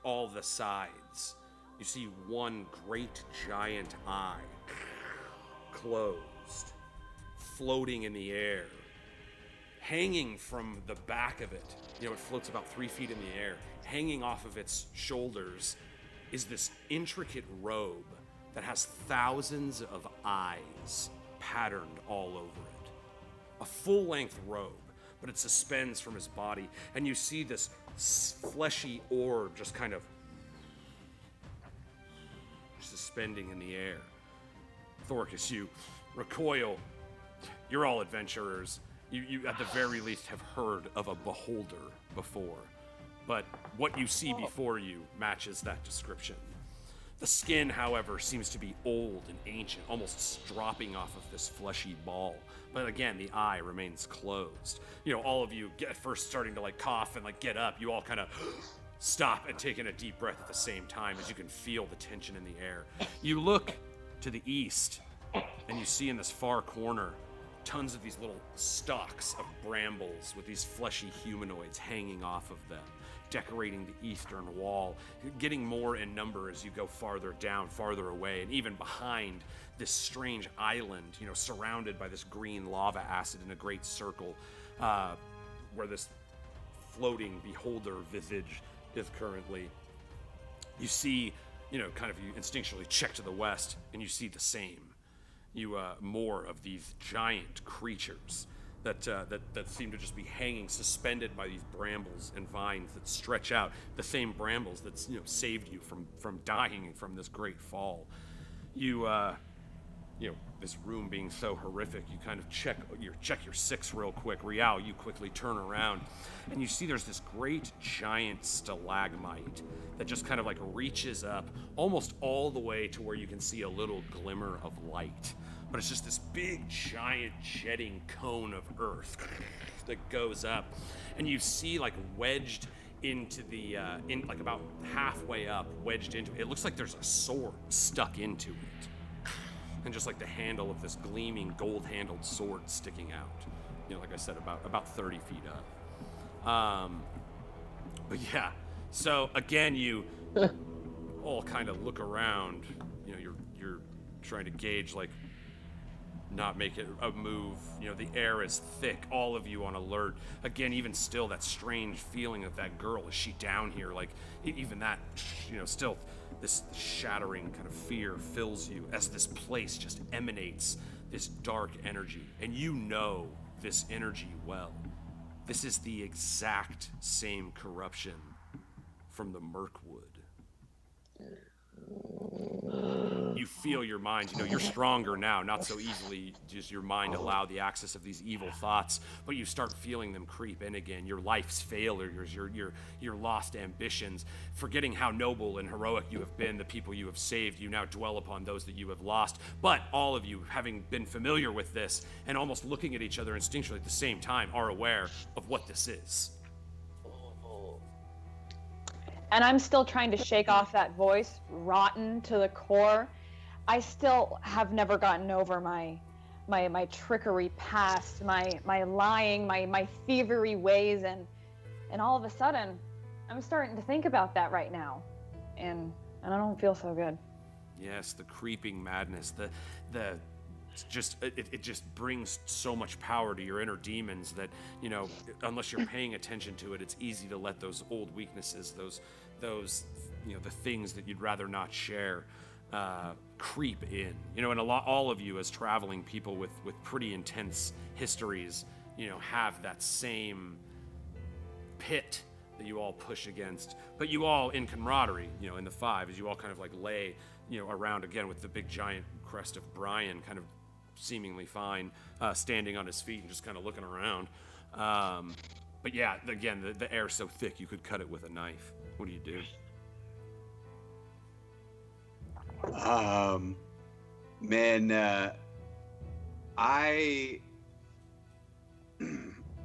all the sides. You see one great giant eye closed, floating in the air. Hanging from the back of it, you know, it floats about 3 feet in the air. Hanging off of its shoulders is this intricate robe that has thousands of eyes patterned all over it. A full-length robe, but it suspends from his body, and you see this fleshy orb just kind of suspending in the air. Thoricus, you recoil. You're all adventurers. You at the very least have heard of a beholder before, but what you see before you matches that description. The skin, however, seems to be old and ancient, almost dropping off of this fleshy ball. But again, the eye remains closed. You know, all of you at first starting to like cough and like get up. You all kind of stop and take in a deep breath at the same time as you can feel the tension in the air. You look to the east and you see in this far corner tons of these little stalks of brambles with these fleshy humanoids hanging off of them, decorating the eastern wall, getting more in number as you go farther down, farther away, and even behind this strange island, you know, surrounded by this green lava acid in a great circle, where this floating beholder visage is currently. You see, you know, kind of you instinctually check to the west, and you see the same. more of these giant creatures that seem to just be hanging suspended by these brambles and vines that stretch out, the same brambles that saved you from dying from this great fall. This room being so horrific, you kind of check your six real quick. Rial, you quickly turn around, and you see there's this great giant stalagmite that just kind of like reaches up almost all the way to where you can see a little glimmer of light. But it's just this big, giant, jetting cone of earth that goes up, and you see like wedged into the, like about halfway up, wedged into it. It looks like there's a sword stuck into it. And just like the handle of this gleaming gold-handled sword sticking out. Like I said, about 30 feet up. But yeah, so again, you all kind of look around. You're trying to gauge, like, not make it a move. The air is thick, all of you on alert. Again, even still, that strange feeling of that girl, is she down here? Like, even that, still, this shattering kind of fear fills you as this place just emanates this dark energy. And you know this energy well. This is the exact same corruption from the Mirkwood. You feel your mind, you're stronger now, not so easily does your mind allow the access of these evil thoughts, but you start feeling them creep in again. Your life's failures, your lost ambitions, forgetting how noble and heroic you have been, the people you have saved, you now dwell upon those that you have lost. But all of you, having been familiar with this and almost looking at each other instinctually at the same time, are aware of what this is. And I'm still trying to shake off that voice, rotten to the core. I still have never gotten over my trickery past, my lying, my thievery ways, and all of a sudden, I'm starting to think about that right now, and I don't feel so good. Yes, the creeping madness, it just brings so much power to your inner demons that, unless you're paying attention to it, it's easy to let those old weaknesses, those the things that you'd rather not share, creep in. And all of you as traveling people with pretty intense histories, have that same pit that you all push against. But you all in camaraderie, in the five, as you all kind of like lay, around again with the big giant crest of Brian kind of seemingly fine, standing on his feet and just kind of looking around. But yeah, again, the air's so thick you could cut it with a knife. What do you do? I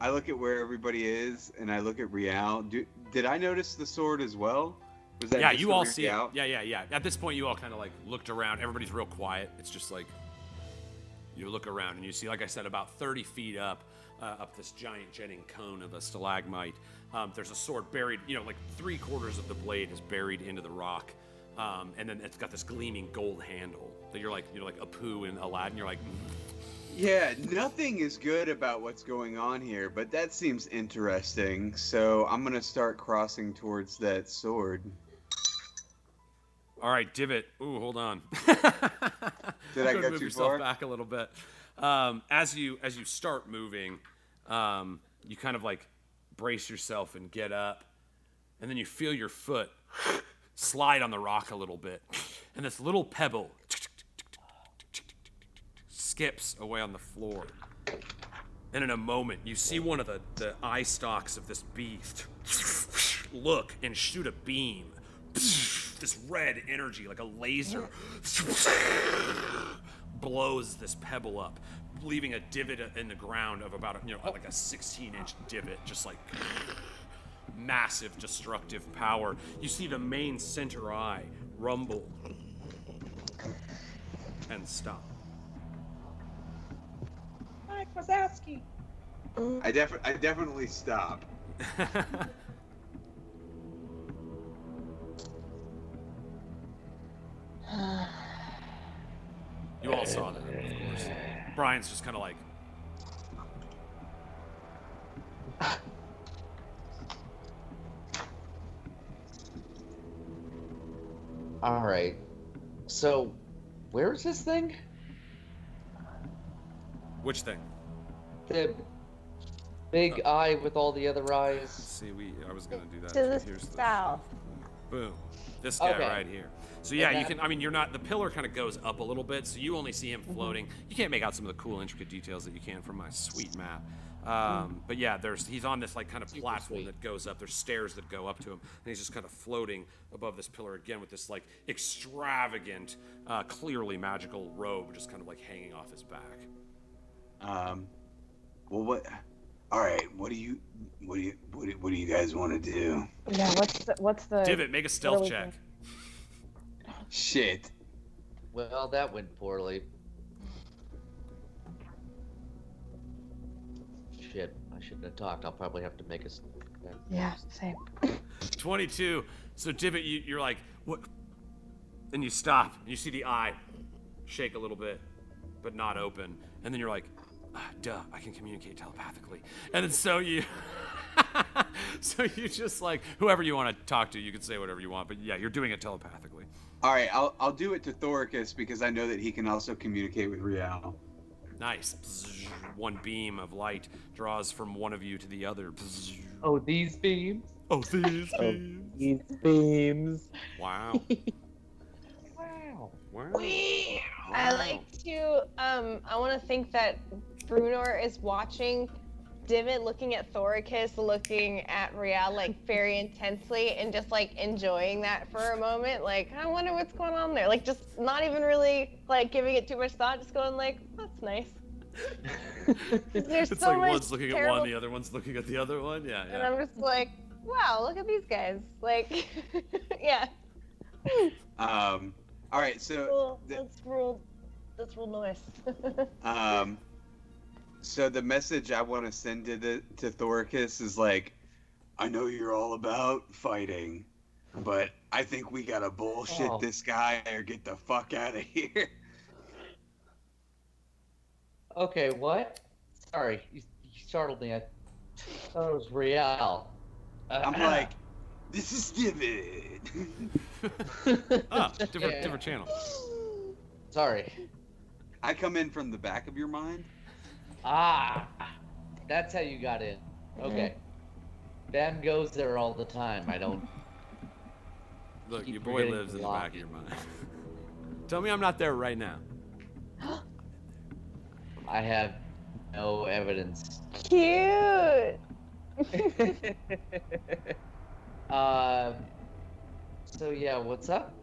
look at where everybody is, and I look at Rial. Did I notice the sword as well? Was that just you all for see it. Rial? Yeah. At this point, you all kind of like looked around. Everybody's real quiet. It's just like you look around and you see, like I said, about 30 feet up this giant jetting cone of a stalagmite. There's a sword buried, like 3/4 of the blade is buried into the rock. And then it's got this gleaming gold handle that you're like Apu in Aladdin. You're like, Yeah, nothing is good about what's going on here, but that seems interesting. So I'm gonna start crossing towards that sword. all right, divot. Ooh, hold on. Did I go move too yourself far? back a little bit. As you start moving, you kind of like brace yourself and get up, and then you feel your foot slide on the rock a little bit, and this little pebble skips away on the floor. And in a moment, you see one of the eye stalks of this beast look and shoot a beam. This red energy, like a laser, blows this pebble up, leaving a divot in the ground of about like a 16-inch divot, just like massive destructive power. You see the main center eye rumble and stop. Mike Wazowski. I definitely stop. You all saw that, of course. Brian's just kind of like, All right. So, where is this thing? Which thing? The big eye with all the other eyes. See, I was gonna do that. To the Here's south. Boom. This guy Okay. right here. So yeah, And you can. I mean, you're not. The pillar kind of goes up a little bit, so you only see him floating. You can't make out some of the cool, intricate details that you can from my sweet map. But yeah, he's on this like kind of platform sweet. that goes up. There's stairs that go up to him, and he's just kind of floating above this pillar again with this like extravagant, clearly magical robe just kind of like hanging off his back. Well, what? All right. What do you guys want to do? Yeah, what's the Divot, make a stealth what do we check. think? Shit. Well, that went poorly. Shit, I shouldn't have talked. I'll probably have to make a. Yeah, same. 22. So Divot, you're like, what? And you stop, and you see the eye shake a little bit, but not open. And then you're like, duh, I can communicate telepathically. And then so you, so you just like, whoever you want to talk to, you can say whatever you want. But yeah, you're doing it telepathically. All right. I'll do it to Thoricus because I know that he can also communicate with Rial. Nice. One beam of light draws from one of you to the other. Oh, these beams? Oh, these beams. These beams. Wow. Wow. Wow. I like to, I want to think that Brunor is watching Divot looking at Thoricus, looking at Rial like very intensely and just like enjoying that for a moment. Like, I wonder what's going on there. Like, just not even really like giving it too much thought, just going like, that's nice. There's It's so like much one's looking at terrible- one, the other one's looking at the other one. Yeah, And yeah. I'm just like, wow, look at these guys. Like, yeah. All right. So. Cool. That's real nice. So the message I want to send to Thoricus is like, I know you're all about fighting, but I think we gotta bullshit this guy or get the fuck out of here. Okay, what? Sorry, you startled me. I thought it was Rial. I'm like, this is Divot. Ah, different channel. Sorry. I come in from the back of your mind. Ah, that's how you got in. Okay. Bam goes there all the time. I don't. Look, Keep your boy forgetting lives to in the lock back of it. your mind. Tell me I'm not there right now. I have no evidence. Cute. So yeah, what's up?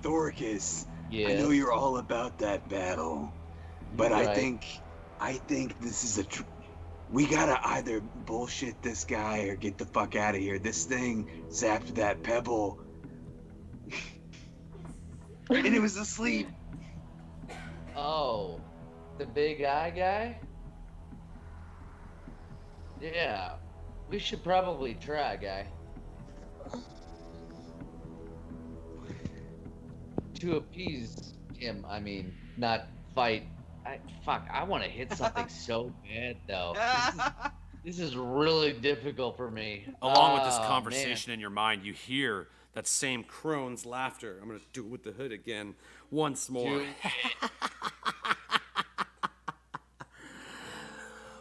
Thoricus, Yeah. I know you're all about that battle, but Right. I think this is we gotta either bullshit this guy or get the fuck out of here. This thing zapped that pebble, and it was asleep. Oh, the big eye guy? Yeah, we should probably try, guy. To appease him, I mean, not fight. I want to hit something so bad, though. This is really difficult for me. Along with this Oh, conversation in your mind, you hear that same crone's laughter. I'm gonna do it with the hood again, once more. man.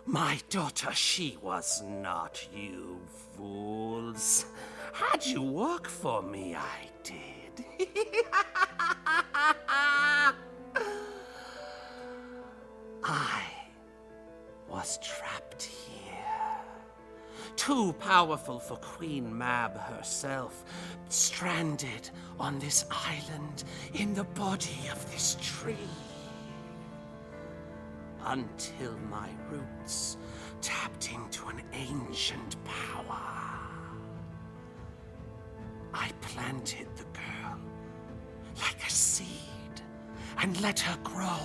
My daughter, she was not you, fools. Had you work for me, I did. I was trapped here. Too powerful for Queen Mab herself, stranded on this island in the body of this tree. Until my roots tapped into an ancient power. I planted the girl like a seed and let her grow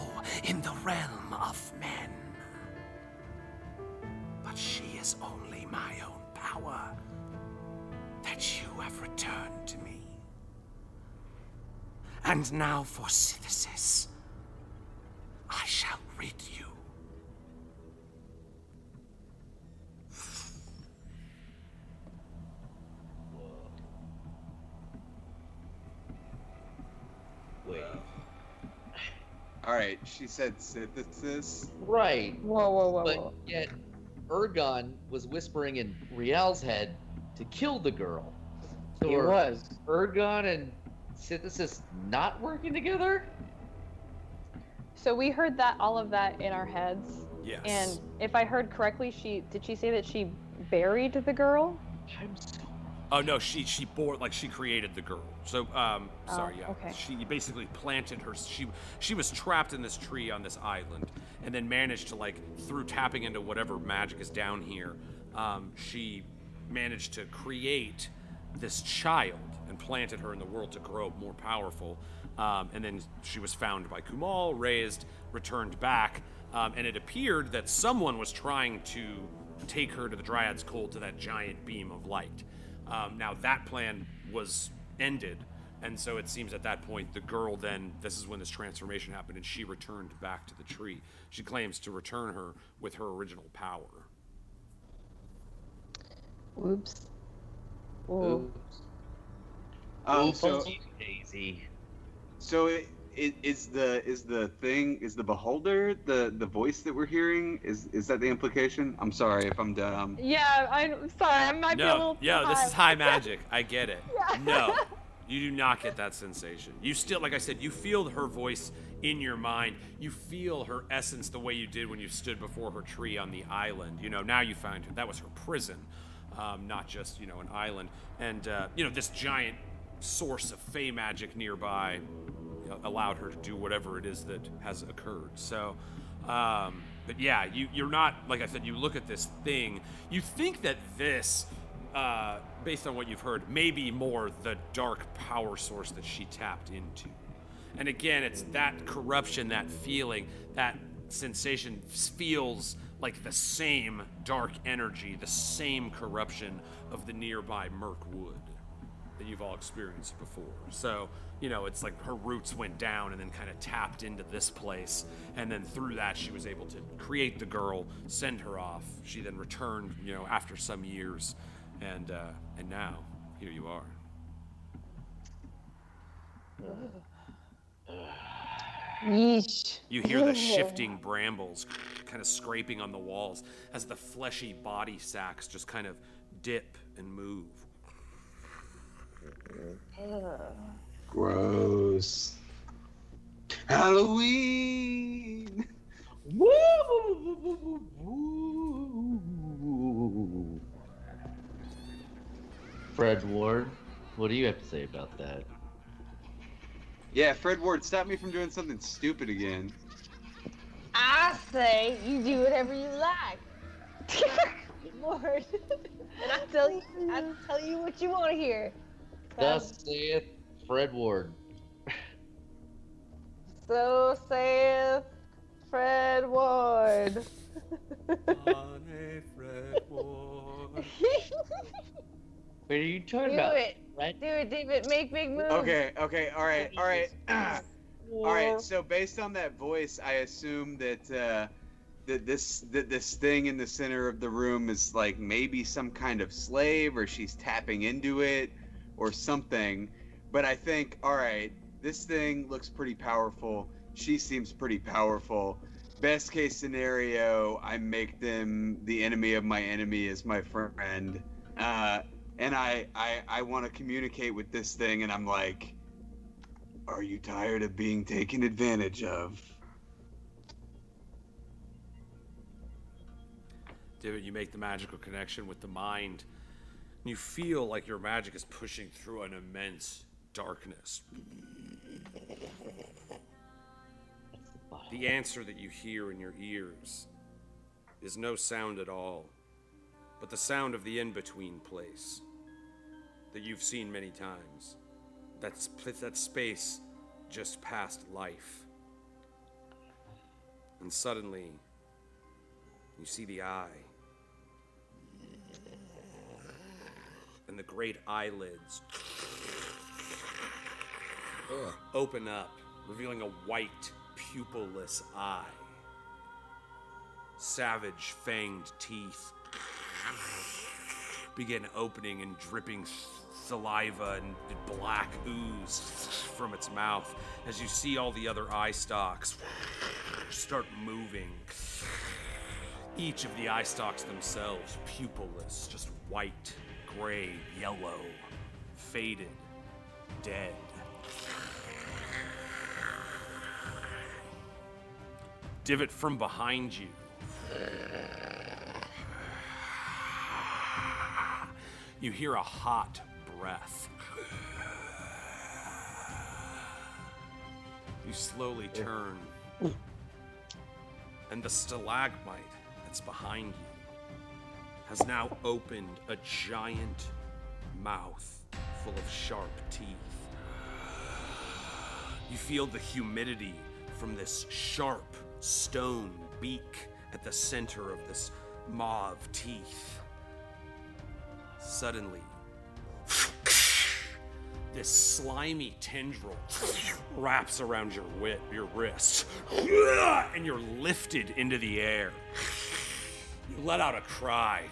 in the realm of men. But she is only my own power that you have returned to me. And now for synthesis, I shall rid you. All right, she said synthesis. Right. Whoa. But yet, Ergon was whispering in Rial's head to kill the girl. So He are was. Ergon and synthesis not working together? So we heard all of that in our heads. Yes. And if I heard correctly, did she say that she buried the girl? I'm so. Oh no, she created the girl. So sorry, yeah. okay. She basically planted her. She was trapped in this tree on this island, and then managed to through tapping into whatever magic is down here, she managed to create this child and planted her in the world to grow more powerful. And then she was found by Kumal, raised, returned back, and it appeared that someone was trying to take her to the Dryad's Cold, to that giant beam of light. Now that plan was ended, and so it seems at that point the girl then, this is when this transformation happened, and she returned back to the tree. She claims to return her with her original power. Oops. Oops. So Daisy. is the beholder the voice that we're hearing? Is that the implication? I'm sorry if I'm dumb. Yeah, I'm sorry. I might be a little. Yeah, this is high magic. I get it. Yeah. No, you do not get that sensation. You still, like I said, you feel her voice in your mind. You feel her essence the way you did when you stood before her tree on the island. Now you find that was her prison, not just, an island. And, this giant source of Fey magic nearby allowed her to do whatever it is that has occurred. So, but yeah, you're not, like I said, you look at this thing, you think that this, based on what you've heard, may be more the dark power source that she tapped into. And again, it's that corruption, that feeling, that sensation feels like the same dark energy, the same corruption of the nearby Mirkwood that you've all experienced before. So, it's like her roots went down and then kind of tapped into this place. And then through that, she was able to create the girl, send her off. She then returned, after some years. And now, here you are. Yeesh. You hear the shifting brambles kind of scraping on the walls as the fleshy body sacks just kind of dip and move. Gross. Halloween. Fred Ward, what do you have to say about that? Yeah, Fred Ward, stop me from doing something stupid again. I say you do whatever you like. Lord. And I tell you what you want to hear. Thus saith Fred Ward. So saith Fred Ward. Honey, Fred Ward. What are you talking Do about? it. Fred? Do it, David. Make big moves. Okay, all right. All right, so based on that voice, I assume that this thing in the center of the room is like maybe some kind of slave, or she's tapping into it or something. But I think, all right, this thing looks pretty powerful. She seems pretty powerful. Best case scenario, I make them the enemy of my enemy as my friend. And I want to communicate with this thing, and I'm like, are you tired of being taken advantage of? David, you make the magical connection with the mind. And you feel like your magic is pushing through an immense darkness. The answer that you hear in your ears is no sound at all, but the sound of the in-between place that you've seen many times. That space just past life. And suddenly, you see the eye. And the great eyelids open up, revealing a white, pupilless eye. Savage, fanged teeth begin opening and dripping saliva and black ooze from its mouth as you see all the other eye stalks start moving. Each of the eye stalks themselves pupilless, just white, gray, yellow, faded, dead. Divot from behind you. You hear a hot breath. You slowly turn, and the stalagmite that's behind you has now opened a giant mouth full of sharp teeth. You feel the humidity from this sharp stone beak at the center of this mauve teeth. Suddenly, this slimy tendril wraps around your wrist, and you're lifted into the air. You let out a cry.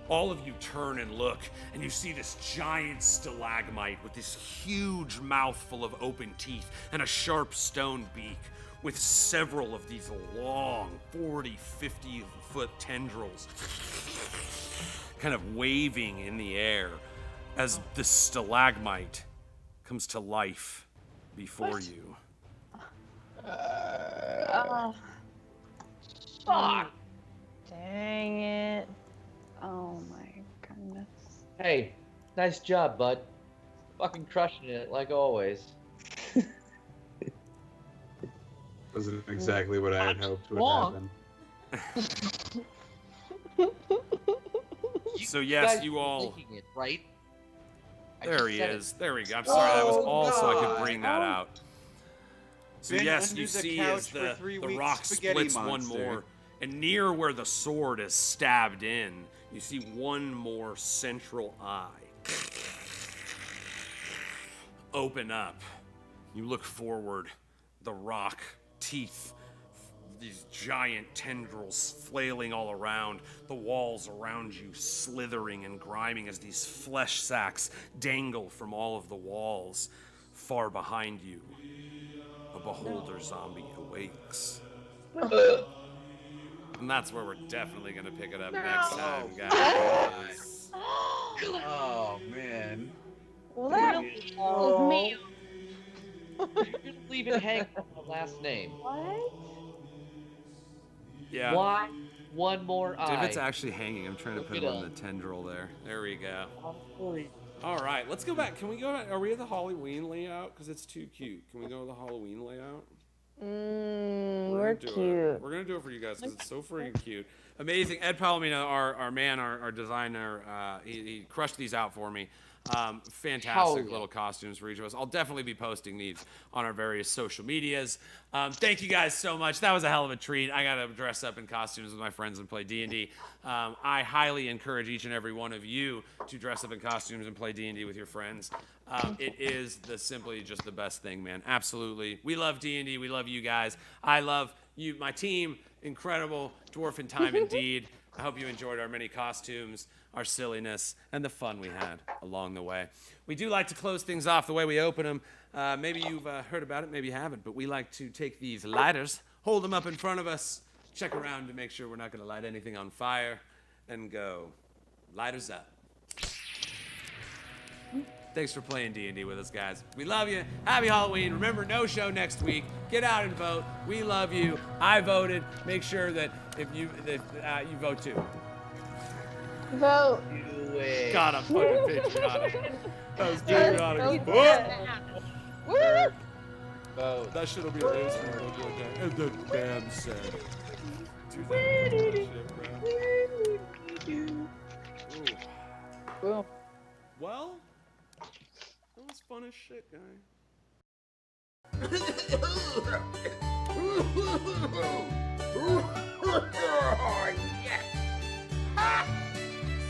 All of you turn and look, and you see this giant stalagmite with this huge mouth full of open teeth and a sharp stone beak with several of these long 40, 50-foot tendrils kind of waving in the air as the stalagmite comes to life before you. Fuck! Dang it. Oh my goodness. Hey, nice job, bud. Fucking crushing it, like always. Wasn't exactly what I had hoped would Long. happen. So yes, guys you were all... thinking it, right? I There just he said is. it. There we go. I'm sorry, that was Oh, all so I could God. bring that out. So Been yes, under you the see couch as for the 3 the weeks, rock spaghetti splits one monster. more, and near where the sword is stabbed in, you see one more central eye open up. You look forward, the rock, teeth, these giant tendrils flailing all around, the walls around you slithering and grinding as these flesh sacks dangle from all of the walls. Far behind you, a beholder zombie awakes. And that's where we're definitely gonna pick it up next time, guys. Oh man. Well, that was me. You're gonna leave it hang on the last name. What? Yeah. Why one more eye? Divot's actually hanging. I'm trying to Look put it him on the up. tendril there. There we go. Holy- All right, let's go back. Can we go back? Are we at the Halloween layout? Because it's too cute. Can we go to the Halloween layout? We're gonna do cute. it. We're gonna do it for you guys because it's so freaking cute. Amazing. Ed Palomino, our man, our designer, he crushed these out for me. Fantastic Hell yeah. little costumes for each of us. I'll definitely be posting these on our various social medias. Thank you guys so much. That was a hell of a treat. I got to dress up in costumes with my friends and play D&D. I highly encourage each and every one of you to dress up in costumes and play D&D with your friends. It is simply just the best thing, man. Absolutely. We love D&D. We love you guys. I love you, my team. Incredible dwarf in time indeed. I hope you enjoyed our many costumes, our silliness, and the fun we had along the way. We do like to close things off the way we open them. Maybe you've heard about it, maybe you haven't, but we like to take these lighters, hold them up in front of us, check around to make sure we're not going to light anything on fire, and go, lighters up. Thanks for playing D&D with us, guys. We love you. Happy Halloween. Remember, no show next week. Get out and vote. We love you. I voted. Make sure that if you vote too. Vote. Do it. God, I'm fucking patriotic. That was patriotic. Woo! Vote. That shit'll be amazing. And the band said. Dude, that shit, bro. Ooh. Well, that was fun as shit, guy.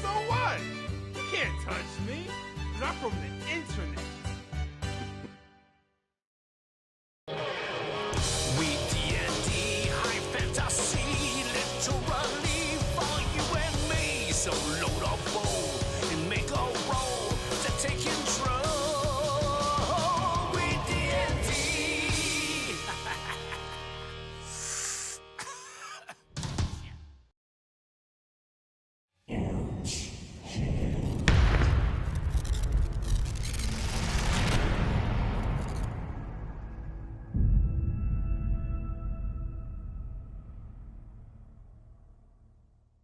So what? You can't touch me, 'cause I'm from the internet.